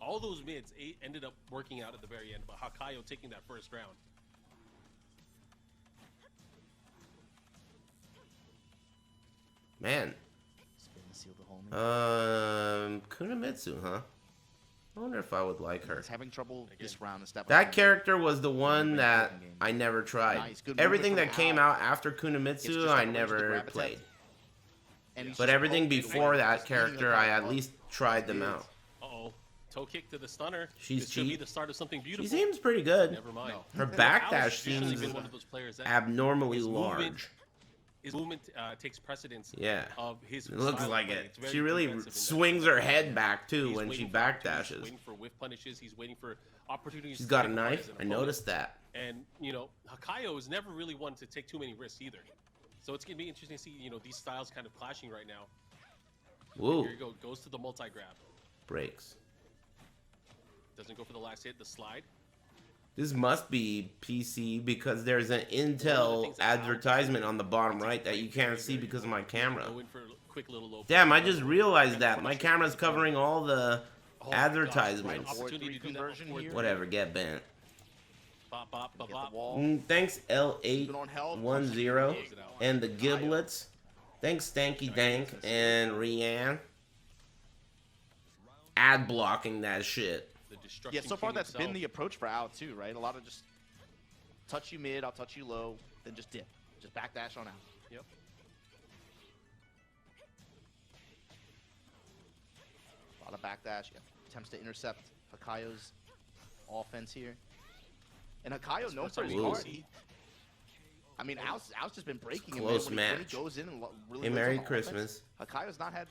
All those mids ended up working out at the very end, but Hakaioh taking that first round. Man. Spin to seal the homie. Kunimitsu, huh? I wonder if I would like her. He's having trouble this round and step. That character was the one that I never tried. Nice, good Everything movement that from came Al. out after It's Kunimitsu, just I that range to never grab played. attempt. And he's But just everything poking before away, that just eating character, the I power at up. least tried them out. Uh-oh. Toe kick to the stunner. She's this should be cheap. the start of something She beautiful. seems pretty good. Never mind. Her Al's backdash traditionally seems been one of those players that abnormally his movement- large. His movement takes precedence Yeah. of his It looks style of like play. it. It's very She really defensive in that swings sense. her head back too He's when she waiting for opportunities, backdashes. He's waiting for whiff punishes. He's waiting for opportunities. She's to got a take apart knife. as an I opponent. noticed that. And Hakaioh is never really one to take too many risks either. So it's gonna be interesting to see these styles kind of clashing right now. Woo. Here you go. Goes to the multi grab. Breaks. Doesn't go for the last hit. The slide. This must be PC because there's an Intel advertisement on the bottom right that you can't see because of my camera. Go in for a quick little low. Damn, I just realized that. My camera's covering all the Oh my gosh, advertisements. right opportunity to do that Conversion before here. Whatever, get bent. Bop, bop, bop, Get the bop. wall. Thanks Even on health. L810 and the Giblets. Thanks Stanky Dank and Rianne. Ad blocking that shit. The destruction Yeah, so far king that's been himself. the approach for Al too, right? A lot of just touch you mid, I'll touch you low, then just dip, just backdash on out. Yep. A lot of backdash. Yeah. Attempts to intercept Hakaio's offense here. And Hakaioh known for his Ooh. guard. I mean, Al's just been breaking him. Close man, when match. he goes in and really Hey, lives Merry on the Christmas. offense, Hakaio's not had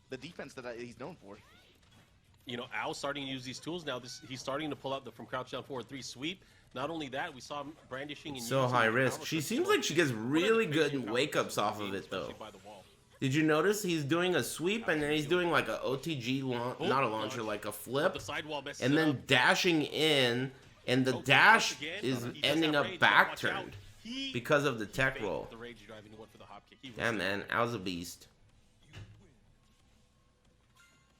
the defense that he's known for. Al's starting to use these tools now. He's starting to pull out the from crouch down forward 3 sweep. Not only that, we saw him brandishing and So using high the risk. power she tricks seems to like she gets one of the really crazier good power wake ups tricks off in of the it game, though. especially by the wall. Did you notice he's doing a sweep and then he's doing like a OTG not a launcher, like a flip, The sidewall messes and it then up. dashing in, and the Okay, dash once again, is he does ending have up rage, back watch out. turned He because of the tech faked roll. The rage drive and he went for the hop kick. He Damn risked it. man, I was a beast.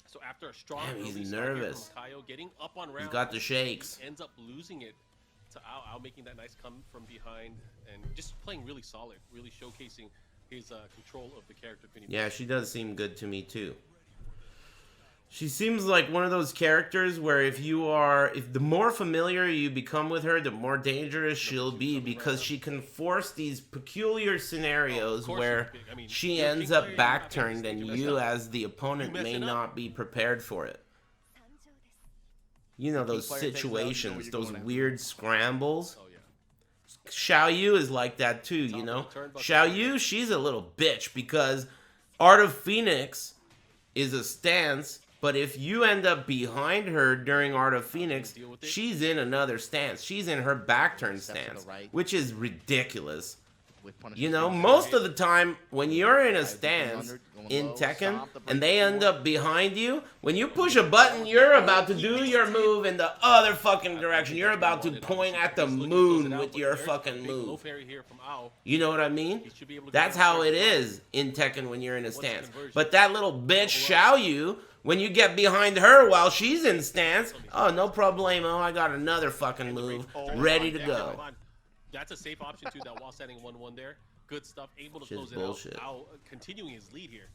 So after a strong Damn, he's early start here nervous. from Hakaioh, getting up on round, He's got the shakes. he ends up losing it to Ao. Ao making that nice come from behind and just playing really solid, really showcasing his control of the character. Yeah, she does seem good to me too. She seems like one of those characters where if the more familiar you become with her, the more dangerous she'll be because she can force these peculiar scenarios where she ends up back turned and you as the opponent may not be prepared for it. you know, those player things out, you know where situations, you're those going at. weird scrambles. Oh yeah. Xiaoyu is like that too, you Top know. of the turnbuckle. Xiaoyu, she's a little bitch because Art of Phoenix is a stance, but if you end up behind her during Art of Phoenix, deal with it. she's in another stance. She's in her back turn Step to the stance, right. which is ridiculous. With punishment You know, skills. most of the time when you're in a Guys, stance going in low, Tekken stop the break and they end forward. up behind you, when you push a button, you're about to do your move in the other fucking direction. You're about to point at the moon with your fucking Low move. parry here from Ao. You know what I mean? He should be able to That's get how that it first is in Tekken when you're in a stance. conversion. But that little bitch Xiaoyu, when you get behind her while she's in stance, oh, no problemo, I got another fucking move ready to go. That's a safe option too. That while setting 1-1 there, good stuff. Able to Shit's close it bullshit. out. Ao continuing his lead here.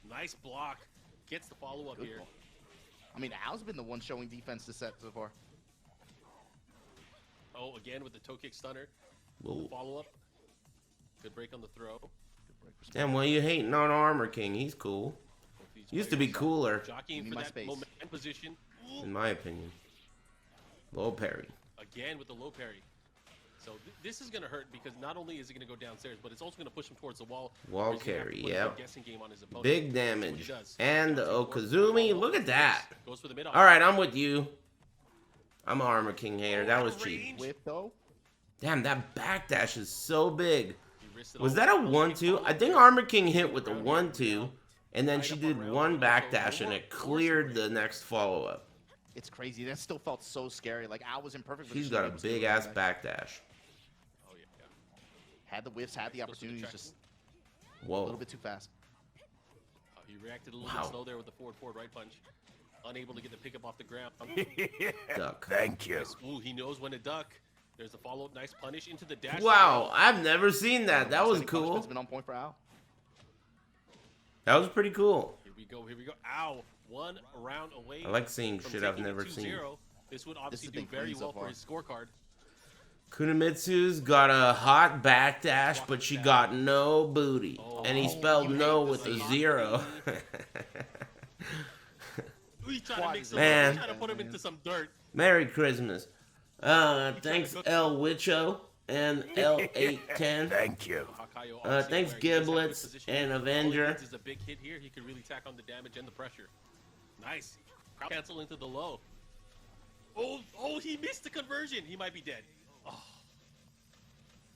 Nice block. Gets the follow up Good here. ball. I mean, Al's been the one showing defense this set so far. Oh, again with the toe kick stunner. Whoa. Follow up. Good break on the throw. Damn, why you hating on Armor King? He's cool. Both these Used to be players cooler, jockeying Give me for my that space. momentum position. Ooh. in my opinion. Low parry. Again with the low parry. So this is going to hurt because not only is it going to go downstairs, but it's also going to push him towards the wall. Wall where he's gonna have to carry, put a yep. guessing game on his opponent. Big That's what he damage. does. And the Jumps in, Okazumi, look at that. Goes for the mid. Alright, I'm with you. I'm an Armor King hater. That was cheap. Whip though. Damn, that backdash is so big. He risked it Was all. that a 1-2? I think Armor King hit with the 1-2, and then she did one backdash and it cleared the next follow-up. It's crazy. That still felt so scary. Like Al was in perfect She's position. got a He was able big to ass go back. backdash. Oh, yeah. Had the whiffs, had the opportunities, just a Whoa. little bit too fast. He reacted a little Wow. bit slow there with the forward right punch. Unable to get the pickup off the ground. Duck. Thank you. Ooh, he knows when to duck. There's the follow-up. Nice punish into the dash. Wow, I've never seen that. That was Setting cool. punishment's been on point for Al. That was pretty cool. Here we go. Here we go. Ow. 1 round away. I like seeing from shit I've taking it never seen. 2-0. This would obviously has do been very clean so well for far. his scorecard. Kunamitsu's got a hot backdash, but she got no booty. And he spelled no with a 0. We trying to make some, Man. trying to put him into some dirt. Merry Christmas. Thanks El Wicho and L810. Thank you. Hakaioh obviously Thanks aware he does have good Giblets position. and All he Avenger. needs is a big hit here. He could really tack on the damage and the pressure. Nice. Crowd cancel into the low. Oh, he missed the conversion. He might be dead. Oh,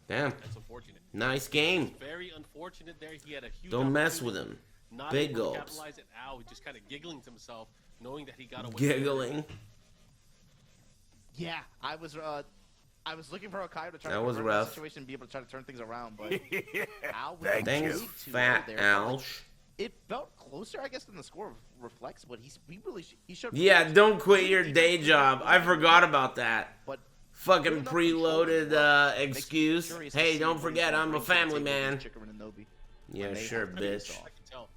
Damn, that's unfortunate. nice game. Very unfortunate there. He had a huge Don't mess with opportunity. him. Not Big able to gulps. capitalize it. Ow, just kind of giggling to himself, knowing that he got away. Giggling. Yeah, I was looking for Hakaioh to try That to was revert rough. the situation and be able to try to turn things around, but Al was Thank way Thanks, you. too Fat low there. Alsh. It felt closer, I guess, than the score reflects, but he showed. Yeah, don't quit your day job. I forgot about that. But Fucking preloaded excuse. Curious to Hey, see don't what forget he's gonna I'm a bring to the family table man. against Chikurin and Nobi. Yeah, when they sure, have to be bitch. soft. I can tell.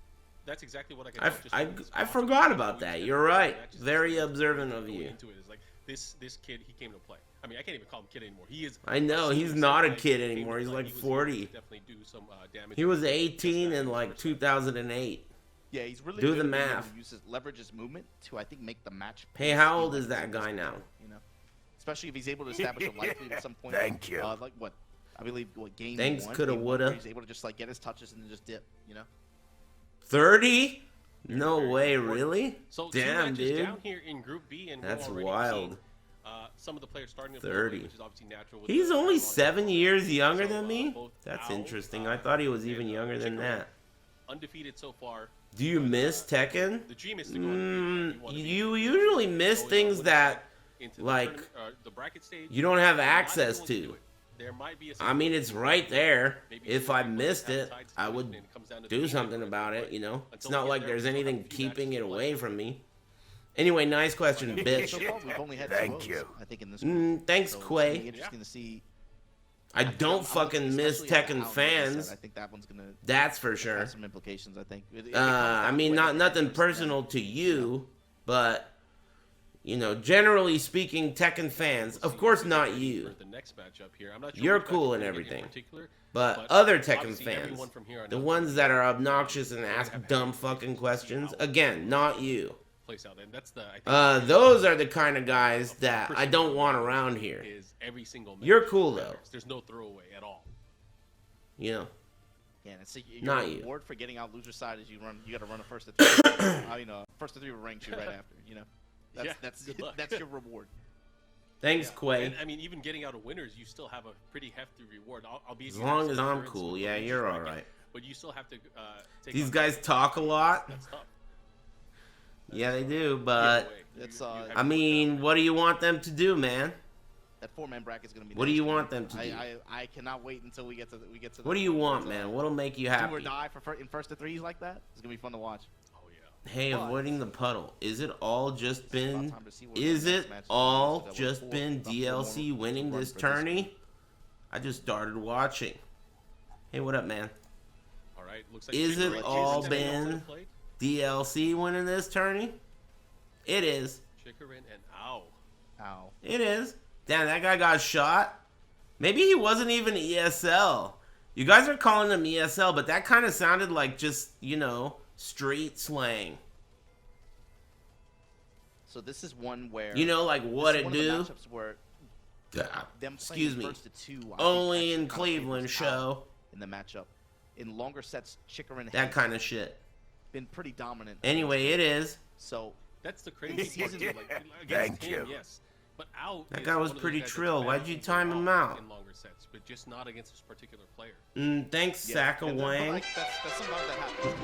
That's exactly what I can I, tell. just I, from this I watch. forgot about that. You're right. Matches, Very just observant of going you. into it is like this kid, he came to play. I mean, I can't even call him kid anymore. He is. I know, he's so not a like, kid he came anymore. to He's play. like He was 40. definitely do some damage. He was 18 in like 2008. Yeah, he's really Do good the at being able math. to leverage his movement to, I think, make the match. Hey, how old is that guy now? You know, especially if he's able to establish a life lead at some point. Thank you. Like what? I believe what game Thanks, one, coulda, game one, woulda. where he's able to just like get his touches and then just dip. You know. 30? No way, really? So two Damn, matches dude. down here in Group B, and That's we're already wild. seeing, some of the players starting to play, 30. which is obviously natural. with He's the only timeline. 7 years younger So, than me? both That's Ao, interesting. I thought he was even and, younger than Chikurin, that. Undefeated so far. Do you but, miss Tekken? The dream is to go undefeated. wanna be You usually miss going things on that into the like, tournament, the bracket stage. you don't have There might be access ones that do to. it. There might be a I mean, it's right there. maybe If some I people missed have it, tides I to it, would and it comes down to do the something game, about it, but you know? It's until not we get like there, there's we still have anything a few keeping matches it to play. away from me. Anyway, nice question, bitch. So far, we've only had Thank two you. O's, I think in this group. Thanks, So it's gonna be Quay. interesting to see. I don't fucking miss especially after Tekken Al, like I said, fans. I think that one's gonna That's for sure. have some implications. I think. It comes I down mean, to not whether nothing it's personal to you, but you know, generally speaking, Tekken fans, of course not you. The next matchup here. I'm not sure You're cool and everything. But other Tekken fans, the ones that are obnoxious and ask dumb fucking questions, again, not you. Place out, and that's the, those are the kind of guys that I don't want around here. Every single You're cool though. There's no throwaway at all. You know. Yeah, and so not your you. reward for getting out loser side is you got to run a first to 3. You know, first to 3 with Rangchu right after. You know, that's your reward. Thanks, Quay. And, I mean, even getting out of winners, you still have a pretty hefty reward. I'll be as long as I'm cool. Yeah, you're all right. But you still have to. Take These guys talk a lot. That's tough. Yeah, they do, but I mean, what do you want them to do, man? That 4-man bracket is gonna be. What do you want them to do? I cannot wait until we get to. What do you want, man? What'll make you happy? Do or die in first to 3s like that. It's gonna be fun to watch. Oh yeah. Hey, avoiding the puddle. Is it all just been? Is it all just been DLC winning this tourney? I just started watching. Hey, what up, man? All right. Looks like is it all been DLC winning this tourney? It is. Chikurin and Ow. It is. Damn, that guy got shot. Maybe he wasn't even ESL. You guys are calling him ESL, but that kind of sounded like just, you know, street slang. So this is one where, you know, like what it do. Where excuse me. Only in Cleveland show. In the matchup, in longer sets, Chikurin that kind of shit. Been pretty dominant. Anyway, it is. So that's the crazy part. Thank you. Yes. But Ow that guy was pretty trill. Why'd you time him out? In longer sets, but just not against this particular player. Thanks, Saka Wang. That's sometimes that happens.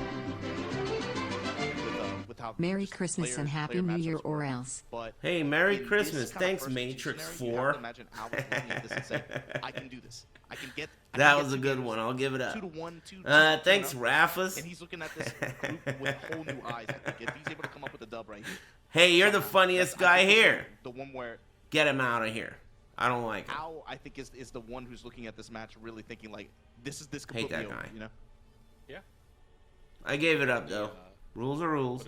With how Merry Christmas and Happy New Year, or else. But hey, Merry Christmas. Thanks, Matrix 4. Imagine Ow looking at this and say, I can do this. I can get. That was a good one. I'll give it up. 2-1, 2-2. Thanks, Rafus. And he's looking at this group with whole new eyes. I think if he's able to come up with a dub right here. Hey, you're the funniest guy here. The one where get him out of here. I don't like him. Ow, I think is the one who's looking at this match, really thinking like, this could hate put that me guy. over, you know? Yeah. I gave it up though. Rules are rules.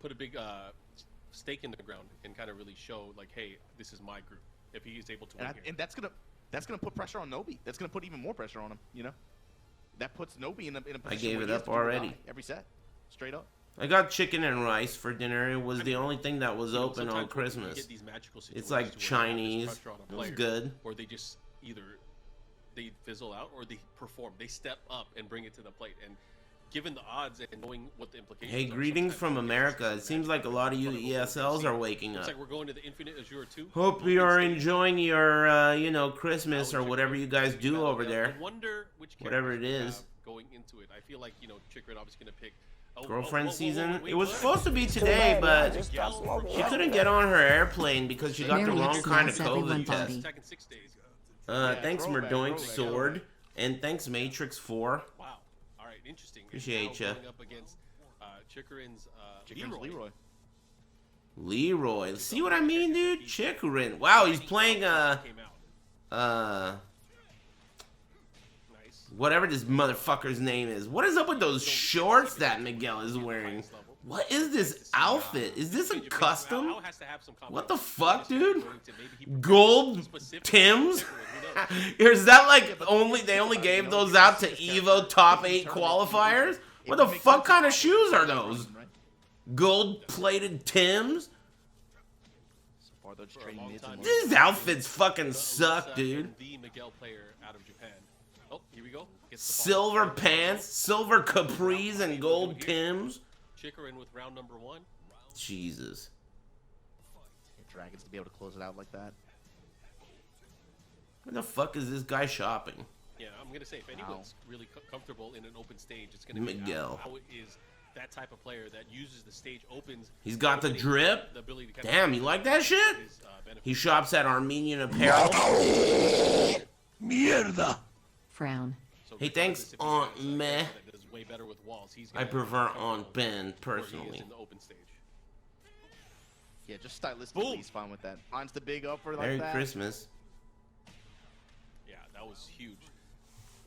Put a big stake in the ground and kind of really show like, hey, this is my group. If he is able to win here. And that's gonna put pressure on Nobi. That's gonna put even more pressure on him. You know, that puts Nobi in a position. I gave where it he has up to already. Every set, straight up. I got chicken and rice for dinner. It was the only thing that was open on Christmas. It's like Chinese. It was good. Or they just either they fizzle out or they perform. They step up and bring it to the plate. And given the odds and knowing what the implications hey, greetings from America. It seems like a lot of you ESLs are waking up. Looks like we're going to the Infinite Azure 2. Hope you are enjoying your, you know, Christmas or whatever you guys do over there. I wonder which whatever it is. Going into it, I feel like, you know, Chikurin obviously going to pick girlfriend season. It was supposed to be today, but she couldn't get on her airplane because she got the wrong kind of COVID test. Thanks, Merdoink Sword, and thanks, Matrix 4. Wow. All right, interesting. Appreciate you. Going up against Chikurin's Leroy. See what I mean, dude? Chikurin. Wow, he's playing whatever this motherfucker's name is. What is up with those shorts that Miguel is wearing? What is this outfit? Is this a custom? What the fuck, dude? Gold Tims? Is that like they only gave those out to EVO top 8 qualifiers? What the fuck kind of shoes are those? Gold-plated Tims? These outfits fucking suck, dude. Silver pants, silver capris, and gold Tims. Chikurin with round number 1. Jesus. Dragons to be able to close it out like that. Where the fuck is this guy shopping? Yeah, I'm gonna say if anyone's really comfortable in an open stage, it's gonna be Miguel. How is that type of player that uses the stage opens. He's got the drip. Damn, you like that shit? He shops at Armenian Apparel. Mierda. Frown. Hey, thanks, Aunt Meh. I prefer Aunt Ben, personally. Yeah, just stylistically, he's fine with that. Finds the big upper like that. Merry Christmas. Yeah, that was huge.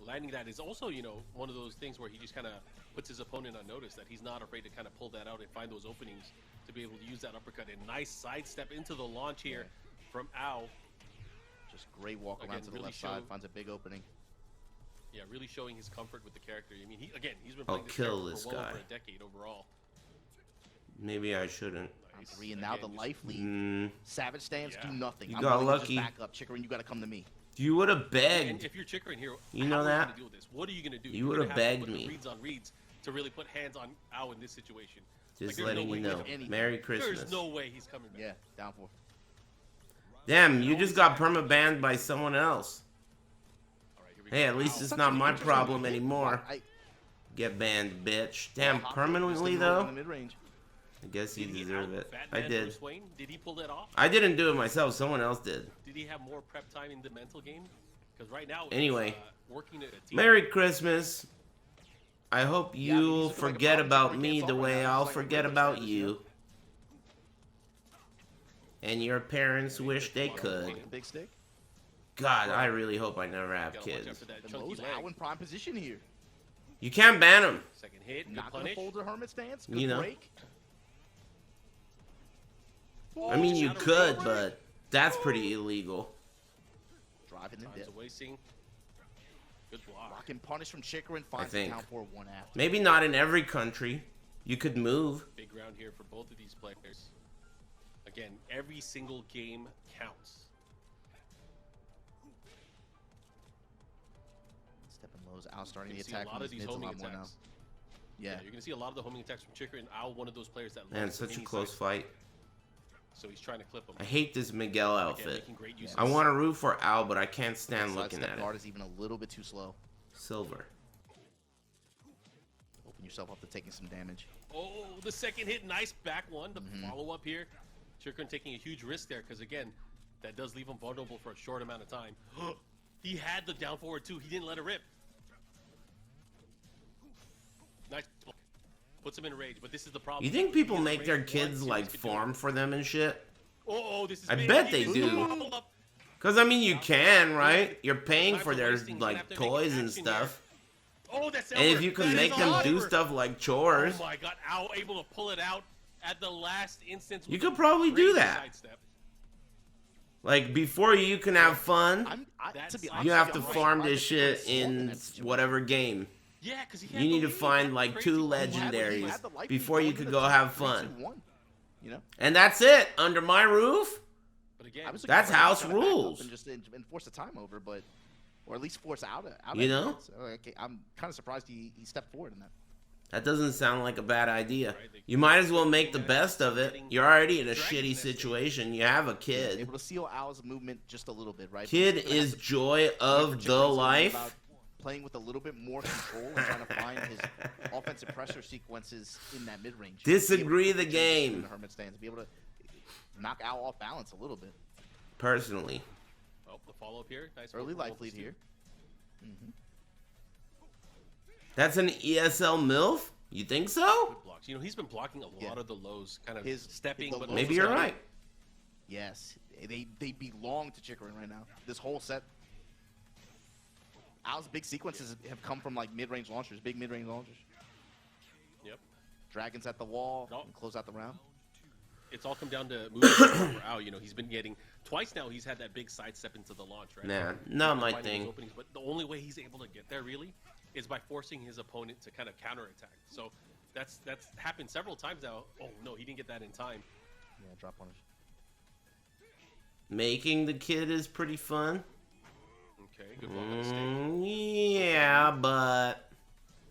landing that is also, you know, one of those things where he just kind of puts his opponent on notice that he's not afraid to kind of pull that out and find those openings to be able to use that uppercut. And nice sidestep into the launch here from Ao. Just great walk around to the left side, finds a big opening. Yeah, really showing his comfort with the character. I mean, he's been playing this for well over a decade overall. Maybe I shouldn't. Nice. 3 and now the life lead. Savage stance, do nothing. You got lucky. Just back up, Chikurin. You got to come to me. You would have begged. And if you're Chikurin here, you know that. Gonna deal with this? What are you gonna do? You would have begged me. Reads on reads to really put hands on Ao in this situation. Just letting you know. Merry Christmas. There's no way he's coming back. Yeah, down 4. Damn, you just got perma-banned by someone else. Hey, at least it's not my problem anymore. Get banned, bitch. Damn, permanently though? I guess you deserve it. I did. Did he pull that off? I didn't do it myself. Someone else did. Did he have more prep time in the mental game? Because right now, anyway, working at a team. Merry Christmas. I hope you'll forget about me the way I'll forget about you. And your parents wish they could. Big stick. God, I really hope I never have kids. Ao in prime position here. You can't ban him. Second hit, not gonna fold the hermit stance. You know. Break. I mean, you could, but that's pretty illegal. Driving the dip. Good block. Rock and punish from Chikurin. Finds the count for 1 after. Maybe not in every country. You could move. Big round here for both of these players. Again, every single game counts. Stepping lows, Ao starting the attack. A lot of these homing attacks. Yeah, you're gonna see a lot of the homing attacks from Chikurin. Ao, one of those players that. Man, such a close fight. So he's trying to clip him. I hate this Miguel outfit. I want to root for Ao, but I can't stand looking at it. Guard is even a little bit too slow. Silver. Open yourself up to taking some damage. Oh, the second hit, nice back one. The follow up here. Chikurin taking a huge risk there because again, that does leave him vulnerable for a short amount of time. He had the down forward too. He didn't let it rip. Nice. Puts him in rage, but this is the problem. You think people make their kids like farm for them and shit? Oh, this is I bet they do. Cause I mean, you can, right? You're paying for their like toys and stuff. Oh, that's and if you can make them do stuff like chores. Oh my God, Ao able to pull it out at the last instance. You could probably do that. Like before you can have fun, you have to farm this shit in whatever game. Yeah, because you need to find like 2 legendaries before you could go have fun. You know? And that's it under my roof. But again, that's house rules. And just enforce the time over, but or at least force out. You know? So, okay, I'm kind of surprised he stepped forward in that. That doesn't sound like a bad idea. You might as well make the best of it. You're already in a shitty situation. You have a kid. Able to seal Ao's movement just a little bit, right? Kid is joy of the life. Playing with a little bit more control and trying to find his offensive pressure sequences in that mid-range. Disagree the game. The hermit stance, be able to knock Ao off balance a little bit. Personally. Oh, the follow-up here. Nice early life lead here. That's an ESL MILF? You think so? Good blocks. You know, he's been blocking a lot of the lows, kind of stepping. But maybe you're right. Yes, they belong to Chikurin right now. This whole set. Ao's big sequences have come from like mid-range launchers, big mid-range launchers. Yep. Dragons at the wall and close out the round. It's all come down to moving for Ao. You know, he's been getting twice now. He's had that big sidestep into the launch, right? Nah, not my thing. Openings, but the only way he's able to get there really is by forcing his opponent to kind of counterattack. So that's happened several times now. Oh no, he didn't get that in time. Yeah, drop punish. Making the kid is pretty fun. Okay, good block on the stick. Yeah, but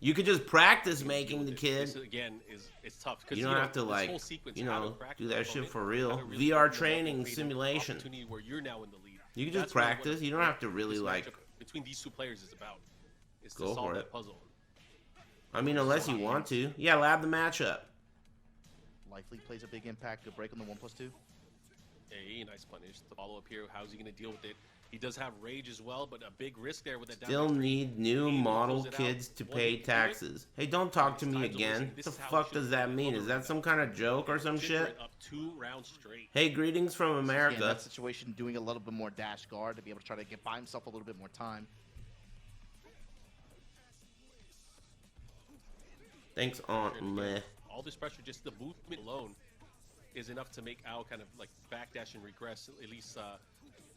you could just practice making the kid. This again it's tough. You don't have to like, you know, do that shit for real. VR training simulation. Where you're now in the lead. You can just practice. You don't have to really like. Between these 2 players is about. Is go to solve for that it. Puzzle. I mean, unless you want to. Yeah, lab the matchup. Life lead plays a big impact. Good break on the 1+2. Hey, nice punish. The follow up here. How's he going to deal with it? He does have rage as well, but a big risk there with that. Still need new model kids to pay taxes. Hey, don't talk to me again. What the fuck does that mean? Is that some kind of joke or some shit? Up 2 rounds straight. Hey, greetings from America. Yeah, that situation, doing a little bit more dash guard to be able to try to get by himself a little bit more time. Thanks, Aunt Meh. All this pressure, just the movement alone, is enough to make Ao kind of like backdash and regress. At least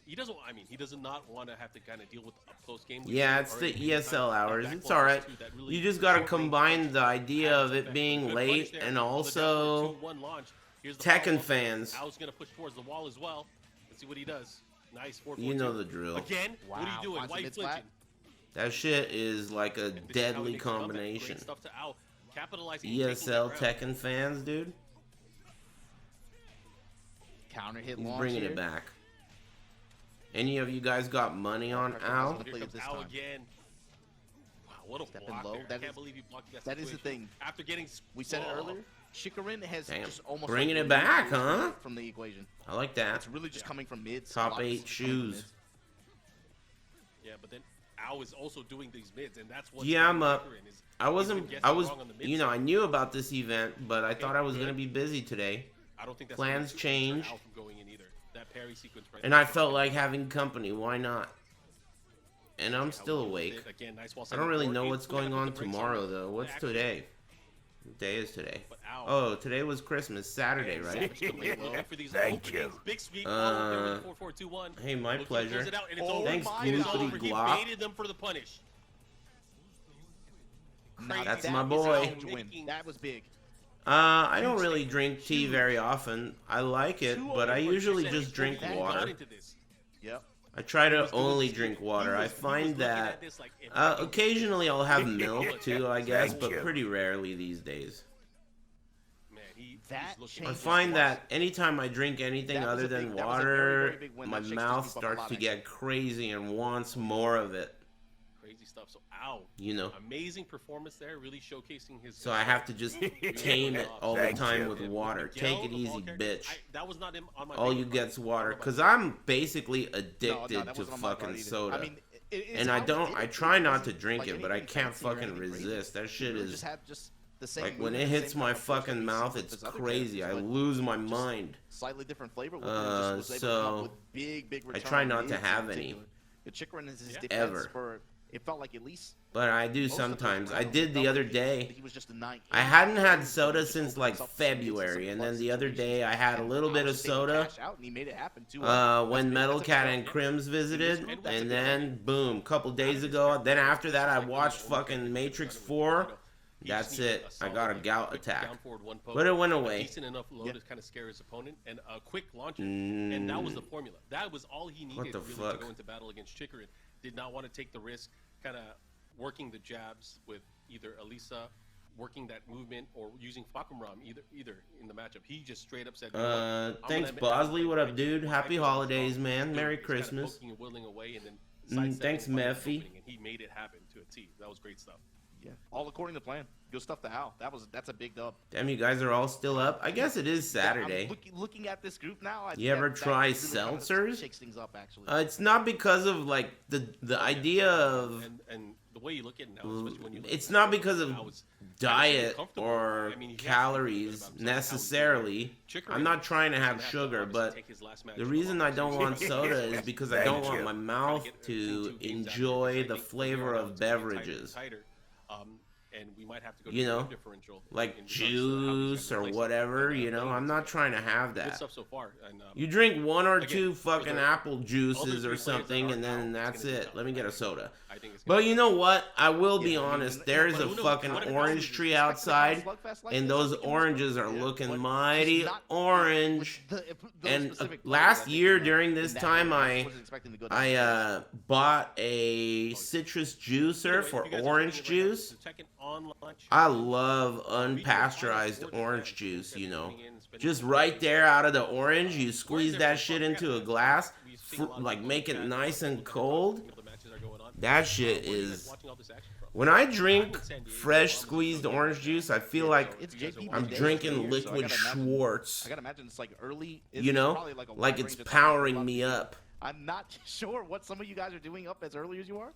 he doesn't. I mean, he does not want to have to kind of deal with up close game. Yeah, it's the ESL hours. It's all right. You just gotta combine the idea of it being late and also Tekken fans. Ao's gonna push towards the wall as well. Let's see what he does. Nice 4-4-2. You know the drill. Again, what are you doing? Why are you flinching? That shit is like a deadly combination. ESL Tekken fans, dude. Counter hit He's launch bringing here. it back. Any of you guys got money on Ao? Here comes Ao again. Wow, what a block low. there. I can't believe he blocked that That is the thing. After getting... We said it earlier. Chikurin has just almost bringing it back, huh? From the equation. I like that. It's really just coming from mids. Top 8 shoes. Yeah, but then Ao is also doing these mids, and that's what... Yeah, I'm up. I was, you know, I knew about this event, but I thought I was going to be busy today. I don't think that's plans change. Going in either. That parry sequence right and I felt like having company. Why not? And I'm still awake. Again, nice I don't really know what's going on tomorrow, though. What's today? What day is today? Oh, today was Christmas. Saturday, right? Thank you. Hey, my pleasure. Thanks, Gloopity Glop. Them for the punish. That's my boy. That was big. I don't really drink tea very often. I like it, but I usually just drink water. Yep. I try to only drink water. I find that occasionally I'll have milk too, I guess, but pretty rarely these days. I find that anytime I drink anything other than water, my mouth starts to get crazy and wants more of it. Crazy stuff. So Ao, you know, amazing performance there, really showcasing his. So I have to just tame it all the time with water. Take it easy, bitch. That was not on my all you get's water, cause I'm basically addicted to fucking soda. I mean, and I try not to drink it, but I can't fucking resist. That shit is like when it hits my fucking mouth, it's crazy. I lose my mind. Slightly different flavor. So I try not to have any. Ever. It felt like at least. But I do sometimes. I did the other day. I hadn't had soda since like February, and then the other day I had a little bit of soda when Metal Cat and Crims visited, and then boom, couple days ago. Then after that, I watched fucking Matrix 4. That's it. I got a gout attack, but it went away. Decent enough load to kind of scare his opponent, and a quick launcher, and that was the formula. That was all he needed really to go into battle against Chikurin. Did not want to take the risk, kind of working the jabs with either Elisa, working that movement, or using Fakumram either in the matchup. He just straight up said, thanks, Bosley. What up, dude? Happy holidays, man. Merry Christmas. Thanks, Mephi. He made it happen to a T. That was great stuff. Yeah, all according to plan. Good stuff to Ao. That's a big dub. Damn, you guys are all still up. I guess it is Saturday. Looking at this group now, you ever try seltzers? Shakes things up, actually. It's not because of like the idea of and the way you look at it now, especially when you look it's not because of diet or calories necessarily. I'm not trying to have sugar, but the reason I don't want soda is because I don't want my mouth to enjoy the flavor of beverages. And we might have to go you know, like juice or whatever, you know, I'm not trying to have that. Good stuff so far. And, you drink one or two fucking apple juices or something, and then that's it. Let me get a soda. But you know what? I will be honest. There's a fucking orange tree outside, and those oranges are looking mighty orange. And last year during this time, I bought a citrus juicer for orange juice. I love unpasteurized orange juice, you know. Just right there out of the orange, you squeeze that shit into a glass, like make it nice and cold. That shit is... When I drink fresh squeezed orange juice, I feel like I'm drinking liquid Schwartz. I gotta imagine it's like early. You know? Like it's powering me up. I'm not sure what some of you guys are doing up as early as you are.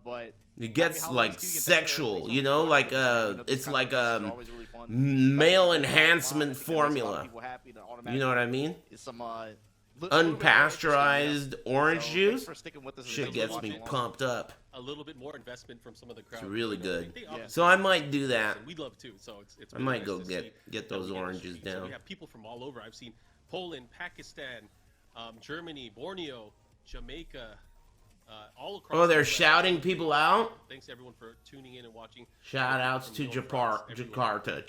But it gets like sexual, you know, like it's like a male enhancement formula. You know what I mean? Some unpasteurized orange juice. For sticking with us. Shit gets me pumped up. A little bit more investment from some of the crowd. It's really good. Yeah. So I might do that. We'd love to. So it's I really might nice go to get those oranges So down. we have people from all over. I've seen Poland, Pakistan, Germany, Borneo, Jamaica, all across. Oh, they're the shouting people out? Thanks everyone for tuning in and watching. Shout outs to Jakarta.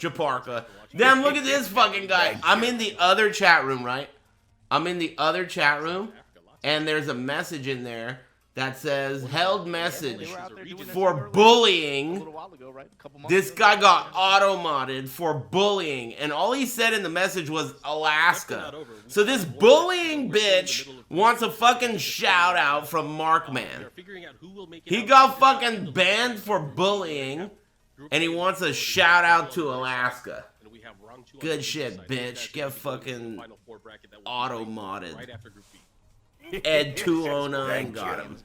Damn, look at this fucking guy. I'm in the other chat room, right? I'm in the other chat room, and there's a message in there that says, held message for bullying. This guy got auto-modded for bullying, and all he said in the message was Alaska. So this bullying bitch wants a fucking shout out from Markman. He got fucking banned for bullying, and he wants a shout out to Alaska. Good shit, bitch. Get fucking auto-modded. Ed 209 got him.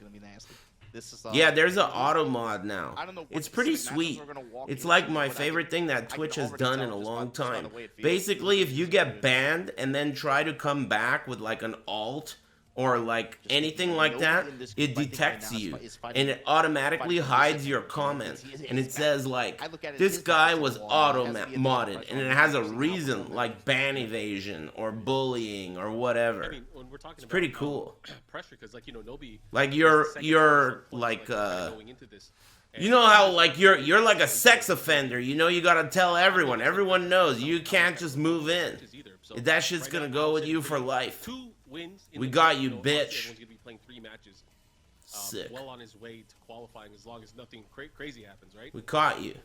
Yeah, there's an auto mod now. It's pretty sweet. It's like my favorite thing that Twitch has done in a long time. Basically, if you get banned and then try to come back with like an alt or like anything like that, it detects you and it automatically hides your comments, and it says like, this guy was auto-modded, and it has a reason like ban evasion or bullying or whatever. I mean, when we're talking It's pretty cool. Pressure, because like, you know, Nobi, like you're like going into this. you know how like you're like a sex offender, you know, you gotta tell everyone knows you can't just move in. That shit's gonna go with you for life. We got you, bitch. Everyone's gonna be playing 3 matches. Sick. Well on his way to qualifying, as long as nothing crazy happens, right? We caught you.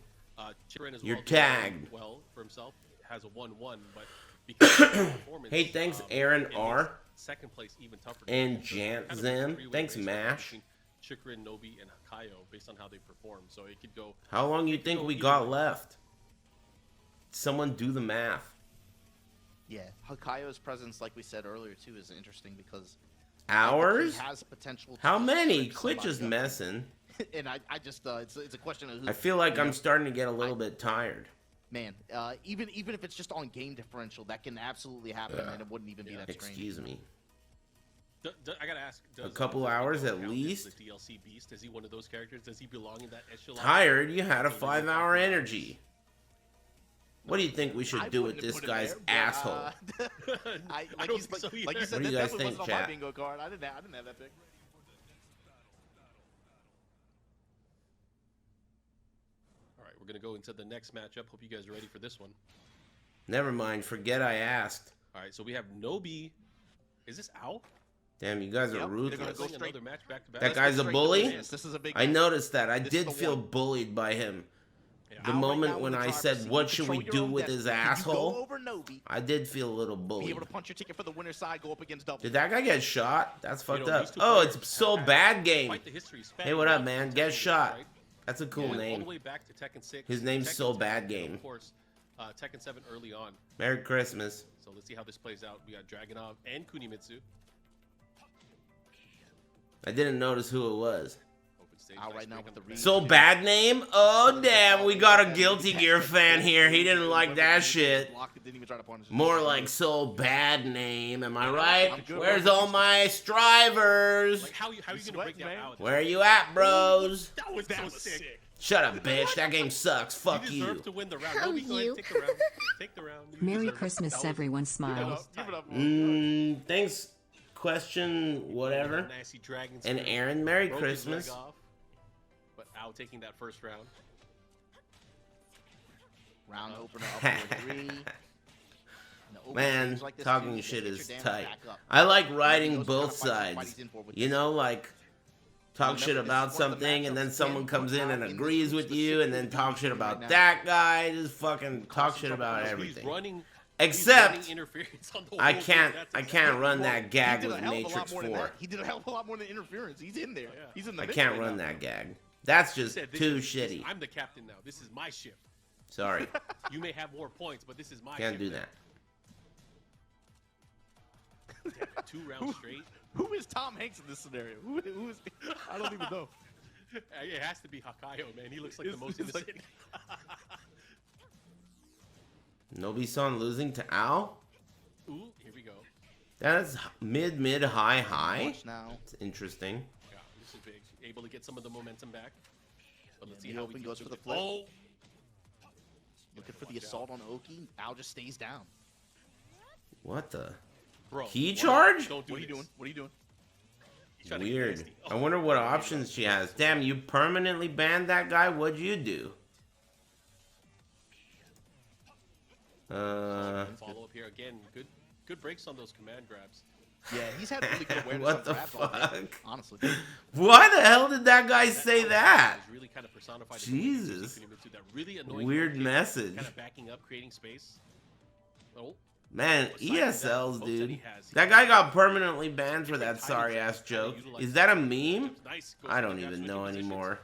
Chikurin as You're well, tagged. Well for himself, has a 1-1, but because of his performance, Hey, thanks Aaron R. Second place even tougher. And So Jant kind of a Zen. three-way Thanks race Mash. between Chikurin, Nobi, and Hakaioh based on how they perform. So it could go. How long you think we got left? Someone do the math. Yeah, Hakaio's presence, like we said earlier too, is interesting because Hours? he has potential. How to many? strip Klitch is somebody up. messing. And I just it's a question of who. I feel like I'm starting to get a little bit tired. Man, even if it's just on game differential, that can absolutely happen, and it wouldn't even be that strange. Excuse me. I gotta ask. A couple hours at least? The DLC beast, is he one of those characters? Does he belong in that echelon? Tired? You had a 5-hour energy. What do you think we should do with this guy's asshole? Like you said, What do you guys think, wasn't chat? on my bingo card. I didn't have that pick. All right, we're gonna go into the next matchup. Hope you guys are ready for this one. Never mind. Forget I asked. All right, so we have Nobi. Is this Owl? Damn, you guys are Yep, ruthless. go straight- Another match back to back. That guy's a bully? This is a big I match. noticed that. I This did is the feel one. bullied by him. The Al right moment now in when the I driver's said, seat. what should we Control do your own with his destiny. If you asshole? go over Nobi, I did feel a little be bullied. able to punch your ticket for the winner's side, go up against double. Did that guy get shot? That's fucked know, up. these two Oh, players it's So have Bad Game. quite the history spanning Hey, what up, back man? to Get Tekken, shot. right? That's a cool All the name. way back to Tekken 6. His name's Tekken So 10, Bad and Game. Of course, Tekken 7 early on. Merry Christmas. So let's see how this plays out. We got Dragunov and Kunimitsu. I didn't notice who it was. Open stage. Al nice right now break with on the So Bad Name? Oh, damn. We got a Guilty Gear fan here. He didn't like that shit. Didn't even try to punish him. More like So Bad Name. Am I right? Where's all my strivers? Like, how you gonna break down Al? Where you at, bros? That was so sick. Shut up, bitch. That game sucks. Fuck You deserve you. to win the round. Oh, Nobi, go ahead, you. take the round. Take the round. You Merry deserve it. Christmas, That was- everyone. Smile. Give it up. Thanks, question, whatever. Nasty dragon And spear. Aaron, Merry Broke his leg Christmas. off, but Al taking that first round. Round opener up for 3. In the open Man, stage like this, talking too, you shit get is your damage tight. back up. I like He riding knows both what kind of fight sides. he's in for with You this. know, like, talk shit Remember, about this is one of the something, and then matchups someone Ben comes put in out and in this agrees group with you, and then talk shit about that guy. Just fucking talk shit about He's everything. running. Except, he's running interference on the I whole can't, game. That's I exactly can't run what- that He gag did a with hell of a lot Matrix more than 4. that. He did a hell of a lot more than interference. He's in there. Yeah. He's in the I mix can't right run now. that gag. That's He just said, too this shitty. I'm the captain now. This is my ship. Sorry, You may have more points, but this is my can't ship do now. that. 2 rounds straight. Who is Tom Hanks in this scenario? Who is? I don't even know. It has to be Hakaioh, man. He looks like the most It's innocent. Nobi-san losing to Al? Ooh, here we go. That's mid, high. Now. It's interesting. Yeah, this is big. Able to get some of the momentum back. But let's see the how open he goes for the flip. Oh! Looking for the assault on Oki. Al just stays down. What the? Bro, Key charge? Don't do What are you this. doing? What are you doing? He's trying to get Weird. nasty. I wonder what options she has. Damn, you permanently banned that guy? What'd you do? Follow up here again. Good breaks on those command grabs. Yeah, he's had really good awareness What on the grabs all day, fuck? honestly. Why the hell did that guy say that? Is really kind of personified Jesus. that really annoying Weird message. Kind of backing up, creating space. Oh, Man, Aside from that, ESLs, folks that he dude. has, That guy got permanently banned for that sorry-ass joke. Is that a meme? nice. Goes I for don't the grab, even switching know positions. anymore.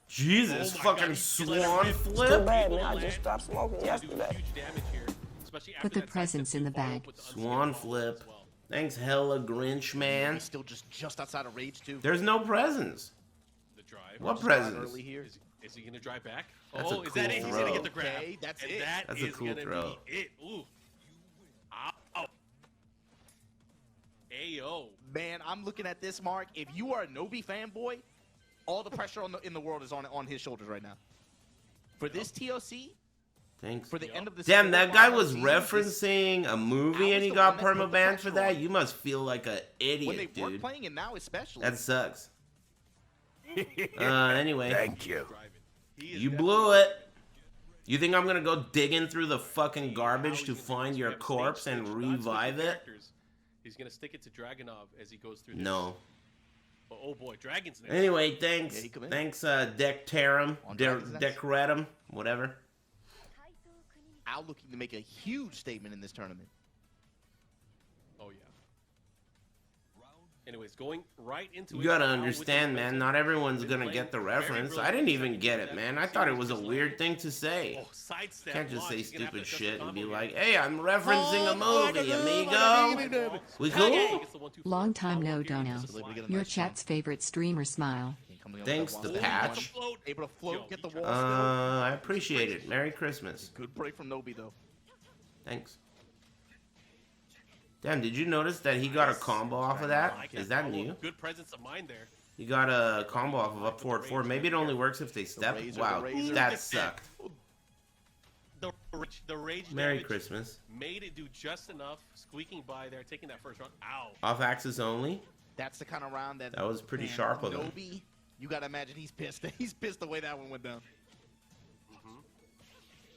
Jesus, Oh my fucking God, he let it swan rip. flip? bad, man. I just stopped smoking Do yesterday. huge damage here, especially after Put the that presents sidestep in the to follow bag. up with the Swan unskipped follow flip. as well. Thanks, hella Grinch, man. He's still just outside of rage too. There's no presents. The drive. What Just drive presents? early here. Is he gonna drive back? That's a oh, is that cool it? He's throw. gonna get the grab. Okay, that's and it. That's a is cool gonna throw. be it. Ooh. Ow. Ayo. Man, I'm looking at this, Mark. If you are a Nobi fanboy, all the pressure in the world is on his shoulders right now. For this TOC, Thanks. for the end of the Damn, season, that guy final was season, referencing a movie and he the got one that put the permabanned for pressure that? on. You must feel like an when they idiot, weren't dude. playing and now especially. That sucks. Anyway. Thank you. You blew it. You think I'm gonna go digging through the fucking garbage to find your corpse and revive it? He's gonna stick it to Dragunov as he goes through this. No. Oh boy, Dragon's next. Anyway, thanks. Yeah, he come in. Thanks, Dectarum. On Dragon's next. Decretum. Whatever. Al looking to make a huge statement in this tournament. Oh yeah. Anyways, going right into You it gotta now with the understand, man. momentum. Not everyone's Been gonna playing get the very reference. I brilliant didn't even second get half it, man. of I the thought it series was a just weird like- thing to say. Oh, sidestep. Can't just launch. say He's gonna have to stupid adjust shit the and be combo like, here. hey, I'm referencing a movie, amigo. We Tagging cool? gets the 1-2 Long float, time follow no up here, dono. just a slide. Your chat's favorite streamer smile. Coming up Thanks with to that wall Patch. one. Able to float, get the wall I appreciate it. Merry Christmas. still. Good break from Nobi though. Thanks. Damn, did you notice that he got a combo off of that? Is that new? Good presence of mind there. He got a combo off of up forward 4. Maybe it only works if they step. razor, Wow, the razor. that sucked. The rage Merry damage Christmas. made it do just enough, squeaking by there, taking that first round. Ow. Off axis only? That's the kind of round that. That was pretty man, sharp of him. Nobi, you gotta imagine he's pissed. He's pissed the way that one went down.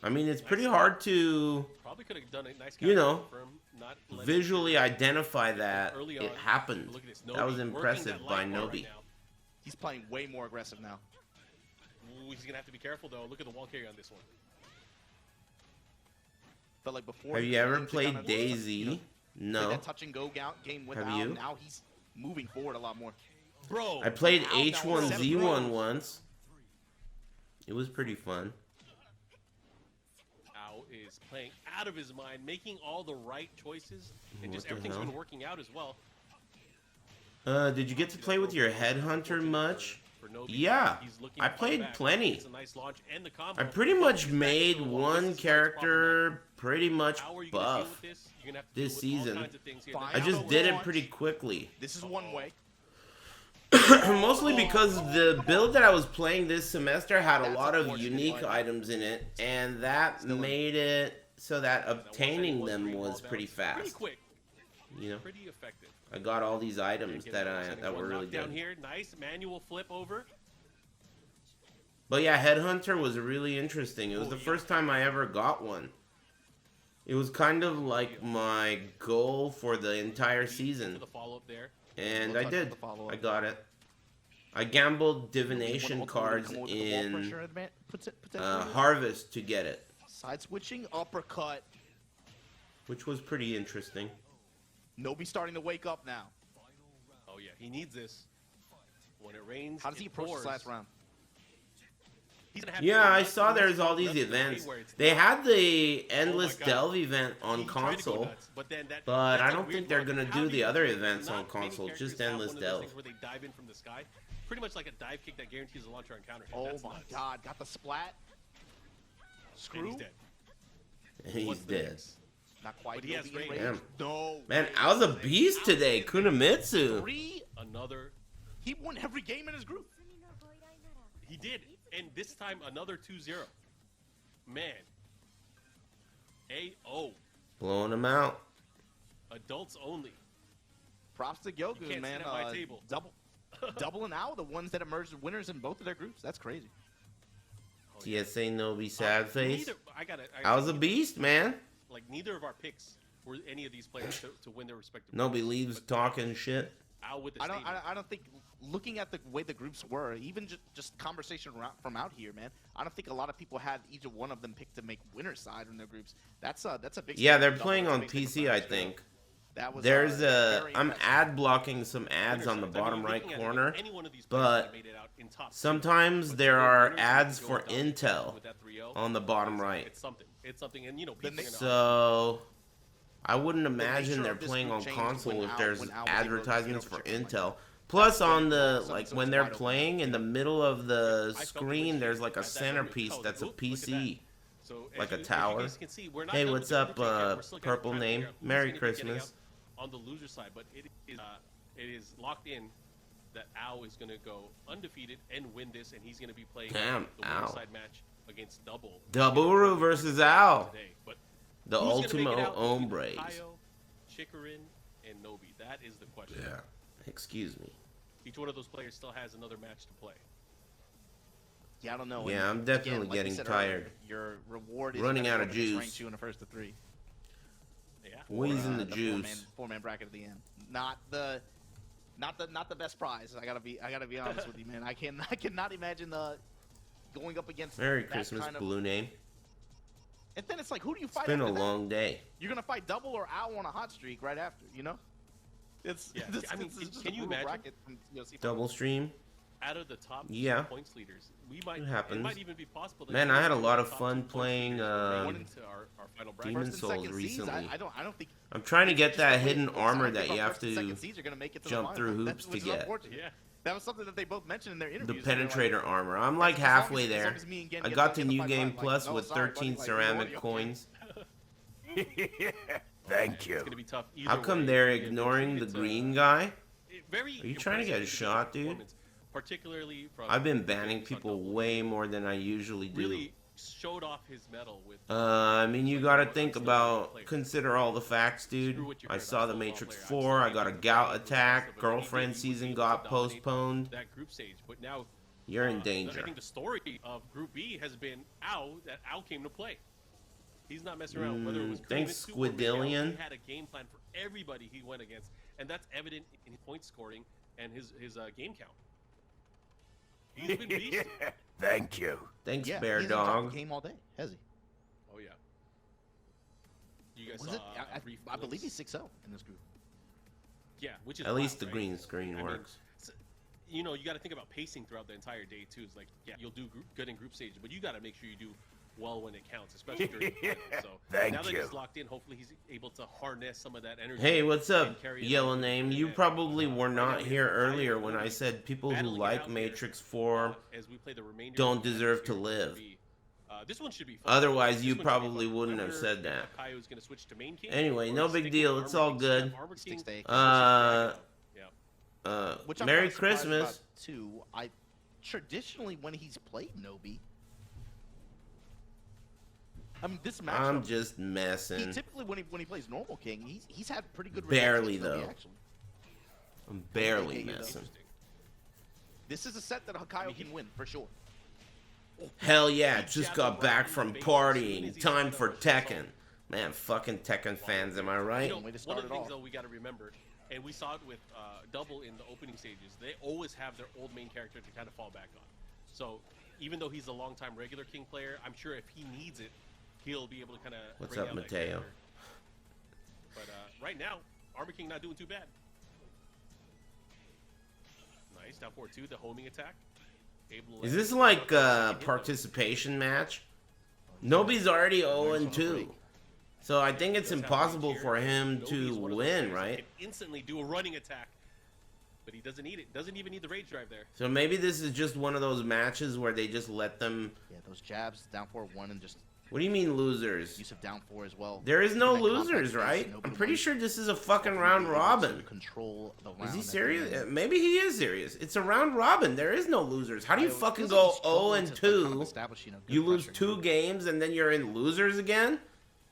I mean, it's pretty hard to Probably could have done a nice You know, confirm, not letting visually identify that early it on. happened. Look at this, That was Nobi working impressive that by light bar Nobi. right now. He's playing way more aggressive now. Ooh, he's gonna have to be careful though. Look at the wall carry on this one. Felt like before. Have he you ever was played kinda, DayZ? you know, No. That touch and go game with Have Al. you? Now he's moving forward a lot more. Bro, I played Ow, that was H1Z1 once. It was pretty fun. Ao is playing out of his mind, making all the right choices, and What just the everything's hell? been working out as well. Did you get to play with your headhunter much? For Nobi, Yeah, he's looking I to fight played back. plenty. It's a nice launch and the combo. I pretty much He's back made to the wall. one This is character pretty much How are you gonna deal buff with this? You're gonna have to this deal with all season. kinds of things here. Fine. I just did it Launch. pretty quickly. This is one way. Mostly because the build that I was playing this semester had a That's lot of unfortunate, unique but- items in it, and that made it so that obtaining them was pretty Pretty fast. quick, You know, pretty effective. I got all these items that were really down good. here. Nice manual flip over. But yeah, Headhunter was really interesting. It was Oh, the yeah. first time I ever got one. It was kind of like my goal for the entire To season, the follow up there. and We'll I touch did. the follow-up. I got it. I gambled Ultimately divination cards come with the wall pressure in potentially. Harvest to get it, Side switching, uppercut. which was pretty interesting. Nobi starting to wake up now. Oh yeah, he needs this. When it rains, How does he it approach pours. this last round? He's gonna have to Yeah, go I nuts saw for the there's rest all of the these way events. where it's They not- had the Endless God. Delve event on He tried to go console, nuts, but then but that's I a don't weird think they're logic. gonna How do do the you other think events on not many console, just characters have Endless one of those Delve. things where they dive in from the sky? Pretty much like a dive kick that guarantees a launcher encounter. Oh That's my nuts. god, got the splat. And Screw. he's dead. And he's What's the dead. next? Not quite. But he has range. Damn. No. Man, I was a beast today. Kunamitsu. 3. Another. He won every game in his group. He did. And this time, another 2-0. Man. AO. Blowing him out. Adults only. Props to You Gyoku, can't man. sit at my table. Doubling out the ones that emerged winners in both of their groups. That's crazy. Oh, yeah. TSA Nobi sad face. Neither, I was a beast, man. Like, neither of our picks were any of these players to win their respective Nobi groups. leaves But talking shit. Out with the I statement. don't think, looking at the way the groups were, even just conversation from out here, man, I don't think a lot of people had either one of them picked to make winner's side in their groups. That's a big. Yeah, step. they're Double playing on makes it PC, I think. That was, There's very I'm impressive. ad blocking some ads on the Winner's side. bottom I mean, right looking at it, corner, any one of these players but that made it out in top two, sometimes but there the are winners ads go for down intel with that 3-0. on the bottom right. It's something. It's something, and you know, people are gonna So I wouldn't imagine nature they're of this playing group on changed console when if Al- there's when Al was able to get advertisements over for chips like intel. that. Plus That's on the something like so when it's they're wide open. playing in the middle of the I felt the screen, way there's she- like a at that centerpiece moment, that's a oh, look at that. PC. So like as a you tower. guys can see, we're not Hey, done what's with the up, group yet. We're still kinda purple trying to name? figure out who's Merry gonna be getting Christmas. out on the loser side, but it is locked in that Ao is going to go undefeated and win this, and he's going to be playing Damn, the winner Ao. side match against Double. Daburu versus Al. Today. But The who's gonna make Ultimo it out between Hombres. Hakaioh, Chikurin, and Nobi? That is the question. Yeah. Excuse me. Each one of those players still has another match to play. Yeah, I don't know. Yeah, And I'm definitely again, like getting you said tired. Earlier, your reward is Running better out of going against juice. Rangchu in the first of 3. Yeah. Wheezing the the juice. Four-man bracket at the end. Not the best prize. I gotta be honest with you, man. I cannot imagine going up against Merry that Christmas, kind of, blue name. And then it's like, who do you It's fight? been a after that? long day. You're gonna fight Double or Al on a hot streak right after, you know? It's Yeah, I mean, it's just can a you brutal imagine? bracket from UFC Double stream. Out of the top Yeah. points leaders, we might. It happens. It might even be possible. That Man, we I had a might lot be of the top fun 2 points playing, leaders going into our final bracket. Demon First and Souls second seeds, recently. I don't think. I'm trying to get just that the way hidden it looks, I armor don't that think you our have first and second to seeds are gonna make it to jump the through final. hoops Which to is get. unfortunate. Yeah. That was something that they both mentioned in their The interviews. They're like, penetrator armor. I'm like as long as- halfway as long there. as me and Gen I get got the to New fight, Game like, Plus no, with sorry, 13 buddy, like, ceramic you coins. Thank It's you. gonna be tough. Either How come way. they're Yeah, ignoring the it's, green guy? Very Are you trying to get a impressive shot, dude? performance, particularly from. I've been banning James on people Double. way more than I usually do. Really showed off his medal with. I mean, you like, gotta what think I'm still about, gonna play. consider all the facts, dude. Screw what you I heard, saw I'm the still a Matrix player. 4, I I'm got a still gout playing attack, but girlfriend maybe he season would got dominate postponed. That group stage, but now You're in I danger. think the story of Group B has been that Al came to play. He's not messing around. Whether it was Thanks, Kunamitsu or Miguel, Squidillion. he had a game plan for everybody he went against, and that's evident in his point scoring and his game count. He's been beast. Thank you. Thanks, Yeah, Bear he hasn't dropped Dog. a game all day, has he? Oh yeah. You guys Was saw it? I believe glimpse? he's 6-0 in this group. Yeah, which is At least wild, the right? green screen I mean, works. you know, you got to think about pacing throughout the entire day too. It's like, yeah, you'll do good in group stage, but you got to make sure you do well when it counts, especially during the finals. So Thank now that you. he's locked in, hopefully he's able to harness some of that energy. Hey, what's up, and carry it Yellow out. Name? You And, probably were right not now, here we have earlier Hakaioh when I said people who battling it like out here, Matrix 4 as we play the remainder don't of the deserve to matches live. here. This one should be fun. Otherwise, This you one should be probably fun. wouldn't I have wonder said if that. Hakaioh's gonna switch to main king, Anyway, or no stick big with deal. Armor It's all King, good. Armor Sticks King to versus yeah. Which I'm Merry kinda surprised Christmas. about, too. I traditionally, when he's played Nobi, I mean, this matchup. I'm just He messing. typically, when he plays normal king, he's had pretty good. Barely, results against Nobi, though. actually. I'm barely Yeah, messing. This is a set that Hakaioh can win for sure. Hell yeah, just got back from partying. Time for Tekken. Man, fucking Tekken fans, am I right? You know, Way to one start of the it things off. though we got to remember, and we saw it with Double in the opening stages, they always have their old main character to kind of fall back on. So even though he's a longtime regular king player, I'm sure if he needs it, he'll be able to kind of. What's up, Mateo? But right now, Armor King not doing too bad. Nice down 4-2, the homing attack. Able to Is land this like a second hit. participation match? Nobody's already 0-2. So I think it's Does have impossible range for here. him Nobi's to one of those win, players that right? can instantly do a running attack, but he doesn't need it. Doesn't even need the rage drive there. So maybe this is just one of those matches where they just let them... Yeah, those jabs down 4-1 and just. What do you mean losers? Use of down 4 as well. There is no losers, right? I'm pretty sure this is a fucking round robin. Control the round. Is he serious? Maybe he is serious. It's a round robin. There is no losers. How do you fucking go 0-2? You lose 2 games and then you're in losers again?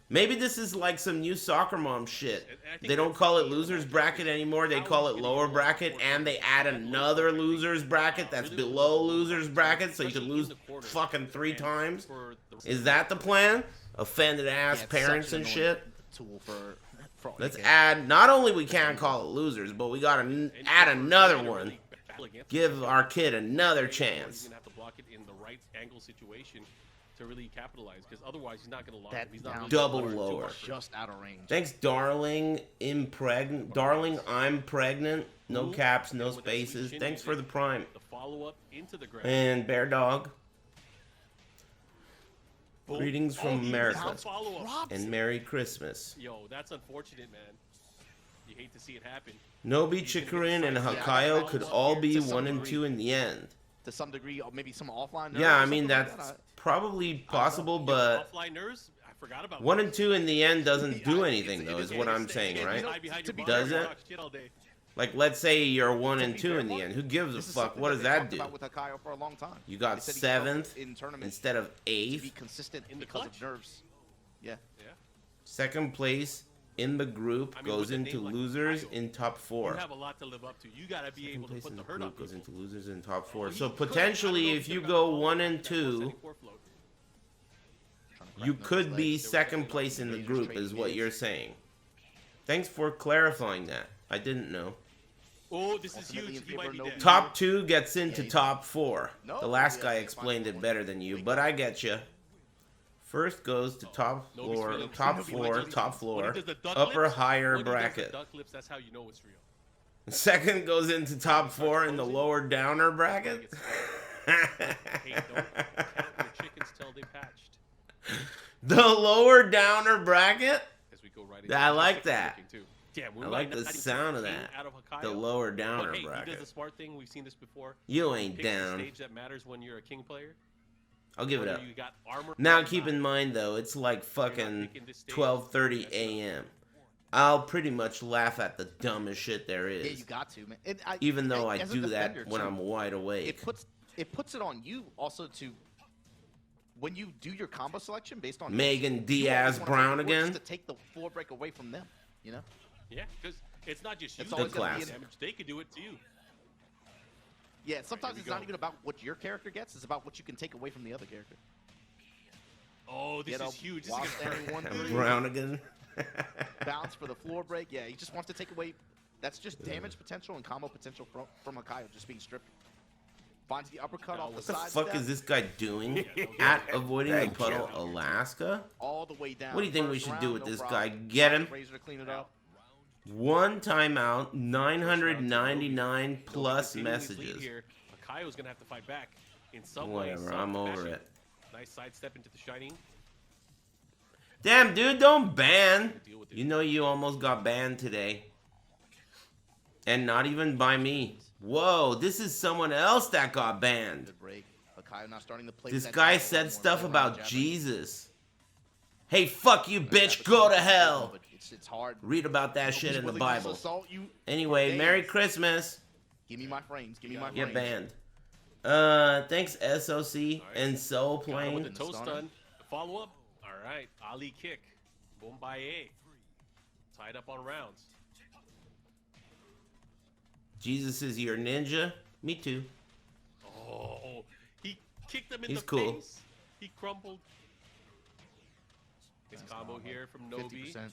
Maybe this is like some new soccer mom shit. They don't call it losers bracket anymore. They call it lower bracket, and they add another losers bracket that's below losers bracket, so you can lose fucking 3 times. Is that the plan? Offended ass parents and shit. Let's add. Not only we can't call it losers, but we gotta add another one. Give our kid another chance. To really capitalize, because otherwise he's not going to lock him. He's not really double lower. Just out of range. Thanks, darling. Darling, I'm pregnant. No caps, no spaces. Thanks for the prime. The follow-up into the ground. And Bear Dog. Greetings from America. And Merry Christmas. Yo, that's unfortunate, man. You hate to see it happen. Nobi, Chikurin, and Hakaioh could all be 1 and 2 in the end. To some degree, or maybe some offline. Yeah, I mean that's probably possible, but offline nerves, I forgot about 1 and 2 in the end doesn't do anything, though. Is what I'm saying, right? Does it? Like, let's say you're 1 and 2 in the end. Who gives a fuck? What does that do? You got 7th instead of 8th. Be consistent because of nerves. Yeah. 2nd place in the group goes into losers in top 4. You have a lot to live up to. You gotta be able to put the hurt on. Goes into losers in top 4. So potentially, if you go 1 and 2, you could be 2nd place in the group, is what you're saying. Thanks for clarifying that. I didn't know. Oh, this is huge. He might be dead. Top 2 gets into top 4. The last guy explained it better than you, but I get you. First goes to top floor, top floor, upper higher bracket. That's how you know it's real. Second goes into top 4 in the lower downer bracket. The lower downer bracket? I like that. I like the sound of that. The lower downer bracket. He does the smart thing. We've seen this before. You ain't down. Stage that matters when you're a king player. I'll give it up. Now keep in mind though, it's like fucking 12:30 a.m. I'll pretty much laugh at the dumbest shit there is. Yeah, you got to, man. Even though I do that when I'm wide awake. It puts it on you also to, when you do your combo selection based on Megan Diaz Brown again. To take the floor break away from them, you know? Yeah, because it's not just you. Good class. They could do it to you. Yeah, sometimes it's not even about what your character gets. It's about what you can take away from the other character. Oh, this is huge. This is Brown again. Bounce for the floor break. Yeah, he just wants to take away. That's just damage potential and combo potential from Hakaioh just being stripped. Finds the uppercut off the side. What the fuck is this guy doing? At avoiding the puddle, Alaska? All the way down. What do you think we should do with this guy? Get him. Razor to clean it up. 1 timeout, 999 plus messages. Hakaioh's gonna have to fight back in some way. Whatever, I'm over it. Nice sidestep into the shining. Damn, dude, don't ban. You know you almost got banned today. And not even by me. Whoa, this is someone else that got banned. This guy said stuff about Jesus. Hey, fuck you, bitch, go to hell. It's hard. Read about that shit in the Bible. Anyway, Merry Christmas. Give me my frames. Give me my frames. Get banned. Thanks, SOC and Soul Plane. With the toe stun. Follow up. All right, Ali kick. Bombaye. Tied up on rounds. Jesus is your ninja. Me too. Oh, he kicked him in the cool. face. He crumpled. His combo here from Nobi. 50%.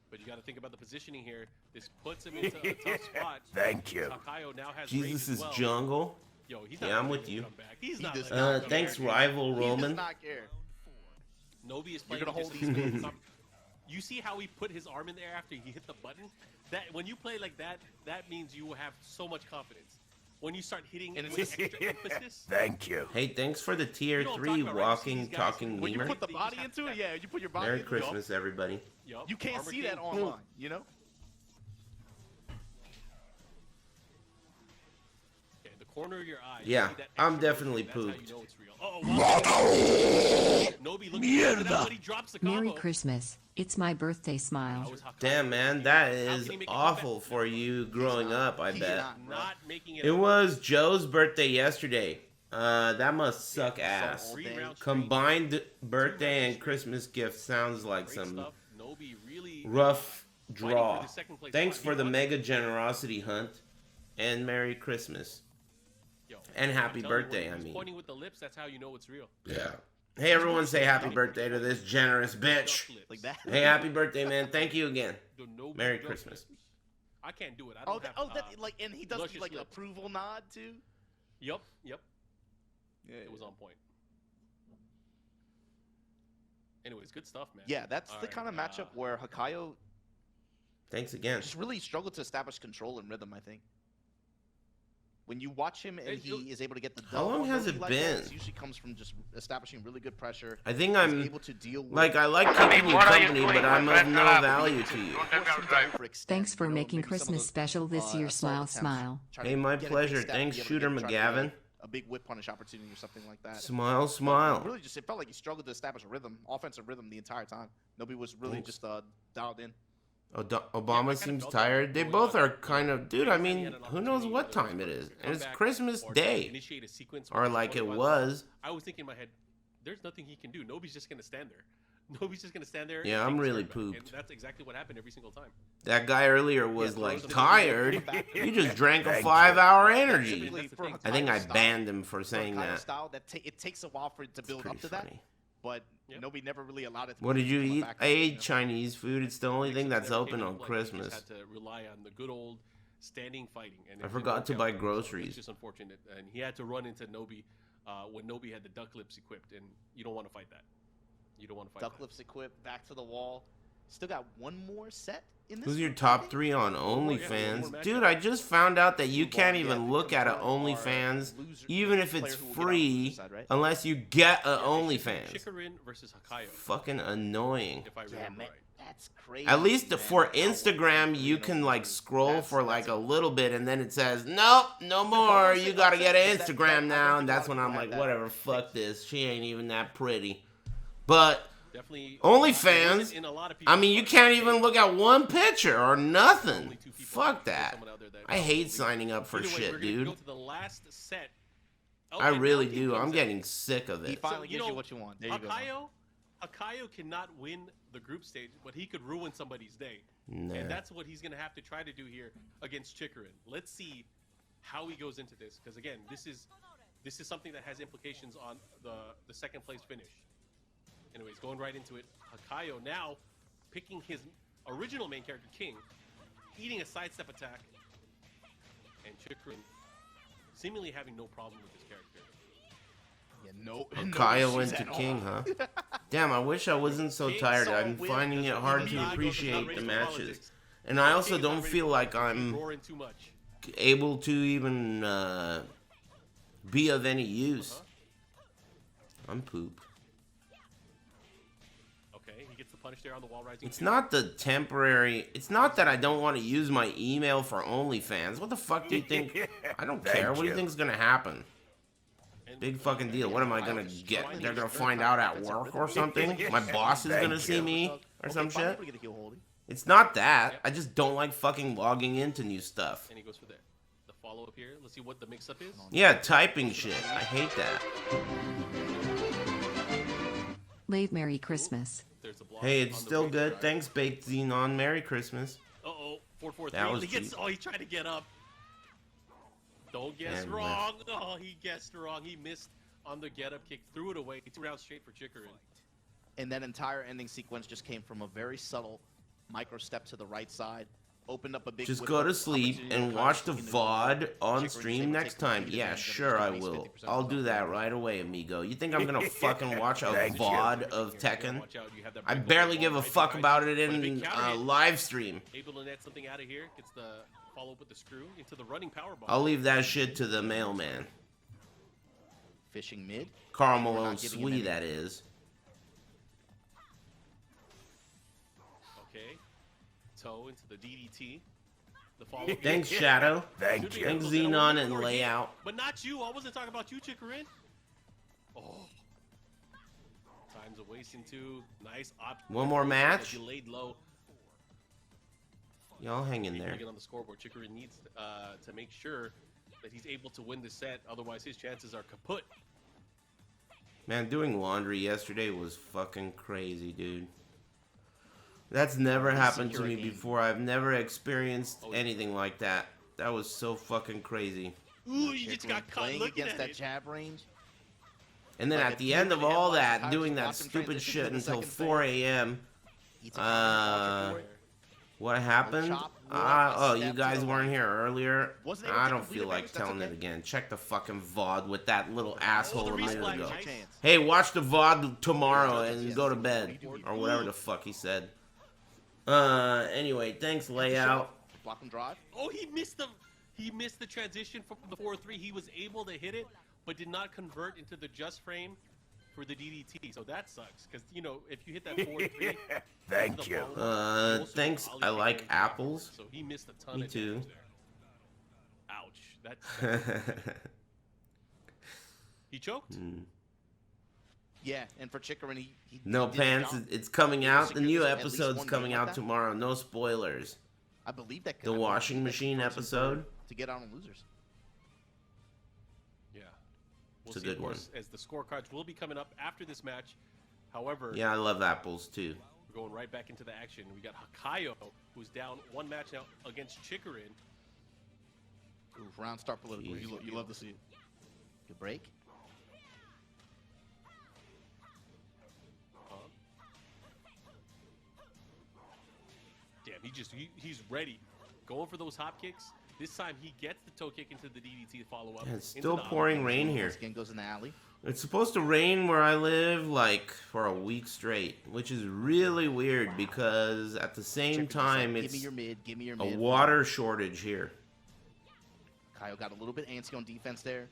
But you got to think about the positioning here. This puts him into a tough spot. Thank you. Hakaioh now has Jesus is well. jungle. Yo, he's yeah, I'm with you. He's not thanks, rival Roman. He does not care. Nobi is playing. You're gonna hold these. You see how he put his arm in there after he hit the button? That when you play like that, that means you have so much confidence. When you start hitting with extra emphasis. Thank you. Hey, thanks for the tier 3 walking, talking when memer. You put the body into it, yeah. You put your body. Merry Christmas, everybody. You can't see that online, you know. Okay, the corner of your eye. Yeah, you see that I'm extra definitely motion, pooped. That's how you know it's real. Oh, Nobi looking at that, but he drops the combo. Merry Christmas. It's my birthday smile. Damn, man, that is awful for you growing up, I bet. Not making It was Joe's birthday yesterday. That must suck ass. Combined birthday and Christmas gift sounds like some rough draw. Thanks for the mega generosity hunt. And Merry Christmas. And happy birthday, I mean. Pointing with the lips, that's how you know it's real. Yeah. Hey, everyone say happy birthday to this generous bitch. Like that. Hey, happy birthday, man. Thank you again. Merry Christmas. I can't do it. I don't have like, and he does like an approval nod too. Yep. Yeah, it was on point. Anyways, good stuff, man. Yeah, that's the kind of matchup where Hakaioh. Thanks again. Just really struggled to establish control and rhythm, I think. When you watch him and he is able to get the dub, how long has it been? It usually comes from just establishing really good pressure. I think I'm able to deal with like I like keeping you company, but I'm of no value to you. Thanks for making Christmas special this year. Smile, smile. Hey, my pleasure. Thanks, Shooter McGavin. A big whip punish opportunity or something like that. Smile, smile. Really, just it felt like he struggled to establish a rhythm, offensive rhythm, the entire time. Nobi was really just dialed in. Obama seems tired. They both are kind of, dude, I mean, who knows what time it is? And it's Christmas Day. Or like it was. I was thinking in my head, there's nothing he can do. Nobody's just going to stand there. Nobody's just going to stand there. Yeah, I'm really pooped. And that's exactly what happened every single time. That guy earlier was like tired. He just drank a 5-hour energy. I think I banned him for saying that. It takes a while for it to build up to that. But Nobi never really allowed it to. What did you eat? I ate Chinese food. It's the only thing that's open on Christmas. Had to rely on the good old standing fighting. And I forgot to buy groceries. It's just unfortunate. And he had to run into Nobi when Nobi had the duck lips equipped, and you don't want to fight that. You don't want to fight duck lips equipped, back to the wall. Still got one more set in this. Who's your top 3 on OnlyFans? Dude, I just found out that you can't even look at an OnlyFans, even if it's free, unless you get an OnlyFans. Chikurin versus Hakaioh. Fucking annoying. If I remember right. That's crazy. At least for Instagram, you can like scroll for like a little bit, and then it says, nope, no more. You gotta get an Instagram now, and that's when I'm like, whatever, fuck this. She ain't even that pretty. But OnlyFans, I mean, you can't even look at one picture or nothing. Fuck that. I hate signing up for shit, dude. I really do. I'm getting sick of it. He finally gives you what you want. There you go. Hakaioh cannot win the group stage, but he could ruin somebody's day. Nah. And that's what he's going to have to try to do here against Chikurin. Let's see how he goes into this, because again, this is something that has implications on the second place finish. Anyways, going right into it, Hakaioh now picking his original main character, King, eating a sidestep attack, and Chikurin seemingly having no problem with his character. Yeah, Hakaioh went to King, huh? Damn, I wish I wasn't so tired. I'm finding it hard to appreciate the matches. And I also don't feel like I'm able to even be of any use. I'm poop. It's not the temporary. It's not that I don't want to use my email for OnlyFans. What the fuck do you think? I don't care. What do you think is gonna happen? Big fucking deal. What am I gonna get? They're gonna find out at work or something? My boss is gonna see me or some shit? It's not that. I just don't like fucking logging into new stuff. And he goes for the follow-up here. Let's see what the mix-up is. Yeah, typing shit. I hate that. Late Merry Christmas. Hey, it's still good. Thanks, Baked Xenon. Merry Christmas. Uh-oh. 4-4-3. That was cheap. Oh, he tried to get up. Don't guess wrong. Oh, he guessed wrong. He missed on the get-up kick. Threw it away. He threw it out straight for Chikurin. And that entire ending sequence just came from a very subtle micro step to the right side. Opened up a big. Just go to sleep and watch the VOD on stream next time. Yeah, sure I will. I'll do that right away, amigo. You think I'm gonna fucking watch a VOD of Tekken? I barely give a fuck about it in live stream. Able to net something out of here. Gets the follow-up with the screw into the running power bomb. I'll leave that shit to the mailman. Fishing mid. Karl Malone Sweet, that is. Okay. Toe into the DDT. The follow-up. Thanks, Shadow. Thank you. Thanks, Xenon and Layout. But not you. I wasn't talking about you, Chikurin. Oh. Time's a wasting too. Nice option. One more match. You laid low. Y'all hang in there. Get on the scoreboard. Chikurin needs to make sure that he's able to win the set. Otherwise, his chances are kaput. Man, doing laundry yesterday was fucking crazy, dude. That's never happened to me before. I've never experienced anything like that. That was so fucking crazy. Ooh, you just got caught looking against at that it. jab range. And then at the end of all that, doing that stupid shit until 4 a.m. What happened? Oh, you guys weren't here earlier? I don't feel like telling it again. Check the fucking VOD with that little asshole a minute ago. Hey, watch the VOD tomorrow and go to bed. Or whatever the fuck he said. Anyway, thanks, Layout. Block and drive. Oh, he missed the transition from the 4-3. He was able to hit it, but did not convert into the just frame for the DDT. So that sucks, because, you know, if you hit that 4-3... Thank you. Thanks, I like apples. So he missed a ton Me of too. Ouch. That's he choked? Yeah, and for Chikurin, he No did pants, jump. it's coming out. The new At least episode's one coming game like out that? tomorrow. No spoilers. I believe that The washing machine episode. to get out on losers. Yeah. It's a see, good of course, as the scorecards will be coming up after this match. However, Yeah, I love apples too. we're going right back into the action. We got Hakaioh, who's down one match now against Chikurin. Ooh, round start political. You love to see it. Good break. Damn, he's ready. Going for those hop kicks. This time he gets the toe kick into the DDT to follow up. Yeah, it's still pouring rain here. Skin goes in the alley. It's supposed to rain where I live like for a week straight, which is really weird because at the same time Give it's me your mid. Give me your a mid. water shortage here. Kyle got a little bit antsy on defense there.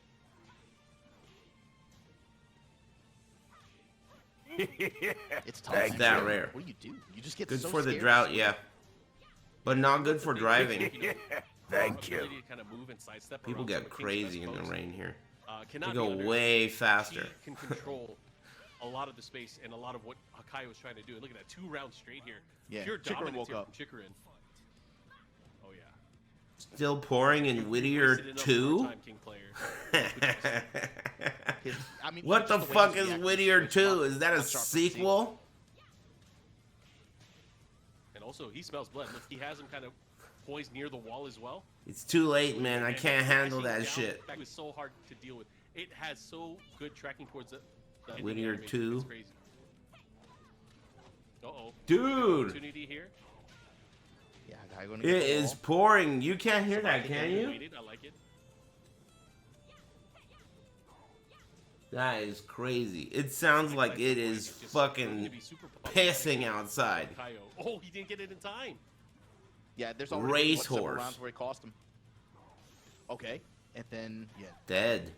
It's tough. Thank that you. rare. What do? You just get Good so for the scared. drought, yeah. But not good for driving. Thank you. People get crazy in the rain here. They Cannot go be under- way faster. He can control a lot of the space and a lot of what Hakaioh was trying to do. And look at that, 2 rounds straight here. Yeah, Pure Chikurin dominance woke here up. from Chikurin. Oh yeah. Still pouring in Whittier 2? I mean, What the just way fuck he's is reacting Whittier is 2? not- Is that a not sharp to see. sequel? And also, he smells blood. Look, he has him kind of poised near the wall as well. It's too late, man. I And can't handle crashing that down shit. back was so hard to deal with. It has so good tracking towards the ending Whittier animation. 2. It's crazy. Uh-oh. Dude! Opportunity here. Yeah, Kyle gonna It get the is ball. pouring. You can't hear that, can you? I like it. That is crazy. It sounds like it is fucking pissing outside. Oh, he didn't get it in time. Yeah, there's already Racehorse. several rounds where it cost him. Okay, and then yeah. Dead.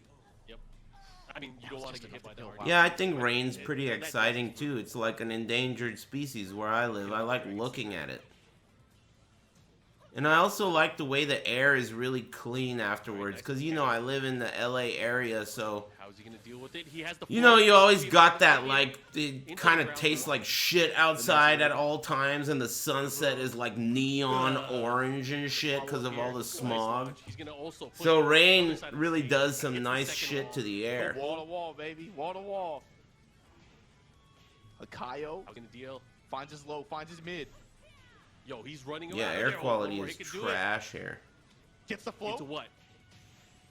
Yep. I mean, you don't want to get hit by that. Yeah, I think rain's pretty exciting too. It's like an endangered species where I live. I like looking at it. And I also like the way the air is really clean afterwards. Because, you know, I live in the LA area, so... How's he going to deal with it? He has the... You know, you always got that, like, it kind of tastes like shit outside at all times, and the sunset is, like, neon orange and shit because of all the smog. So rain really does some nice shit to the air. Wall to wall, baby. Wall to wall. Hakaioh finds his low, finds his mid. Yo, he's running around. Yeah, air quality is trash here. Gets the flow. Into what?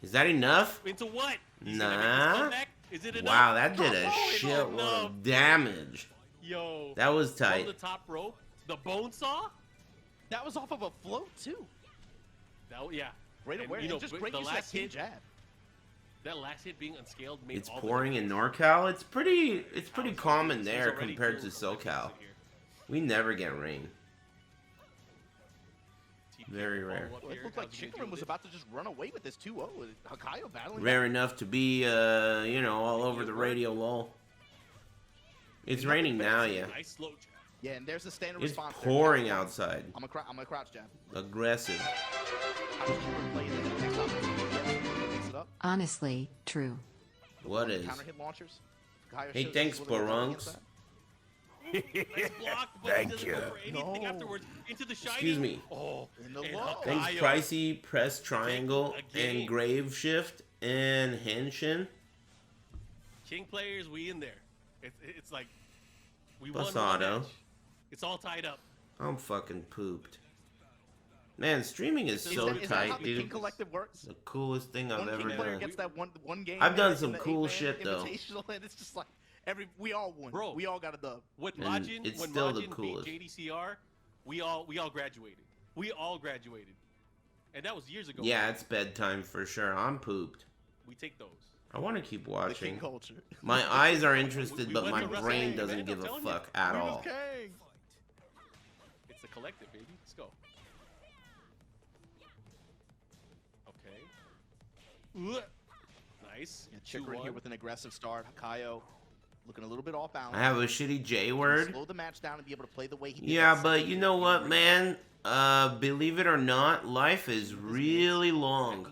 Is that enough? Into what? Nah. Is it enough? Wow, that did a shitload of damage. Yo. That was tight. From the top rope, the bone saw. That was off of a float too. That, yeah. Great And, awareness. you know, Just the great use of last that hit, jab. that last hit being unscaled made It's all pouring the in NorCal. It's pretty common there compared to SoCal. We never get rain. Very rare. Well, it looked like Chikurin was about to just run away with this 2-0 with Hakaioh battling. Rare enough to be, you know, all over the radio lol. It's raining now, yeah. Nice slow jab. Yeah, and there's the standard It's response. pouring outside. I'm a crouch jab. Aggressive. How does Chikurin play the next option? Mix it up. Honestly, true. What is? Counter hit launchers. Hakaioh Hey, shows thanks, us what they're doing against Barunks. that. Nice block, but Thank he doesn't you. go for anything No. afterwards. Into the shiny. Excuse me. Oh, In the and low. Thanks, Hakaioh. Pricey. Press triangle Again. and grave shift and henshin. King players, we in there. It's like we won one Pasado. match. It's all tied up. I'm fucking pooped. Man, streaming is Is so that how tight, the King dude. Collective works? The coolest thing I've One ever King player done. gets that one game. I've done in some the cool 8-man shit, though. Invitational, and it's just like we all won. Bro. We all got a dub. When And Majin, it's when still the Majin coolest. beat JDCR, we all graduated. We all graduated, and that was years ago. Yeah, it's bedtime for sure. I'm pooped. We take those. I want to keep The King watching. culture. My eyes are interested, We but went my to Wrestle brain Kingdom, doesn't man, give I'm a telling you. fuck at We was all. king. It's the collective, baby. Let's go. Okay. Nice. Yeah, Chikurin here 2-1. with an aggressive start. Hakaioh looking a little bit off balance. I have a shitty J word. Slow the match down and be able to play the way he did. Yeah, that but second you game. know what, man? Believe it or not, life is really long.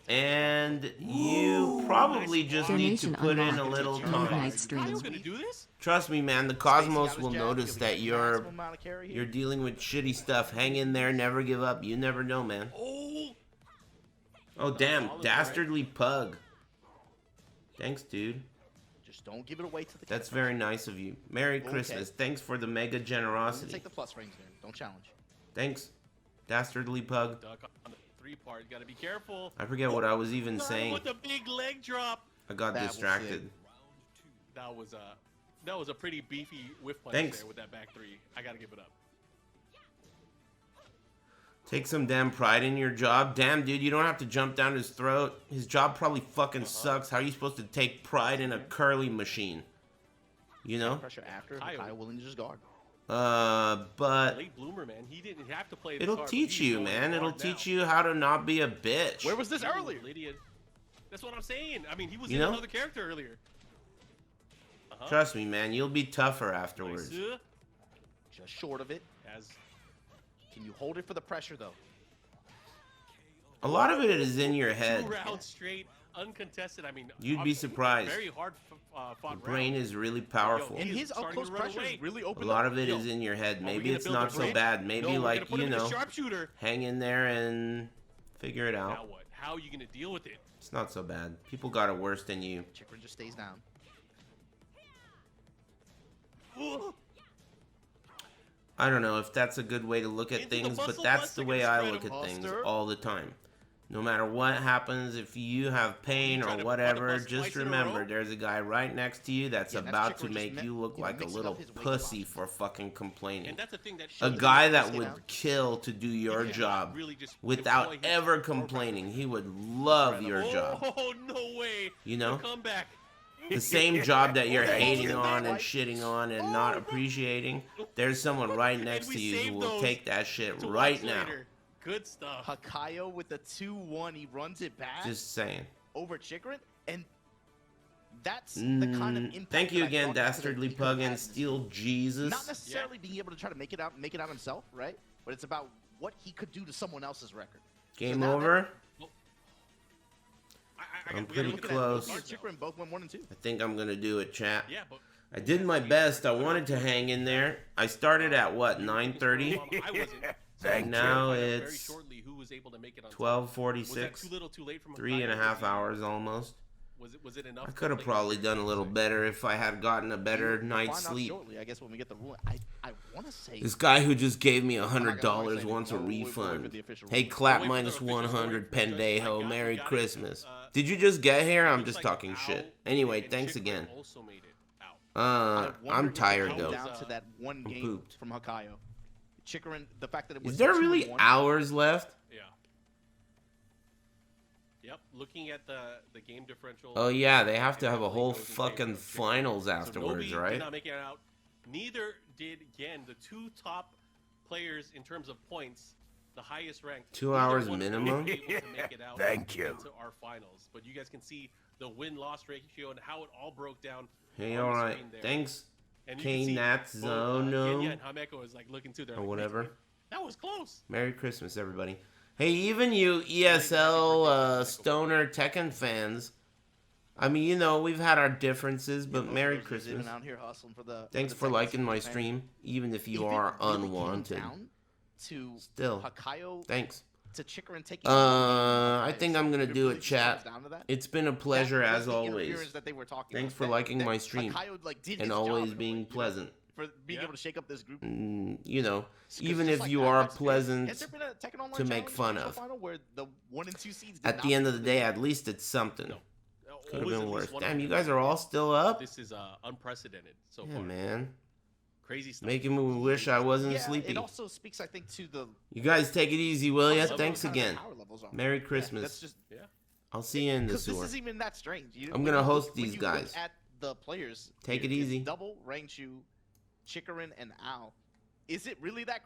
And you probably just need to Donation put in a unlocked. little Midnight time. stream. Kyle gonna do this? Trust me, man, the Spacey cosmos out his will jab, notice he'll that get you're maximum amount of carry here. dealing with shitty stuff. Hang in there, never give up. You never know, man. Oh. Oh, damn, dastardly pug. Thanks, dude. Just don't give it away to the That's very nice of you. Merry Okay. Christmas. Thanks for the mega I'm gonna generosity. take the plus range there. Don't challenge. Thanks, dastardly pug. Duck on the 3-part. You gotta be careful. I forget what I was even saying. With the big leg drop. I got That was distracted. That was a pretty beefy whiff punch Thanks. there with that back 3. I gotta give it up. Take some damn pride in your job. Damn, dude, you don't have to jump down his throat. His job probably fucking sucks. How are you supposed to take pride in a curly machine? You know? Pressure after. Hakaioh. Hakaioh willing to just guard. But Late bloomer, man. He didn't have to play this it'll hard, but teach he's you, going man. hard It'll now. teach you how to not be a bitch. Where was this Ooh, earlier? Lydia. That's what I'm saying. I mean, he was You in know? another character earlier. Trust me, man. You'll be tougher afterwards. Nice. Just short of it. As Can you hold it for the pressure though? A lot of it is in your head. 2 rounds straight, uncontested. I mean, You'd be obviously, surprised. Very hard fought The brain round. is really powerful. Yo, And He his is up close starting to run pressure away. is really A open. lot of it Yo, is in your head. are we Maybe gonna it's build not a so bridge? bad. Maybe, No, we're like, gonna put you him in the know, sharpshooter. hang in there and figure it Now out. what? How are you gonna deal with it? It's not so bad. People got it worse than you. Chikurin just stays down. Ooh. I don't know if that's a good way to look at Into the things, but muscle that's the buster, way gonna I spread look him. at things Buster. all the time. No matter what happens, if you have pain Try or to whatever, bust just twice in a remember row? there's a guy right next to you that's Yeah, that's about to Chikurin make just you look like a mixing little up his weight pussy loss. for fucking complaining. And that's the thing that A shows guy him that stay would down. kill to do your Yeah, job really just without employ his ever core complaining. He would love your job. Oh, no way. You know? The comeback. The same job that you're Thank hating you. on and shitting on and not appreciating, there's someone right next we to you who saved will those take that shit to right watch now. later. Good stuff. Hakaioh with the 2-1. He runs it back Just saying. over Chikurin, and that's the kind of impact. Thank you that I again, thought he could've- Dastardly he could've Pug had and in this Steel field. Jesus. Not necessarily being able to try to make it out himself, right? But it's about what he could do to someone else's record. Game now that- over. I I'm we gotta pretty look at that close. card now. Chikurin both went 1 and 2. I think I'm gonna do it, chat. Yeah, but I did my best. I wanted to hang in there. I started at what, 9:30? I wasn't. Thank Now Very it's shortly, who was able to make it on top. 12:46. Was that too little, too late from 3.5 hours almost. Was it enough? I to could have play probably this done a little better if I had gotten a better We'll night's find out sleep. shortly, I guess, when we get the ruling. I want to say This guy who just gave me not gonna $100 say wants a anything. We'll wait for refund. the official Hey, ruling. clap We'll wait for minus the official 100, ruling, because pendejo. I got Merry it, Christmas. uh, Did you just get here? I'm looks just like talking Ao shit. Anyway, and thanks Chikurin again. also made it out. I wonder I'm if it tired comes though. Down to that one I'm game pooped. from Hakaioh. Chikurin, the fact that it was Is there really 2-1, hours left? Yeah. Yep. Looking at the game differential. Oh yeah, they have to have a definitely whole goes in favor fucking of Chikurin. finals So afterwards, Nobi right? did not make it out. Neither did Gen, the 2 top players in terms of points, the highest ranked. 2 Neither hours one of them minimum? were able to make it out Thank you. into our finals. But you guys can see the win-loss ratio and how it all broke down. Hey, on the alright. screen there. Thanks. And you can see Natzo, both, no. Pinya and Hakaioh is like looking too. They're Or like, whatever. That was close. Merry Christmas, everybody. Hey, even you ESL Stoner Tekken fans. I mean, you know, we've had our differences, but Merry Christmas. Out here hustling for the, Thanks for liking my stream, even if you are unwanted. To Still, Hakaioh, thanks. to Chikurin taking I think I'm gonna do it, chat. It's been a pleasure as always. Thanks for liking my stream and always being pleasant. For being able to shake up this group. You know, even if you are pleasant to make fun of. At the end of the day, at least it's something. Could have been worse. Damn, you guys are all still up? This is unprecedented so yeah, far. Man. Crazy stuff. Making me wish I wasn't sleepy. It also speaks, I think, to the... You guys take it easy, will ya? Thanks again. Merry Christmas. Yeah, I'll see you in the sewer. This isn't even that strange. I'm gonna host these guys. At the players, take it easy. Double, Rangchu, Chikurin, and Ao. Is it really that crazy?